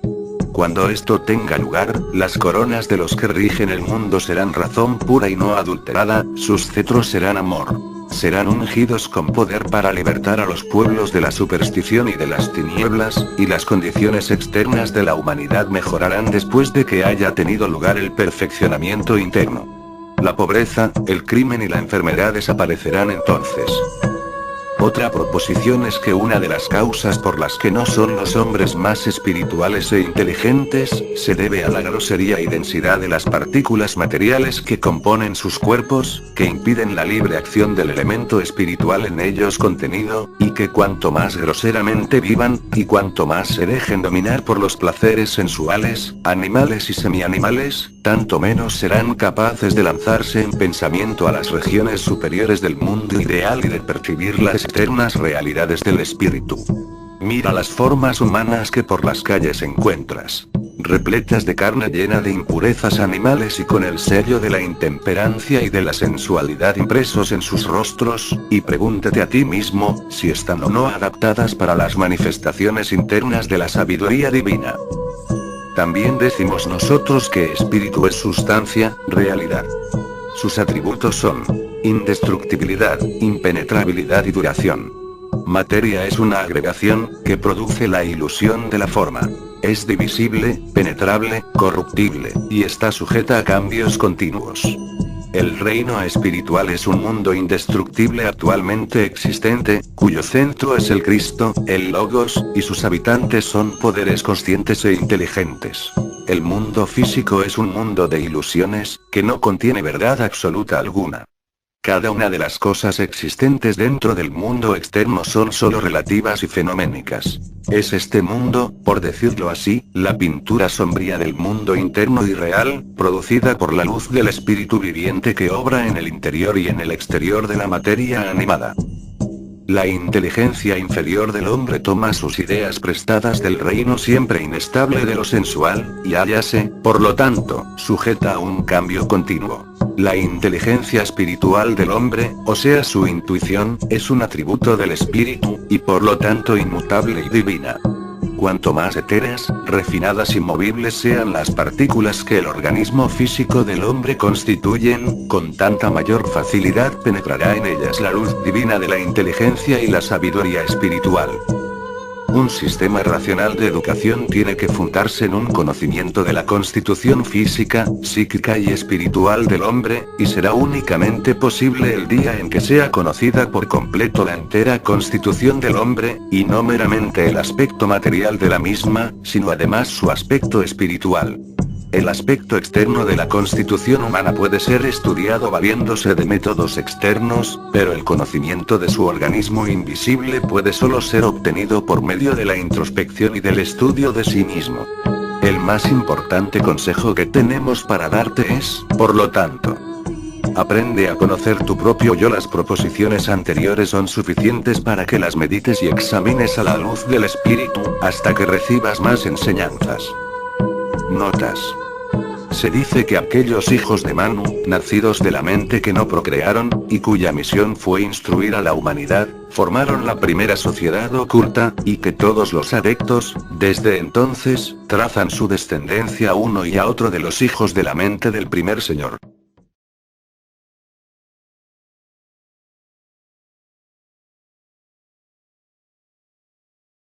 Cuando esto tenga lugar, las coronas de los que rigen el mundo serán razón pura y no adulterada, sus cetros serán amor. Serán ungidos con poder para libertar a los pueblos de la superstición y de las tinieblas, y las condiciones externas de la humanidad mejorarán después de que haya tenido lugar el perfeccionamiento interno. La pobreza, el crimen y la enfermedad desaparecerán entonces. Otra proposición es que una de las causas por las que no son los hombres más espirituales e inteligentes, se debe a la grosería y densidad de las partículas materiales que componen sus cuerpos, que impiden la libre acción del elemento espiritual en ellos contenido, y que cuanto más groseramente vivan, y cuanto más se dejen dominar por los placeres sensuales, animales y semianimales, tanto menos serán capaces de lanzarse en pensamiento a las regiones superiores del mundo ideal y de percibir las eternas realidades del espíritu. Mira las formas humanas que por las calles encuentras, repletas de carne llena de impurezas animales y con el sello de la intemperancia y de la sensualidad impresos en sus rostros, y pregúntate a ti mismo, si están o no adaptadas para las manifestaciones internas de la sabiduría divina. También decimos nosotros que espíritu es sustancia, realidad. Sus atributos son indestructibilidad, impenetrabilidad y duración. Materia es una agregación, que produce la ilusión de la forma. Es divisible, penetrable, corruptible, y está sujeta a cambios continuos. El reino espiritual es un mundo indestructible actualmente existente, cuyo centro es el Cristo, el Logos, y sus habitantes son poderes conscientes e inteligentes. El mundo físico es un mundo de ilusiones, que no contiene verdad absoluta alguna. Cada una de las cosas existentes dentro del mundo externo son solo relativas y fenoménicas. Es este mundo, por decirlo así, la pintura sombría del mundo interno y real, producida por la luz del espíritu viviente que obra en el interior y en el exterior de la materia animada. La inteligencia inferior del hombre toma sus ideas prestadas del reino siempre inestable de lo sensual, y hállase, por lo tanto, sujeta a un cambio continuo. La inteligencia espiritual del hombre, o sea su intuición, es un atributo del espíritu, y por lo tanto inmutable y divina. cuanto más etéreas, refinadas y movibles sean las partículas que el organismo físico del hombre constituyen, con tanta mayor facilidad penetrará en ellas la luz divina de la inteligencia y la sabiduría espiritual. Un sistema racional de educación tiene que fundarse en un conocimiento de la constitución física, psíquica y espiritual del hombre, y será únicamente posible el día en que sea conocida por completo la entera constitución del hombre, y no meramente el aspecto material de la misma, sino además su aspecto espiritual. El aspecto externo de la constitución humana puede ser estudiado valiéndose de métodos externos, pero el conocimiento de su organismo invisible puede solo ser obtenido por medio de la introspección y del estudio de sí mismo. El más importante consejo que tenemos para darte es, por lo tanto, aprende a conocer tu propio yo. Las proposiciones anteriores son suficientes para que las medites y examines a la luz del espíritu, hasta que recibas más enseñanzas. Notas. Se dice que aquellos hijos de Manu, nacidos de la mente que no procrearon, y cuya misión fue instruir a la humanidad, formaron la primera sociedad oculta, y que todos los adeptos, desde entonces, trazan su descendencia a uno y a otro de los hijos de la mente del primer señor.